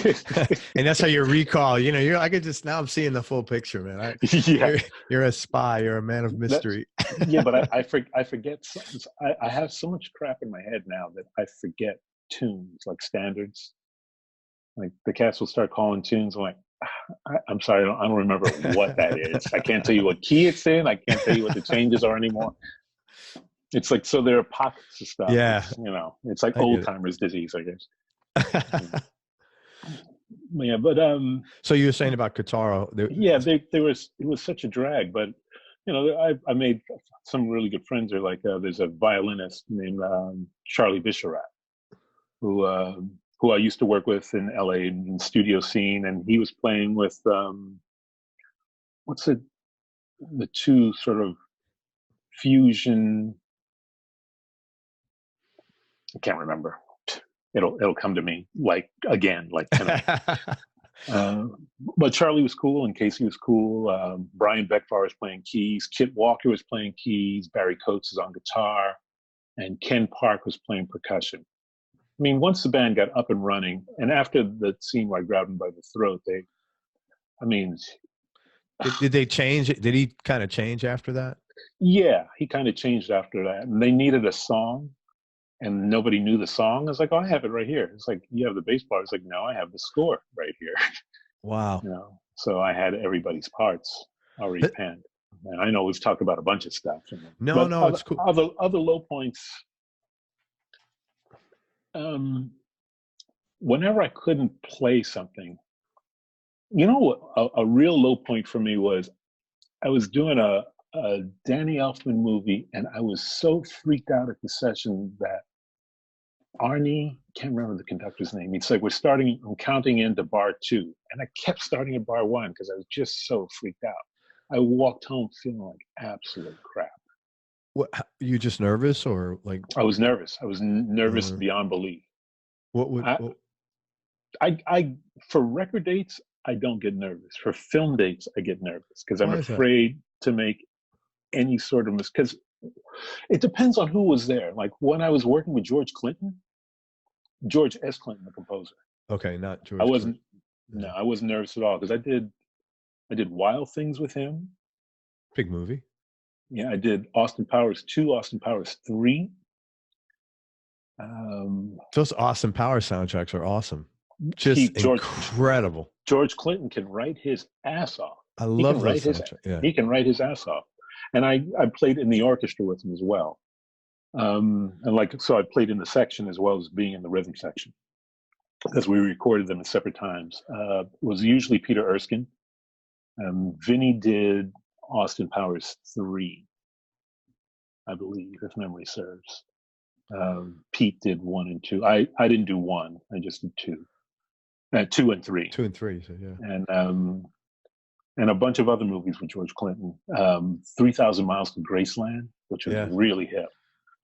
And that's how you recall. Now I'm seeing the full picture, man. You're a spy. You're a man of mystery. Yeah, but I forget. I have so much crap in my head now that I forget tunes, like standards. Like the cats will start calling tunes. I'm like, I'm sorry, I don't remember what that is. I can't tell you what key it's in. I can't tell you what the changes are anymore. It's like, so there are pockets of stuff. Yeah. It's like old timers disease, I guess. Yeah, but so you were saying about Guitar? it was such a drag, but I made some really good friends. There, like there's a violinist named Charlie Bisharat, who I used to work with in LA in studio scene, and he was playing with the two sort of fusion. I can't remember. It'll come to me like tonight. But Charlie was cool, and Casey was cool. Brian Beckfar was playing keys. Kit Walker was playing keys. Barry Coates is on guitar, and Ken Park was playing percussion. I mean, once the band got up and running, and after the scene where I grabbed him by the throat, did they change? Did he kind of change after that? Yeah, he kind of changed after that. And they needed a song, and nobody knew the song. I was like, oh, I have it right here. It's like, you have the bass part. It's like, no, I have the score right here. Wow. So I had everybody's parts already penned. And I know we've talked about a bunch of stuff. No, it's cool. Other low points. Whenever I couldn't play something, a real low point for me was I was doing a Danny Elfman movie, and I was so freaked out at the session that Arnie, can't remember the conductor's name. It's like I'm counting into bar 2, and I kept starting at bar 1 because I was just so freaked out. I walked home feeling like absolute crap. What, you just nervous, or like? I was nervous. I was nervous beyond belief. I for record dates, I don't get nervous. For film dates, I get nervous because I'm afraid to make any sort of because it depends on who was there. Like when I was working with George S. Clinton, the composer. Okay, not George. I wasn't nervous at all because I did Wild Things with him. Big movie. Yeah, I did Austin Powers 2, Austin Powers 3. Those Austin Powers soundtracks are awesome. Just incredible. George Clinton can write his ass off. I love those soundtracks. He can write his ass off. And I played in the orchestra with him as well. So I played in the section as well as being in the rhythm section, because we recorded them at separate times. It was usually Peter Erskine, Vinny did Austin Powers 3, I believe, if memory serves. Pete did 1 and 2. I didn't do 1. I just did 2. 2 and 3. 2 and 3, so yeah. And a bunch of other movies with George Clinton. 3,000 Miles to Graceland, which was really hip.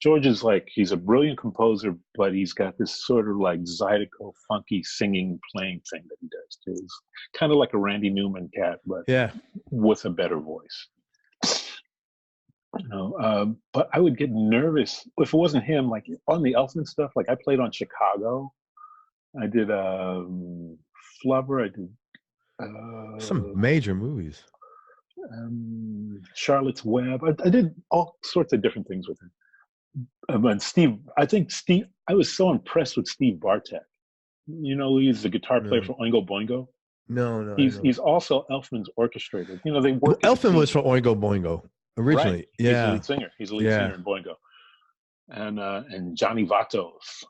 George is like, he's a brilliant composer, but he's got this sort of like zydeco, funky singing, playing thing that he does too. It's kind of like a Randy Newman cat, but with a better voice. You know, but I would get nervous if it wasn't him. Like on the Elfman stuff, like I played on Chicago. I did Flubber. I did some major movies. Charlotte's Web. I did all sorts of different things with him. And Steve, I was so impressed with Steve Bartek. You know, he's the guitar player for Oingo Boingo. No. He's also Elfman's orchestrator. You know, they work. Elfman was from Oingo Boingo originally. Right. Yeah, He's a lead singer in Boingo. And Johnny Vatos.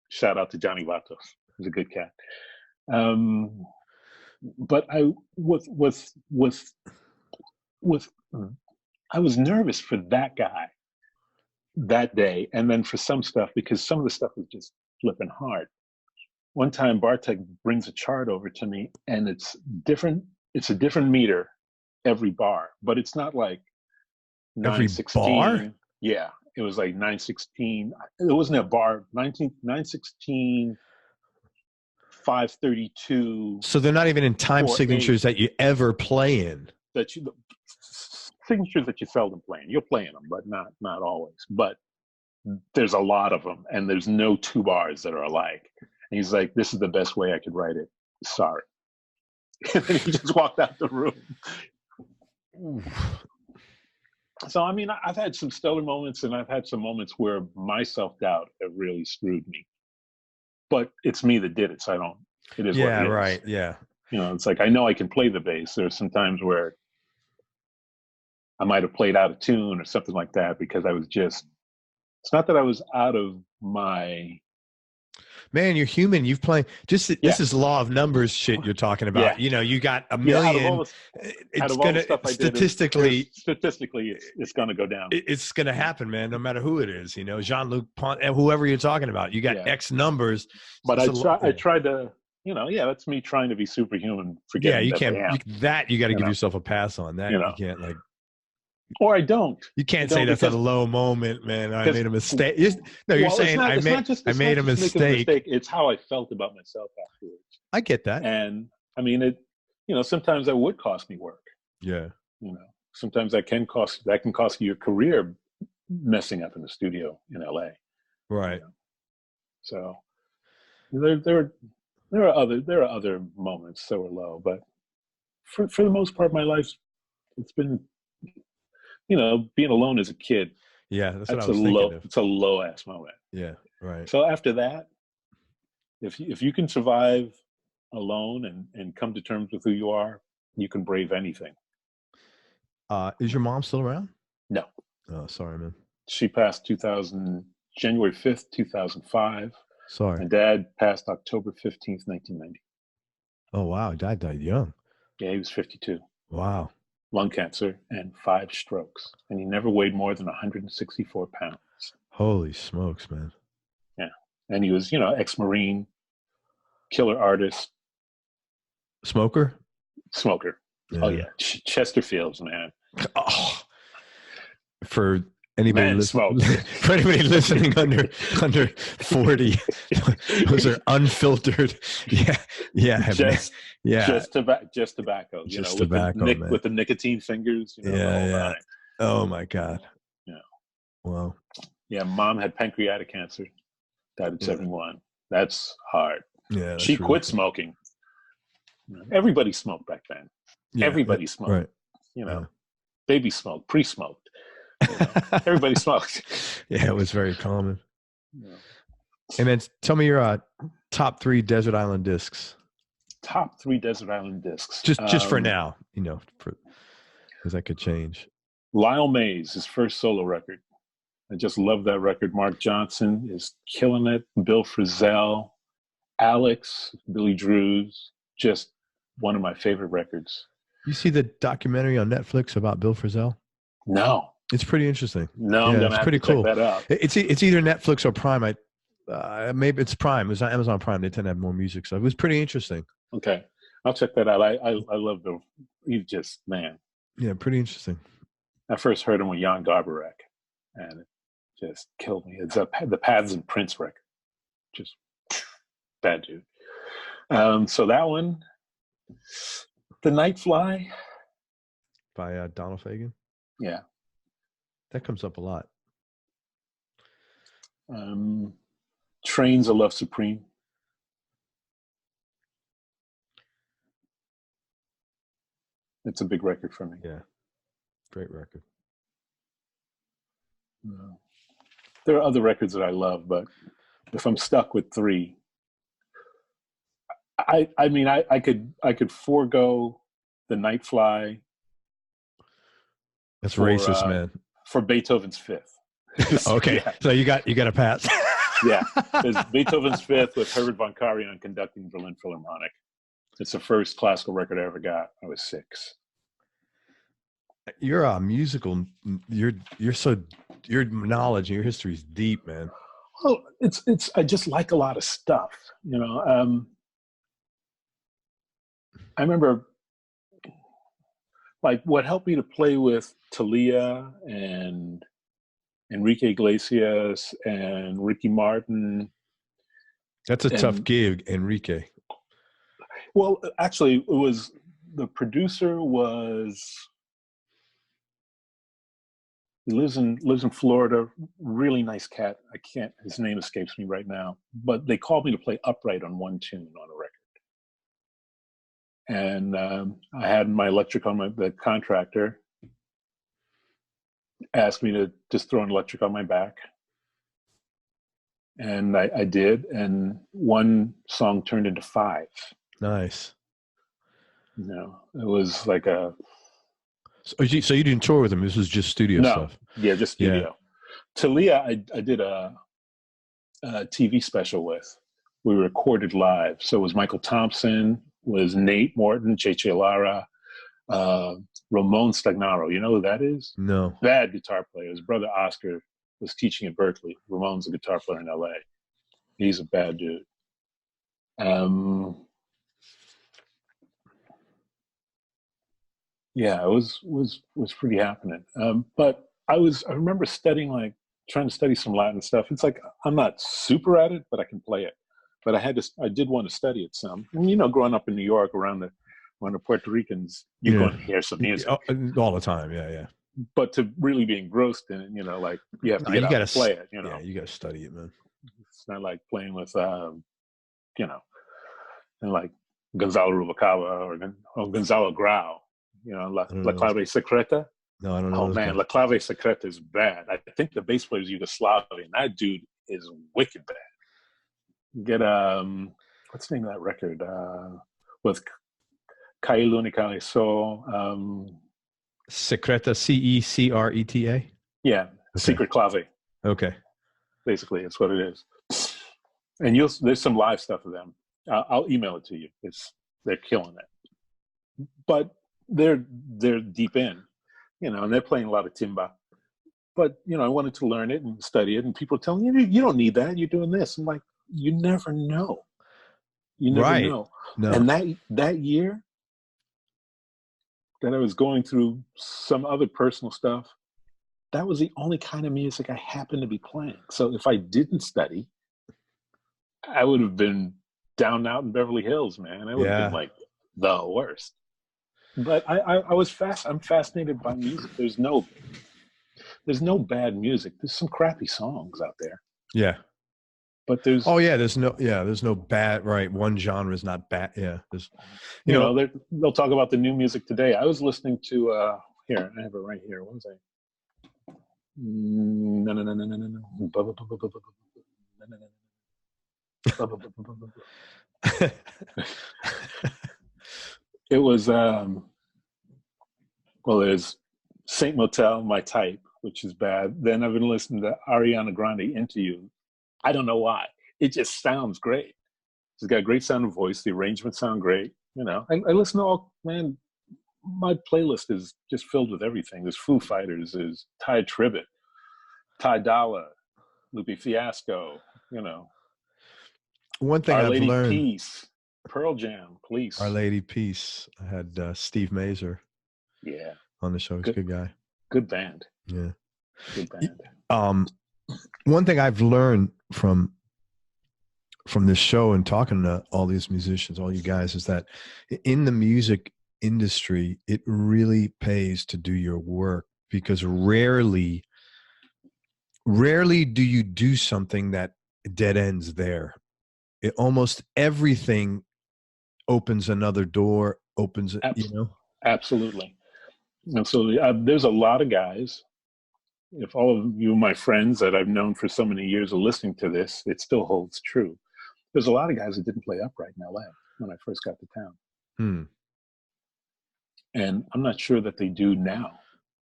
Shout out to Johnny Vatos. He's a good cat. But I was nervous for that guy that day, and then for some stuff, because some of the stuff was just flipping hard. One time Bartek brings a chart over to me, and it's different. It's a different meter every bar, but it's not like 916. Yeah, it was like 916. It wasn't a bar. 916, 532. So they're not even in time signatures that you ever play in. Signatures that you seldom play in. You'll play in them, but not always. But there's a lot of them, and there's no 2 bars that are alike. And he's like, "This is the best way I could write it. Sorry." And then he just walked out the room. So I mean, I've had some stellar moments, and I've had some moments where my self-doubt have really screwed me. But it's me that did it, so I don't. It is what it is. Right. Yeah. You know, it's like I know I can play the bass. There's some times where I might have played out of tune or something like that because I was just. It's not that I was out of my. Man, you're human. You've played this is law of numbers shit you're talking about. Yeah. You know, you got a million. It's gonna statistically it's gonna go down. It's gonna happen, man. No matter who it is, you know, Jean-Luc Pont, whoever you're talking about, you got X numbers. But I tried to, you know, that's me trying to be superhuman. You can't. You got to give yourself a pass on that. You can't like. Or I don't. You can't say that's a low moment, man. I made a mistake. You're saying I made a mistake. It's how I felt about myself afterwards. I get that. And I mean, sometimes that would cost me work. Yeah. You know, sometimes that can cost you your career messing up in the studio in LA. Right. You know? So there are other moments that were low, but for the most part, my life, it's been. You know, being alone as a kid. Yeah, that's what I was thinking of. It's a low ass moment. Yeah, right. So after that, if you can survive alone and come to terms with who you are, you can brave anything. Is your mom still around? No. Oh, sorry, man. She passed January 5th, 2005. Sorry. And Dad passed October 15th, 1990. Oh, wow. Dad died young. Yeah, he was 52. Wow. Lung cancer and 5 strokes, and he never weighed more than 164 pounds. Holy smokes, man. Yeah. And he was, ex-Marine, killer artist. Smoker? Yeah. Oh, yeah. Chesterfields, man. Oh. For anybody listening under 40, those are unfiltered. Yeah. Just tobacco. With the nicotine fingers. Oh my God. Yeah. Wow. Yeah. Mom had pancreatic cancer. Died at 71. That's hard. Yeah. She quit smoking. Everybody smoked back then. Yeah, everybody smoked. Right. Baby smoked, pre-smoked. Everybody smoked. Yeah, it was very common. Yeah. And then tell me your top 3 desert island discs. Top 3 desert island discs. Just for now, because that could change. Lyle Mays, his first solo record. I just love that record. Mark Johnson is killing it. Bill Frisell, Alex, Billy Drews, just one of my favorite records. You see the documentary on Netflix about Bill Frisell? No. It's pretty interesting. No, I'm Yeah, gonna it's have pretty to check cool. that out. It's either Netflix or Prime. Maybe it's Prime. It was on Amazon Prime. They tend to have more music, so it was pretty interesting. Okay, I'll check that out. I love Bill. He's just, man. Yeah, pretty interesting. I first heard him with Jan Garbarek, and it just killed me. It's the Paths and Prince record. Just bad dude. So that one, The Night Fly by Donald Fagen. Yeah, that comes up a lot. Trains of Love Supreme. It's a big record for me. Yeah, great record. There are other records that I love, but if I'm stuck with three, I mean I could forego The Night Fly. That's racist, man. For Beethoven's Fifth. Okay, yeah. So you got a pass. Yeah, there's Beethoven's Fifth with Herbert von Karajan conducting Berlin Philharmonic. It's the first classical record I ever got. I was 6. You're a musical. Your knowledge and your history is deep, man. Well, it's. I just like a lot of stuff, you know. I remember, like, what helped me to play with Thalia and Enrique Iglesias and Ricky Martin. That's a tough gig, Enrique. Well, actually, it was, the producer was, he lives in Florida, really nice cat. His name escapes me right now, but they called me to play upright on one tune on a record. And I had my electric on the contractor asked me to just throw an electric on my back. And I did, and one song turned into 5. Nice. You know, it was like a... So you didn't tour with him? This was just studio stuff? Yeah, just studio. Yeah. Thalia, I did a TV special with. We recorded live. So it was Michael Thompson, was Nate Morton, Cheche Lara, Ramon Stagnaro. You know who that is? No. Bad guitar player. His brother Oscar was teaching at Berkeley. Ramon's a guitar player in LA. He's a bad dude. Yeah, it was pretty happening. But I remember studying, trying to study some Latin stuff. It's like, I'm not super at it, but I can play it. But I did want to study it some. And, you know, growing up in New York around the Puerto Ricans, you're going to hear some music all the time. Yeah. But to really be engrossed in it, you know, like, you have to get out and play it. You know, yeah, you got to study it, man. It's not like playing with, you know, and like Gonzalo Rubalcaba or Gonzalo Grau. You know, La Clave Secreta. No, I don't know. Oh man, La Clave Secreta is bad. I think the bass player is Yugoslavian. That dude is wicked bad. Get what's the name of that record? With Kai Lunica So Secreta, Secreta. Yeah, okay. Secret Clave. Okay. Basically, it's what it is. And there's some live stuff of them. I'll email it to you. They're killing it. But they're deep in, you know, and they're playing a lot of timba. But, you know, I wanted to learn it and study it, and people are telling me, you don't need that, you're doing this. I'm like, you never know. You never know. No. And that year that I was going through some other personal stuff, that was the only kind of music I happened to be playing. So if I didn't study, I would have been down out in Beverly Hills, man. I would have been like the worst. But I'm fascinated by music. There's no bad music. There's some crappy songs out there. Yeah. But there's no bad, right. One genre is not bad. Yeah. There's, you know, they'll talk about the new music today. I was listening to here, I have it right here. What was I? It was there's Saint Motel, My Type, which is bad. Then I've been listening to Ariana Grande, Into You. I don't know why. It just sounds great. She's got a great sounding voice. The arrangements sound great. You know, I listen to all, man, my playlist is just filled with everything. There's Foo Fighters, there's Ty Tribbett, Ty Dolla, Lupe Fiasco, you know, One thing Our I've Lady learned, Peace, Pearl Jam, Our Police. Lady Peace. I had Steve Mazer Yeah, on the show. He's a good guy. good band. Yeah. Good band. One thing I've learned from this show and talking to all these musicians, all you guys, is that in the music industry, it really pays to do your work, because rarely do you do something that dead ends there. Almost everything opens another door, Absolutely. And so there's a lot of guys. If all of you, my friends that I've known for so many years, are listening to this, it still holds true. There's a lot of guys that didn't play upright in LA when I first got to town. And I'm not sure that they do now.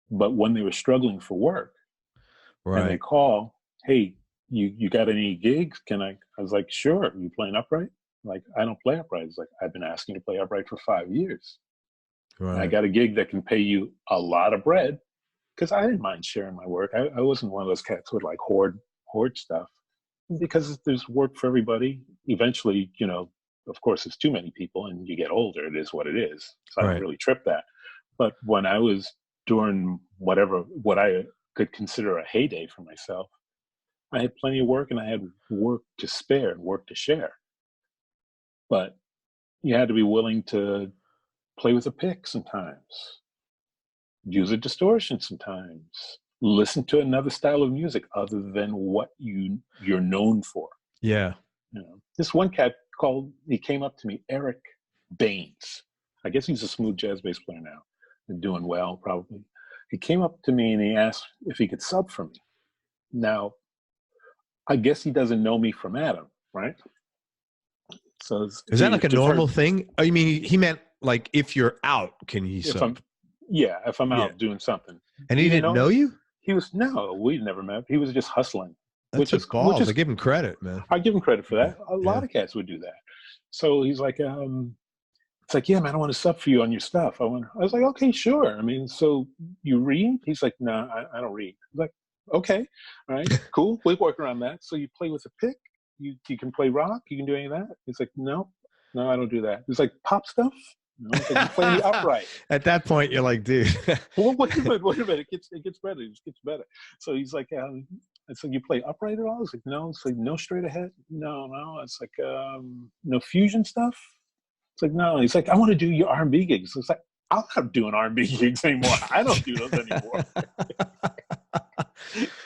But when they were struggling for work, right, and they call, hey, you got any gigs? I was like, sure. You playing upright? Like, I don't play upright. It's like, I've been asking to play upright for 5 years. Right. And I got a gig that can pay you a lot of bread, because I didn't mind sharing my work. I wasn't one of those cats who would like hoard stuff, because there's work for everybody. Eventually, you know, of course, it's too many people and you get older. It is what it is. So I don't really trip that. But when I was during what I could consider a heyday for myself, I had plenty of work, and I had work to spare and work to share. But you had to be willing to play with a pick sometimes, use a distortion sometimes, listen to another style of music other than what you're known for. Yeah. You know, this one cat he came up to me, Eric Baines. I guess he's a smooth jazz bass player now and doing well, probably. He came up to me and he asked if he could sub for me. Now, I guess he doesn't know me from Adam, right? So is that like a normal thing? Oh, you mean he meant like if you're out, can he sub? If I'm out doing something. And he didn't know you? No, we never met. He was just hustling. That's just balls. I give him credit, man. I give him credit for that. A lot of cats would do that. So he's like, it's like, yeah, man, I want to sub for you on your stuff. I was like, okay, sure. I mean, so you read? He's like, no, I don't read. I was like, okay, all right, cool. We work around that. So you play with a pick. You can play rock. You can do any of that. He's like, no, I don't do that. He's like, pop stuff. No, it's like, you play the upright. At that point, you're like, dude. Well, wait a minute. It gets better. It just gets better. So he's like, I said, you play upright at all? It's like, no. It's like, no straight ahead? No. It's like, no fusion stuff? It's like, no. He's like, I want to do your R&B gigs. It's like, I'm not doing R&B gigs anymore. I don't do those anymore.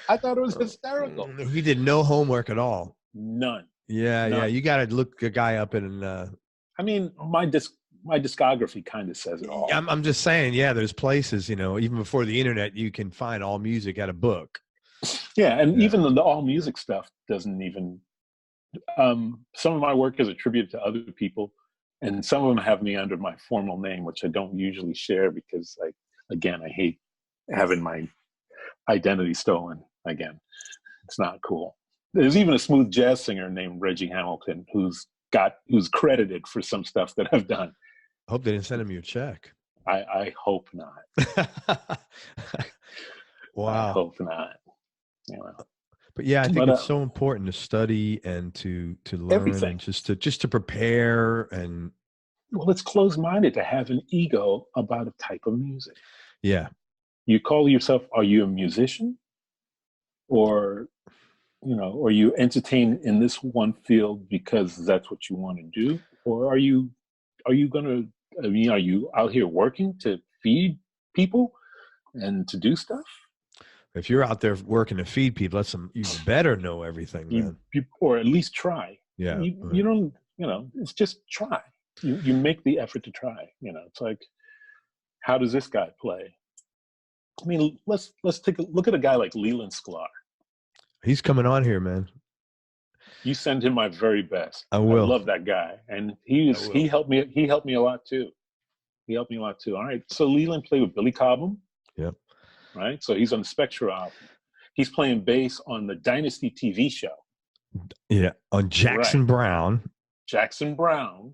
I thought it was hysterical. He did no homework at all. None. Yeah. You got to look a guy up in. I mean, my discography kind of says it all. I'm just saying, there's places, you know, even before the internet, you can find all music at a book. Yeah, and even the all music stuff doesn't even. Some of my work is attributed to other people, and some of them have me under my formal name, which I don't usually share because, I hate having my identity stolen. Again, it's not cool. There's even a smooth jazz singer named Reggie Hamilton who's credited for some stuff that I've done. I hope they didn't send him your check. I hope not. Wow. I hope not. You know. But I think it's so important to study and to learn everything. And just to prepare. And well, it's closed-minded to have an ego about a type of music. Yeah. You call yourself, are you a musician? Or you entertain in this one field because that's what you want to do? Or are you out here working to feed people and to do stuff? If you're out there working to feed people, you better know everything, man. Or at least try. Yeah. You don't, it's just try. You make the effort to try. It's like, how does this guy play? I mean, let's take a look at a guy like Leland Sklar. He's coming on here, man. You send him my very best. I will. I love that guy, and he helped me. He helped me a lot too. All right, so Leland played with Billy Cobham. Yep. Right, so he's on the Spectra album. He's playing bass on the Dynasty TV show. Yeah, on Jackson Brown. Jackson Brown.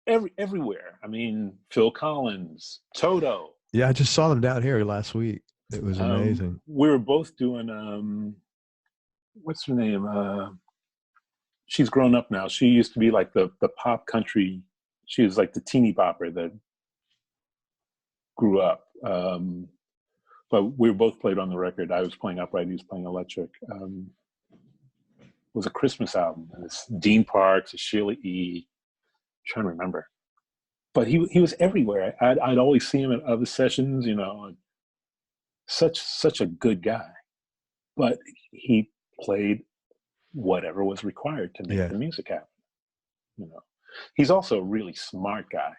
everywhere. I mean, Phil Collins, Toto. Yeah, I just saw them down here last week. It was amazing. We were both doing what's her name? She's grown up now. She used to be like the pop country. She was like the teeny bopper that grew up. But we both played on the record. I was playing upright. He was playing electric. It was a Christmas album. And it's Dean Parks, Sheila E. I'm trying to remember. But he was everywhere. I'd always see him at other sessions. You know, such a good guy. But he played whatever was required to make the music happen. You know, he's also a really smart guy.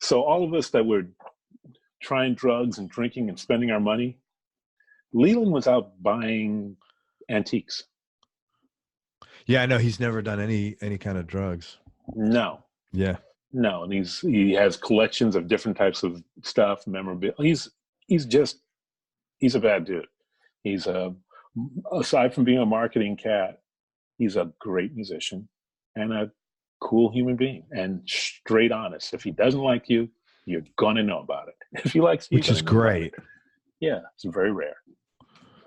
So all of us that were trying drugs and drinking and spending our money, Leland was out buying antiques. Yeah, I know he's never done any kind of drugs. No. Yeah. No, and he has collections of different types of stuff, memorabilia. He's a bad dude. He's aside from being a marketing cat, he's a great musician and a cool human being and straight honest. If he doesn't like you, you're gonna know about it. If he likes you, which is great. Yeah, it's very rare,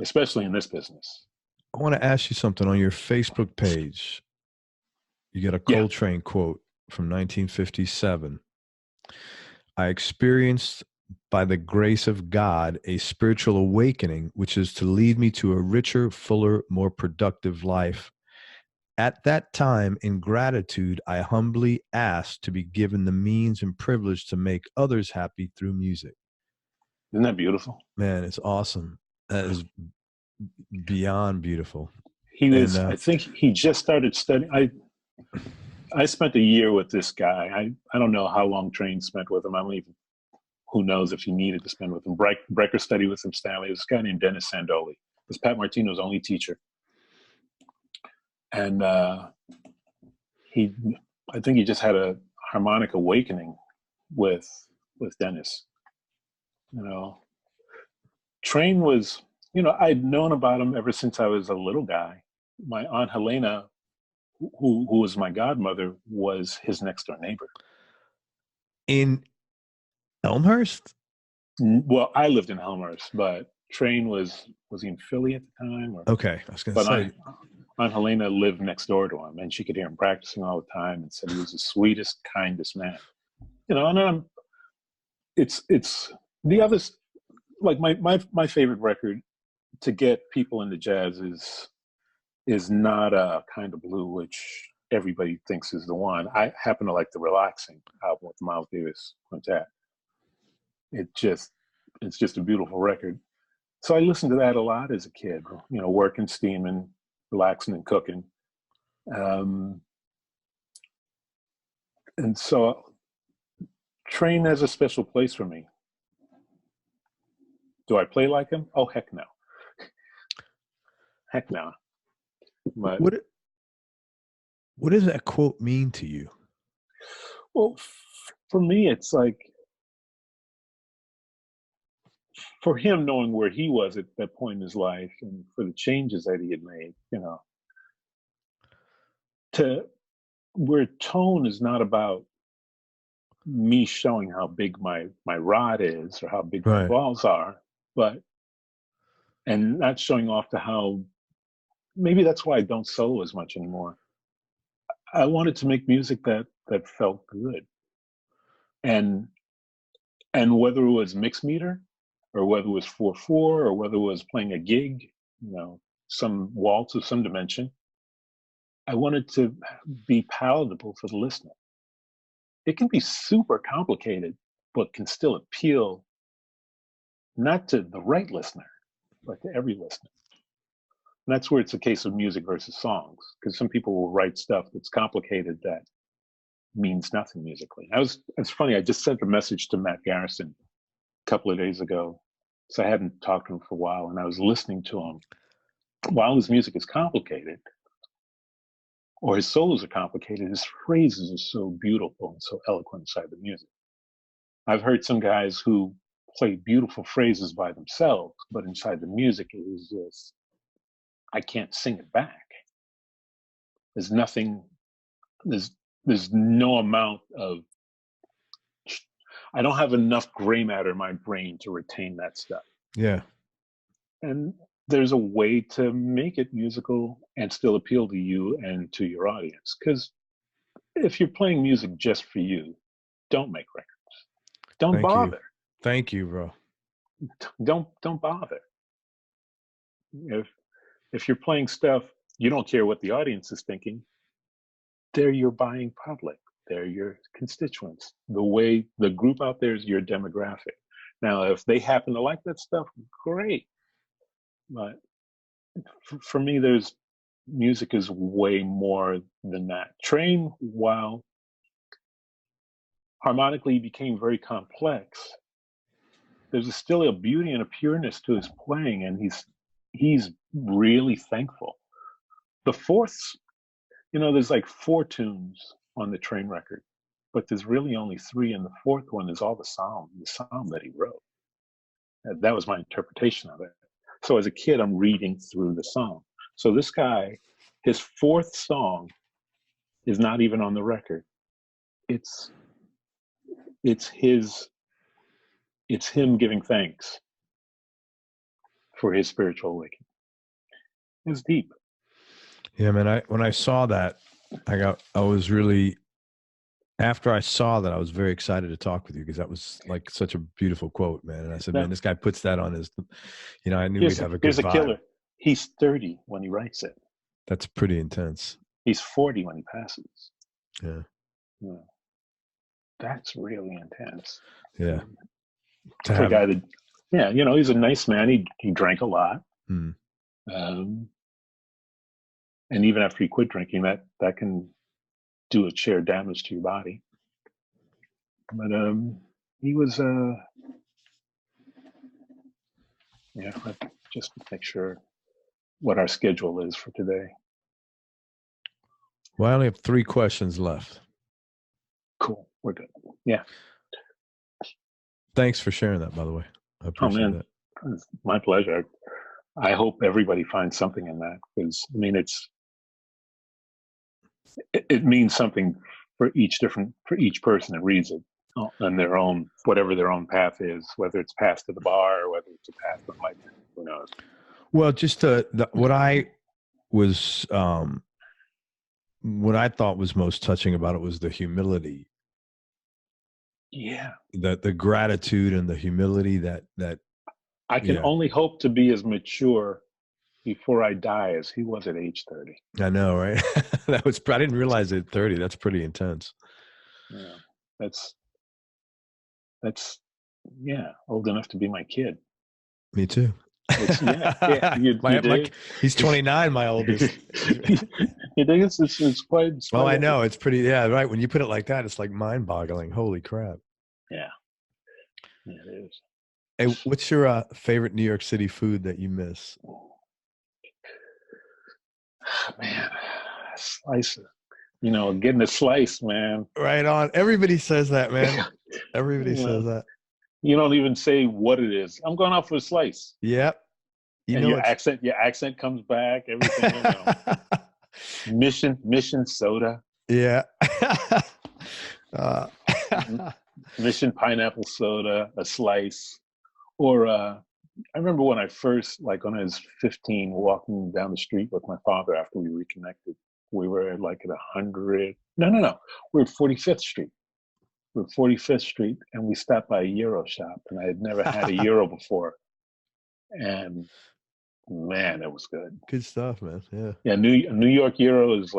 especially in this business. I want to ask you something. On your Facebook page, you got a Coltrane quote from 1957. I experienced, by the grace of God, a spiritual awakening, which is to lead me to a richer, fuller, more productive life. At that time, in gratitude, I humbly asked to be given the means and privilege to make others happy through music. Isn't that beautiful? Man, it's awesome. That is beyond beautiful. He was, I think he just started studying. I spent a year with this guy. I don't know how long Train spent with him. I don't even, who knows if he needed to spend with him. Brecker studied with him, Stanley. This guy named Dennis Sandoli. It was Pat Martino's only teacher. And I think he just had a harmonic awakening with Dennis. You know, Train was, you know, I'd known about him ever since I was a little guy. My Aunt Helena, who was my godmother, was his next door neighbor. In Elmhurst? Well, I lived in Elmhurst, but Train was he in Philly at the time? Or, okay, I was going to say. Aunt Helena lived next door to him, and she could hear him practicing all the time, and said he was the sweetest, kindest man. You know, and it's the others. Like my favorite record to get people into jazz is not a Kind of Blue, which everybody thinks is the one. I happen to like the Relaxing album with the Miles Davis Quintet. It's just a beautiful record. So I listened to that a lot as a kid, you know, working, steaming, relaxing and cooking. And so Train has a special place for me. Do I play like him? Oh, heck no. Heck no. But what does that quote mean to you? Well, for me, it's like, for him, knowing where he was at that point in his life and for the changes that he had made, you know, to where tone is not about me showing how big my rod is or how big my balls are, and not showing off to how, maybe that's why I don't solo as much anymore. I wanted to make music that felt good. And whether it was mixed meter or whether it was 4/4 or whether it was playing a gig, you know, some waltz of some dimension, I wanted to be palatable for the listener. It can be super complicated, but can still appeal not to the right listener, but to every listener. And that's where it's a case of music versus songs, because some people will write stuff that's complicated that means nothing musically. It's funny, I just sent a message to Matt Garrison a couple of days ago, so I hadn't talked to him for a while, and I was listening to him. While his music is complicated, or his solos are complicated, his phrases are so beautiful and so eloquent inside the music. I've heard some guys who play beautiful phrases by themselves, but inside the music it was just, I can't sing it back. There's there's no amount of, I don't have enough gray matter in my brain to retain that stuff. Yeah. And there's a way to make it musical and still appeal to you and to your audience. Because if you're playing music just for you, don't make records. Don't bother. Thank you, bro. Don't bother. If you're playing stuff, you don't care what the audience is thinking. They're your buying public. They're your constituents. The group out there is your demographic. Now, if they happen to like that stuff, great. But for me, music is way more than that. Train, while harmonically became very complex, there's still a beauty and a pureness to his playing, and he's really thankful. The fourths, there's like 4 tunes on the Train record, but there's really only 3, and the 4th one is all the sound that he wrote. That was my interpretation of it. So as a kid, I'm reading through the song. So this guy, his 4th song is not even on the record. It's him giving thanks for his spiritual awakening. It's deep. Yeah, man. When I saw that, after I saw that, I was very excited to talk with you, because that was like such a beautiful quote, man. And I said, man, this guy puts that on his, I knew we'd have a good vibe. Here's a killer. He's 30 when he writes it. That's pretty intense. He's 40 when he passes. Yeah. That's really intense. Yeah. For a guy that, he's a nice man. He drank a lot. Hmm. And even after he quit drinking, that can do a sheer damage to your body. But he was just to make sure what our schedule is for today. Well, I only have 3 questions left. Cool, we're good. Yeah. Thanks for sharing that, by the way. I appreciate that. It's my pleasure. I hope everybody finds something in that, because it means something for each person that reads it on their own, whatever their own path is, whether it's path to the bar or whether it's a path to enlightenment, who knows. Well, just what I thought was most touching about it was the humility. Yeah. The gratitude and the humility that I can only hope to be as mature before I die as he was at age 30. I know, right? I didn't realize it at 30. That's pretty intense. Yeah. That's old enough to be my kid. Me too. He's 29, my oldest. You think it's quite. Well, I know it's pretty. Yeah, right. When you put it like that, it's like mind-boggling. Holy crap! Yeah, it is. Hey, what's your favorite New York City food that you miss? Man, slice. Getting a slice, man. Right on. Everybody says that, man. Everybody says that. You don't even say what it is. I'm going out for a slice. Yep. Your accent comes back. Everything. Mission soda. Yeah. Mission pineapple soda, a slice, or I remember when I first, when I was 15, walking down the street with my father after we reconnected. We were at 100. No. We were at 45th Street. We're at 45th Street, and we stopped by a Euro shop, and I had never had a Euro before. And man, it was good. Good stuff, man. Yeah. Yeah, New York Euro is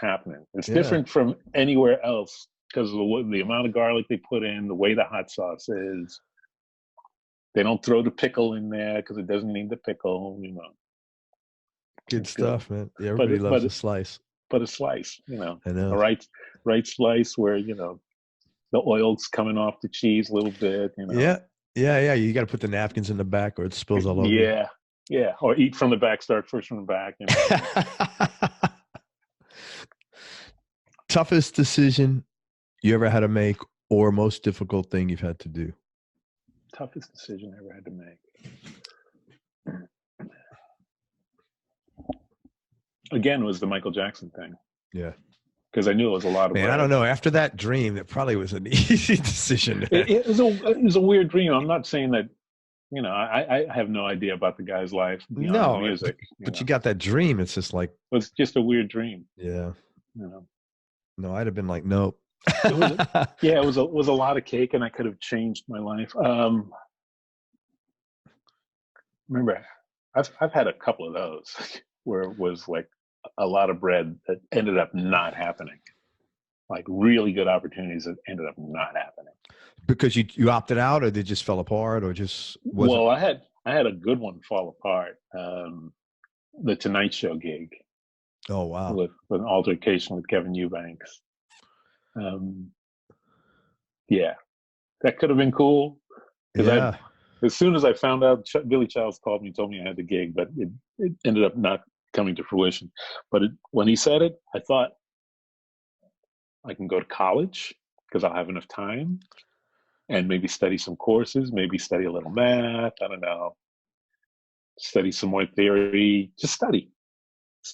happening. It's different from anywhere else because of the amount of garlic they put in, the way the hot sauce is. They don't throw the pickle in there because it doesn't need the pickle, Good stuff, man. Yeah, everybody loves a slice. But a slice, I know. A right slice where, the oil's coming off the cheese a little bit, Yeah. You got to put the napkins in the back or it spills all over. Yeah. Or eat from the back, start first from the back. Toughest decision you ever had to make, or most difficult thing you've had to do? Toughest decision I ever had to make. Again, was the Michael Jackson thing. Yeah. because I knew it was a lot of Man, bread. I don't know. After that dream, it probably was an easy decision. It was a weird dream. I'm not saying that, you know, I have no idea about the guy's life beyond No, music. but you got that dream. It's just like, It was just a weird dream. yeah. You know. No, I'd have been like, nope. It was a lot of cake, and I could have changed my life. Remember, I've had a couple of those where it was like a lot of bread that ended up not happening. Like really good opportunities that ended up not happening. Because you opted out, or they just fell apart, or just wasn't? Well, I had a good one fall apart. The Tonight Show gig. Oh wow! With an altercation with Kevin Eubanks. Yeah, that could have been cool. Yeah. As soon as I found out, Billy Childs called me and told me I had the gig, but it ended up not coming to fruition. But when he said it, I thought, I can go to college because I'll have enough time and maybe study some courses, maybe study a little math, I don't know, study some more theory, just study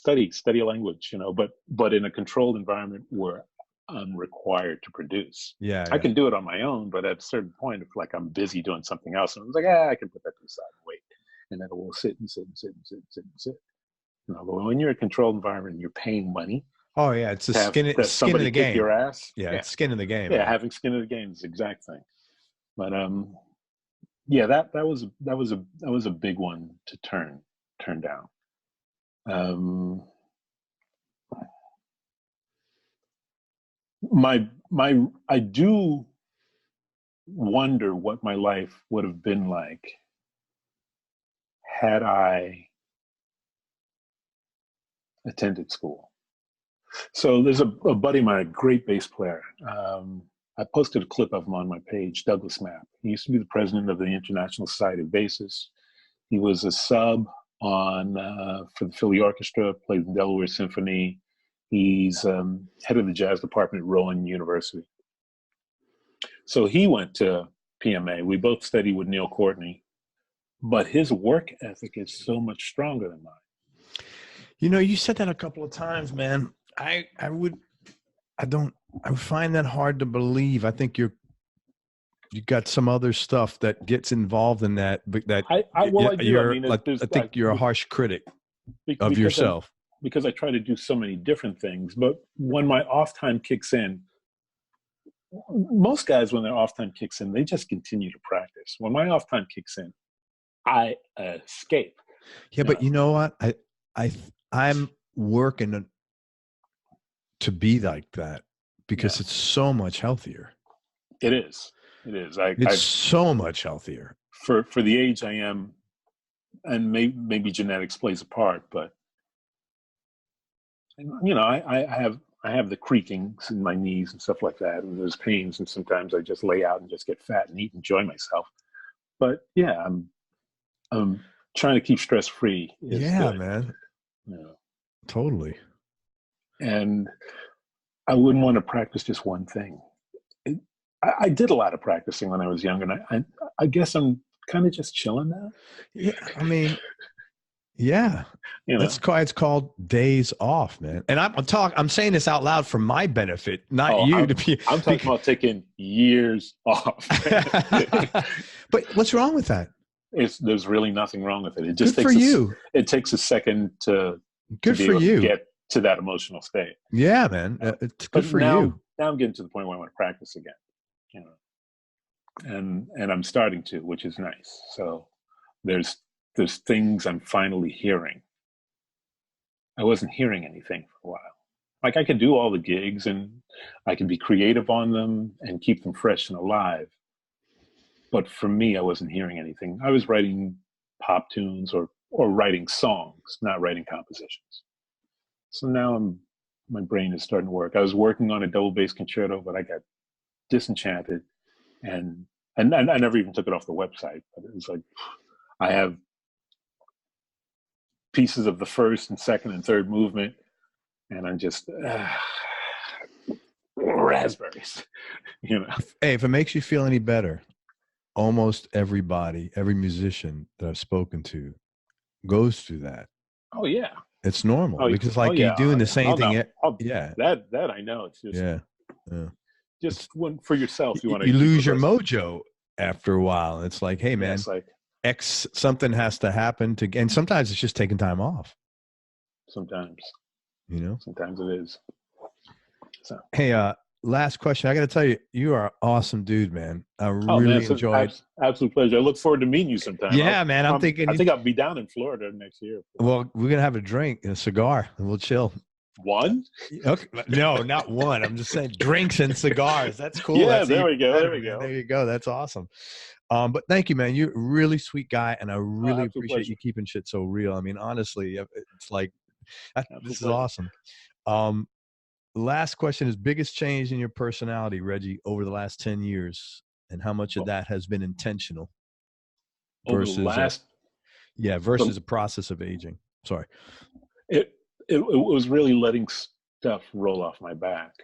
a language, you know, but in a controlled environment where I'm required to produce. Yeah, I can do it on my own, but at a certain point, if like I'm busy doing something else, and I was like, I can put that to the side and wait, and then it will sit and sit and sit and sit and sit and sit. You know, but when you're in a controlled environment, and you're paying money. Oh yeah, it's the skin in the game. Your ass. Yeah, it's skin in the game. Yeah, man. having skin in the game is the exact thing. But yeah, that was a big one to turn down. I do wonder what my life would have been like had I attended school. So there's a buddy of mine, a great bass player. I posted a clip of him on my page, Douglas Mapp. He used to be the president of the International Society of Bassists. He was a sub on for the Philly Orchestra, played in Delaware Symphony. He's head of the jazz department at Rowan University. So he went to PMA. We both studied with Neil Courtney, but his work ethic is so much stronger than mine. You know, you said that a couple of times, man. I would find that hard to believe. I think you got some other stuff that gets involved in that, but that I think you're a harsh critic of yourself. Because I try to do so many different things, but when my off time kicks in, most guys, when their off time kicks in, they just continue to practice. When my off time kicks in, I escape. Yeah, but you know what? I'm working to be like that because it's so much healthier. It is. It's so much healthier for the age I am, and maybe genetics plays a part, but you know, I have the creakings in my knees and stuff like that, and there's pains, and sometimes I just lay out and just get fat and eat and enjoy myself. But yeah, I'm trying to keep stress free. Yeah, good. Man. You know. Totally. And I wouldn't want to practice just one thing. I did a lot of practicing when I was young, and I guess I'm kind of just chilling now. Yeah, I mean, yeah, you know. It's called days off, man. And I'm saying this out loud for my benefit, not I'm talking about taking years off. But what's wrong with that? There's really nothing wrong with it. It just takes you. It takes a second to good for you to get to that emotional state. Yeah, man. It's good for you. Now I'm getting to the point where I want to practice again, you know, and I'm starting to, which is nice. So there's things I'm finally hearing. I wasn't hearing anything for a while. Like I could do all the gigs and I could be creative on them and keep them fresh and alive. But for me, I wasn't hearing anything. I was writing pop tunes or writing songs, not writing compositions. So now my brain is starting to work. I was working on a double bass concerto, but I got disenchanted, and I never even took it off the website. But it was like I have pieces of the first and second and third movement, and I'm just raspberries, you know. Hey, if it makes you feel any better, almost every musician that I've spoken to goes through that. Oh yeah. It's normal Oh, because oh like you're yeah, doing oh, the yeah. same Oh, thing. no. Oh, Yeah. that I know. It's just Yeah. Yeah. just when for yourself, you want to You keep lose your progressing. mojo after a while. It's like, hey, Yeah, man, it's like X something has to happen to, and sometimes it's just taking time off. sometimes it is. So, Hey, last question. I got to tell you, you are an awesome dude, man. I oh man, really it's an enjoyed. absolute pleasure. I look forward to meeting you sometime. Yeah, man. I'm thinking. I think I'll be down in Florida next year. Well, we're gonna have a drink and a cigar, and we'll chill. One? Okay. No, not one. I'm just saying drinks and cigars. That's cool. Yeah, That's there even we go. better, There we man. go. There you go. That's awesome. But thank you, man. You're a really sweet guy, and I really absolute appreciate pleasure. you keeping shit so real. I mean, honestly, it's like this is pleasure. awesome. Last question is biggest change in your personality, Reggie, over the last 10 years, and how much of that has been intentional versus versus a process of aging. Sorry. It was really letting stuff roll off my back.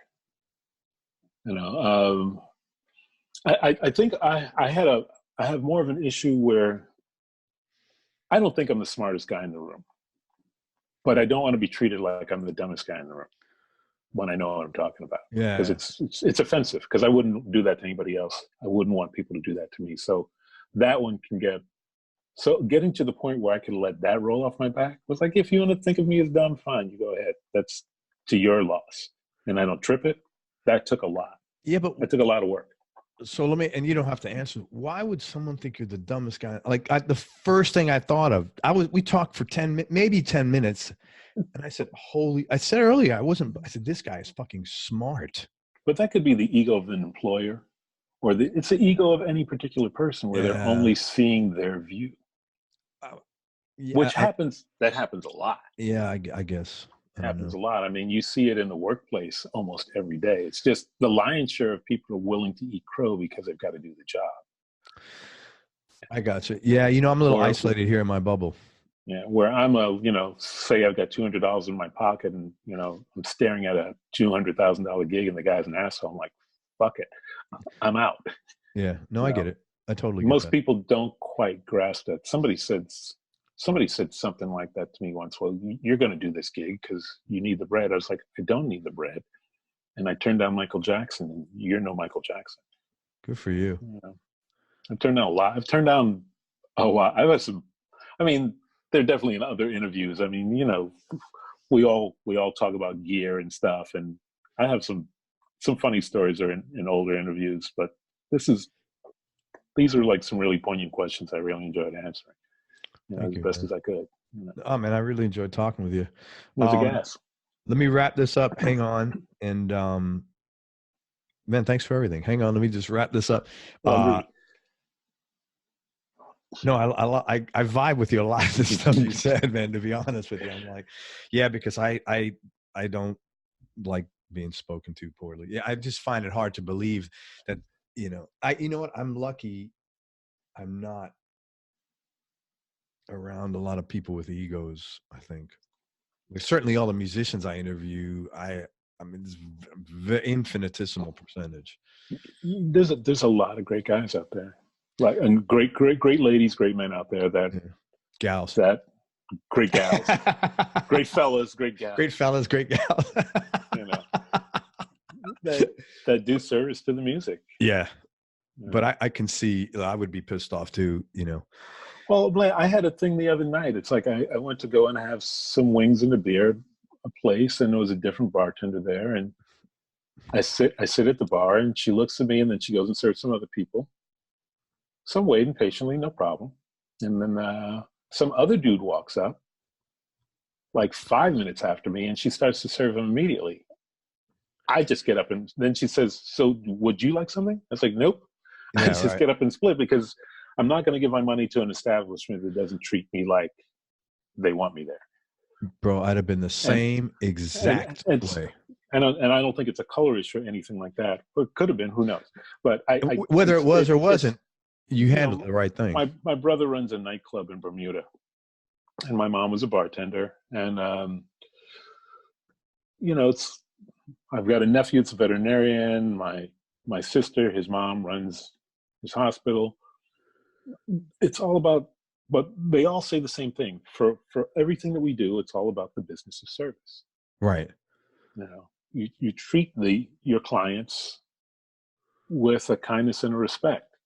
I think I have more of an issue where I don't think I'm the smartest guy in the room, but I don't want to be treated like I'm the dumbest guy in the room when I know what I'm talking about. Yeah. Because it's offensive, because I wouldn't do that to anybody else. I wouldn't want people to do that to me. So that one can getting to the point where I could let that roll off my back was like, if you want to think of me as dumb, fine, you go ahead. That's to your loss. And I don't trip it. That took a lot. Yeah, but that took a lot of work. So and you don't have to answer. Why would someone think you're the dumbest guy? Like the first thing I thought of, we talked for 10 minutes. And I said, I said earlier, I said, this guy is fucking smart. But that could be the ego of an employer, or it's the ego of any particular person where they're only seeing their view. Which happens a lot. Yeah, I guess. It happens a lot. I mean, you see it in the workplace almost every day. It's just the lion's share of people are willing to eat crow because they've got to do the job. I got you. Yeah, I'm a little isolated here in my bubble. Yeah, where I'm say I've got $200 in my pocket and, I'm staring at a $200,000 gig and the guy's an asshole. I'm like, fuck it. I'm out. Yeah, no, I get it. I totally get Most that. people don't quite grasp that. Somebody said something like that to me once. Well, you're going to do this gig because you need the bread. I was like, I don't need the bread. And I turned down Michael Jackson, and you're no Michael Jackson. Good for you. I've turned down a lot. I've turned down a lot. I've had some, they're definitely in other interviews. I mean, we all talk about gear and stuff, and I have some funny stories are in older interviews, but these are like some really poignant questions I really enjoyed answering. As best as I could. Oh man, I really enjoyed talking with you. There's a gas. Let me wrap this up. Hang on, and man, thanks for everything. Hang on, let me just wrap this up. No, I vibe with you a lot of the stuff you said, man. To be honest with you, I'm like, yeah, because I don't like being spoken to poorly. Yeah, I just find it hard to believe that you know what, I'm lucky. I'm not around a lot of people with egos. I think certainly all the musicians I interview, it's infinitesimal percentage. There's a lot of great guys out there. Like, and great ladies, great men out there gals, great gals, great fellas, great gals, great gals, that do service to the music. Yeah. But I can see I would be pissed off too, Well, I had a thing the other night. It's like I went to go and have some wings and a beer, a place, and there was a different bartender there, and I sit at the bar, and she looks at me, and then she goes and serves some other people. So I'm waiting patiently, no problem. And then some other dude walks up, like 5 minutes after me, and she starts to serve him immediately. I just get up, and then she says, "So would you like something?" I was like, "Nope." Yeah, I just get up and split, because I'm not going to give my money to an establishment that doesn't treat me like they want me there. Bro, I'd have been the same exact way. And I don't think it's a color issue or anything like that. But it could have been, who knows? But whether it was or wasn't, you handled the right thing. My brother runs a nightclub in Bermuda, and my mom was a bartender. And I've got a nephew that's a veterinarian. My sister, his mom runs his hospital. It's all about But they all say the same thing. For everything that we do, it's all about the business of service. Right. You know, you treat your clients with a kindness and a respect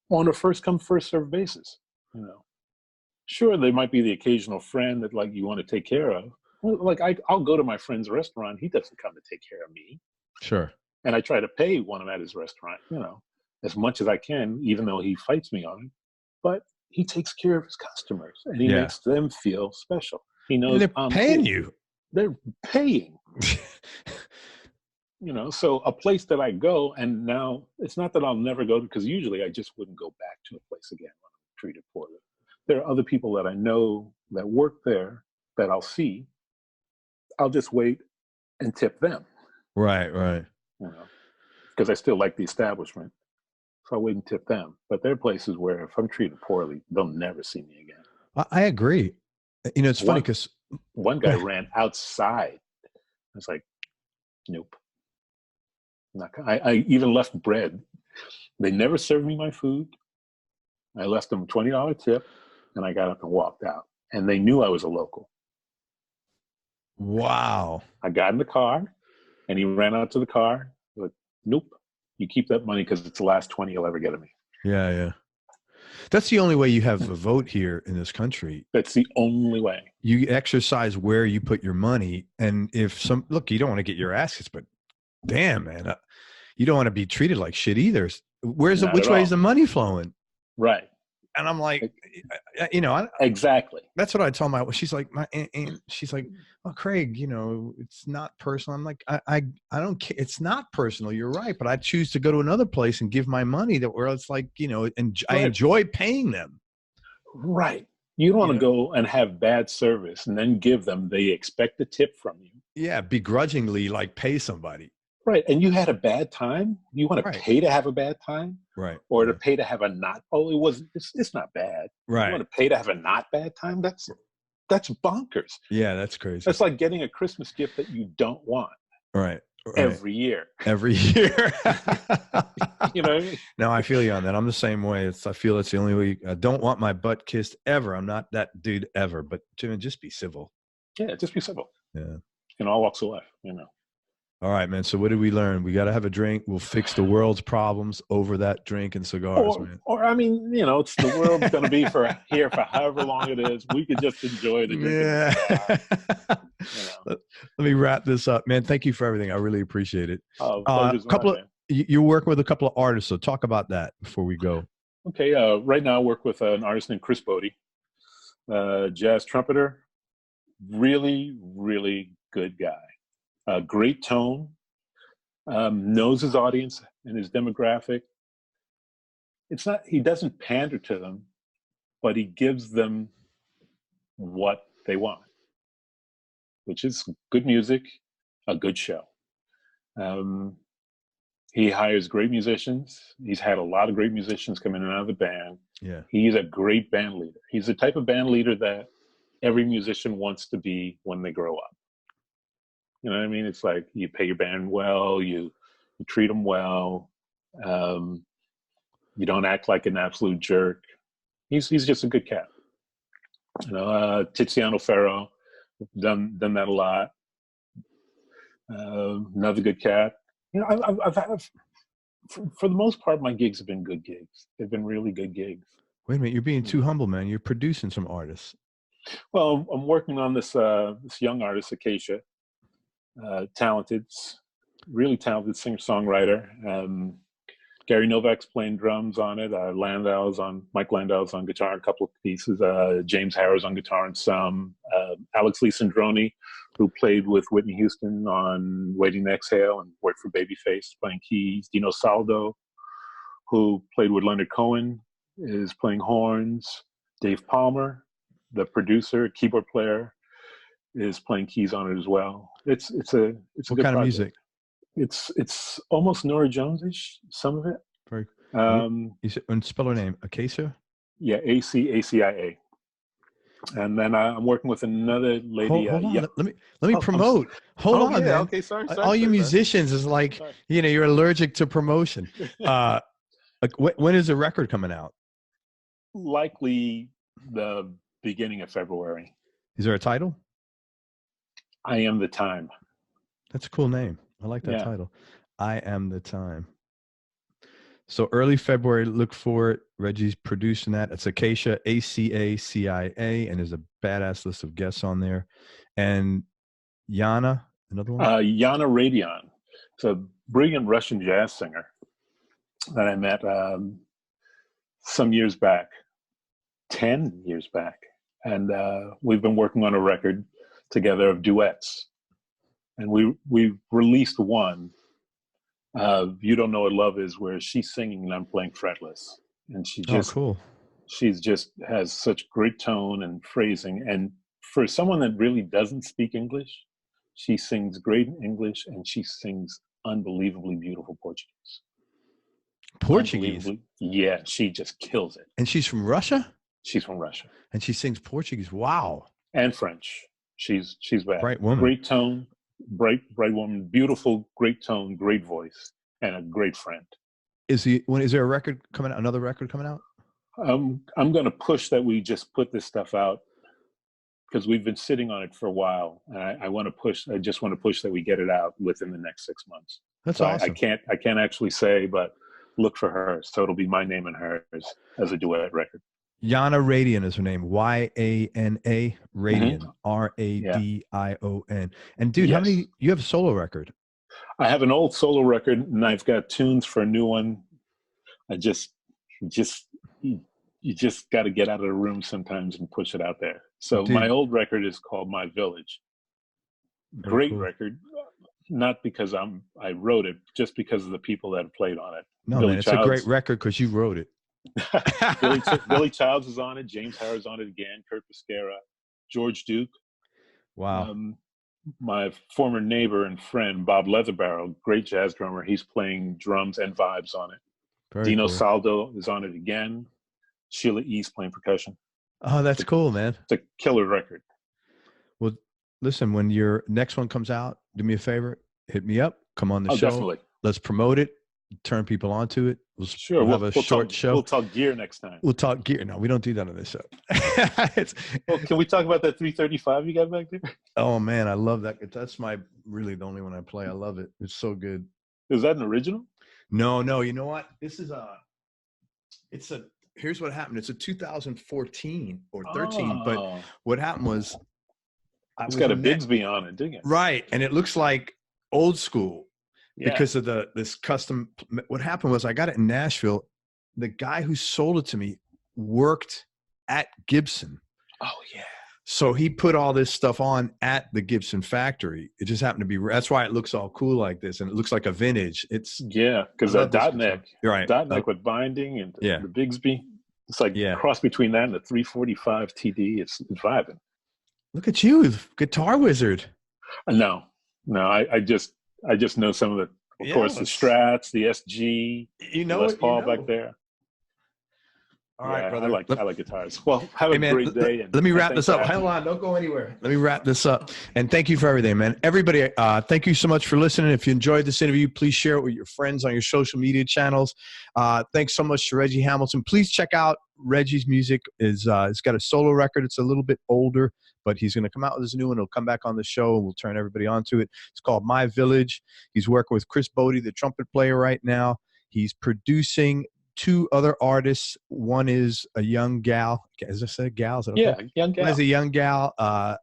on a first come, first served basis. You know, sure, there might be the occasional friend that like you want to take care of. Well, like I'll go to my friend's restaurant. He doesn't come to take care of me. Sure. And I try to pay when I'm at his restaurant, you know, as much as I can, even though he fights me on it. But he takes care of his customers and he makes them feel special. He knows they're paying you. They're paying. You know, so a place that I go, and now it's not that I'll never go to, because usually I just wouldn't go back to a place again when I'm treated poorly. There are other people that I know that work there that I'll see. I'll just wait and tip them. Right, right. You know, because I still like the establishment. So I'll wait and tip them. But there are places where if I'm treated poorly, they'll never see me again. I agree. You know, it's funny because one guy ran outside. I was like, nope. I even left bread. They never served me my food. I left them a $20 tip, and I got up and walked out. And they knew I was a local. Wow. I got in the car, and he ran out to the car. Like, nope. You keep that money because it's the last 20 you'll ever get of me. Yeah, yeah. That's the only way you have a vote here in this country. That's the only way. You exercise where you put your money. And if look, you don't want to get your ass kicked, but damn, man, you don't want to be treated like shit either. Which way is the money flowing? Right. And I'm like, you know, exactly. That's what I tell my. She's like, she's like, well, Craig, you know, it's not personal. I'm like, I don't care. It's not personal. You're right, but I choose to go to another place and give my money where it's like, you know, and I enjoy paying them. Right. You don't want to go and have bad service and then give them. They expect a tip from you. Yeah, begrudgingly, like pay somebody. Right. And you had a bad time. You want to pay to have a bad time? Right. Or to pay to have a not, it's not bad. Right. You want to pay to have a not bad time? That's bonkers. Yeah, that's crazy. That's like getting a Christmas gift that you don't want. Right. Every year. Every year. You know what I mean? No, I feel you on that. I'm the same way. I feel it's the only way. I don't want my butt kissed ever. I'm not that dude ever. But just be civil. Yeah, just be civil. Yeah. In all walks of life, you know. All right, man. So what did we learn? We got to have a drink. We'll fix the world's problems over that drink and cigars, man. Or I mean, you know, it's the world's going to be here for however long it is. We could just enjoy the drink. Yeah. Let me wrap this up, man. Thank you for everything. I really appreciate it. You're working with a couple of artists, so talk about that before we go. Okay. Right now I work with an artist named Chris Botti, jazz trumpeter. Really, really good guy. Great tone, knows his audience and his demographic. He doesn't pander to them, but he gives them what they want, which is good music, a good show. He hires great musicians. He's had a lot of great musicians come in and out of the band. Yeah. He's a great band leader. He's the type of band leader that every musician wants to be when they grow up. You know what I mean? It's like you pay your band well, you treat them well, you don't act like an absolute jerk. He's just a good cat. You know, Tiziano Ferro, done that a lot. Another good cat. You know, I've had, for the most part, my gigs have been good gigs. They've been really good gigs. Wait a minute, you're being too humble, man. You're producing some artists. Well, I'm working on this young artist, Acacia. Really talented singer-songwriter. Gary Novak's playing drums on it. Mike Landau's on guitar in a couple of pieces. James Harrow's on guitar and some. Alex Lee Sandroni, who played with Whitney Houston on Waiting to Exhale and worked for Babyface, playing keys. Dino Saldo, who played with Leonard Cohen, is playing horns. Dave Palmer, the producer, keyboard player, is playing keys on it as well. It's a what good kind project. of music? It's almost Nora Jones-ish, some of it. Very. You said, and spell her name, Acacia? Yeah, ACACIA. And then I'm working with another lady. Hold on. Let me promote. Hold on, man. Okay, sorry. All you musicians is like, you know, you're allergic to promotion. When is the record coming out? likely the beginning of February. Is there a title? I Am the Time. That's a cool name. I like that Yeah. title. I Am the Time. So early February, look for it. Reggie's producing that. It's Acacia, ACACIA, and there's a badass list of guests on there. And Yana, another one? Yana Radion. It's a brilliant Russian jazz singer that I met some years back, 10 years back. And we've been working on a record together of duets. And we released one, You Don't Know What Love Is, where she's singing and I'm playing fretless. And she just, cool. She's just has such great tone and phrasing. And for someone that really doesn't speak English, she sings great in English and she sings unbelievably beautiful Portuguese. Portuguese? Yeah, she just kills it. And she's from Russia? She's from Russia. And she sings Portuguese. Wow. And French. She's bad. Bright woman. Great tone, bright woman, beautiful, great tone, great voice, and a great friend. Is there a record coming out? Another record coming out? I'm going to push that we just put this stuff out because we've been sitting on it for a while, and I want to push. I just want to push that we get it out within the next 6 months. That's so awesome. I can't actually say, but look for her. So it'll be my name and hers as a duet record. Yana Radion is her name. YANA Radion. Mm-hmm. RADION. And dude, how many? You have a solo record? I have an old solo record, and I've got tunes for a new one. You just got to get out of the room sometimes and push it out there. So dude, my old record is called My Village. Great cool record, not because I wrote it, just because of the people that have played on it. No, man, it's a great record because you wrote it. Billy Childs is on it. James Harris on it again. Kurt Pescara, George Duke. Wow. My former neighbor and friend Bob Leatherbarrow, great jazz drummer. He's playing drums and vibes on it. Very Dino cool. Saldo is on it again. Sheila East playing percussion. Oh, that's cool, man. It's a killer record. Well, listen, when your next one comes out, do me a favor, hit me up, come on the show. Definitely. Let's promote it, turn people onto it. We'll have a short show. We'll talk gear next time. We'll talk gear. No, we don't do that on this show. Well, can we talk about that 335 you got back there? Oh, man, I love that. That's really the only one I play. I love it. It's so good. Is that an original? No. You know what? This is here's what happened. It's a 2014 or 13. But what happened was, it's got a Bigsby on it, didn't it? Right. And it looks like old school. Yeah. Because of this custom. What happened was I got it in Nashville. The guy who sold it to me worked at Gibson. Oh, yeah. So he put all this stuff on at the Gibson factory. It just happened to be. That's why it looks all cool like this. And it looks like a vintage. It's because that dot neck. Right. Dot neck with binding and the Bigsby. It's like cross between that and the 345 TD. It's vibing. Look at you, guitar wizard. No, I just know some of the, of course, the Strats, the SG, Les Paul back there. All right, brother. I like guitars. Well, have a great day. Let me wrap this up. Hold on, don't go anywhere. Let me wrap this up. And thank you for everything, man. Everybody, thank you so much for listening. If you enjoyed this interview, please share it with your friends on your social media channels. Thanks so much to Reggie Hamilton. Please check out Reggie's music. He's got a solo record. It's a little bit older, but he's going to come out with his new one. He'll come back on the show, and we'll turn everybody onto it. It's called My Village. He's working with Chris Botti, the trumpet player, right now. He's producing 2 other artists. One is a young gal. As I said, gal? Is that okay? Yeah, young gal. One is a young gal.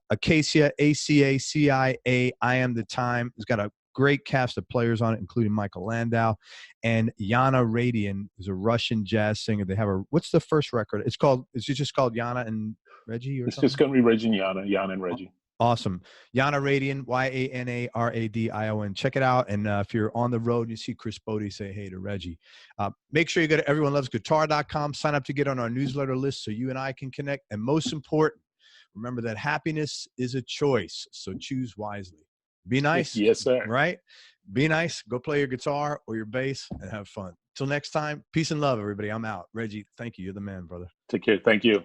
Acacia, ACACIA, I Am the Time. He's got a great cast of players on it, including Michael Landau. And Yana Radion is a Russian jazz singer. They have what's the first record? Is it just called Yana and Reggie or something? It's just going to be Reggie and Yana and Reggie. Awesome. Yana Radion, YANARADION. Check it out. And if you're on the road, you see Chris Botti, say hey to Reggie. Make sure you go to everyonelovesguitar.com. Sign up to get on our newsletter list so you and I can connect. And most important, remember that happiness is a choice. So choose wisely. Be nice. Yes, sir. Right? Be nice. Go play your guitar or your bass and have fun. Till next time, peace and love, everybody. I'm out. Reggie, thank you. You're the man, brother. Take care. Thank you.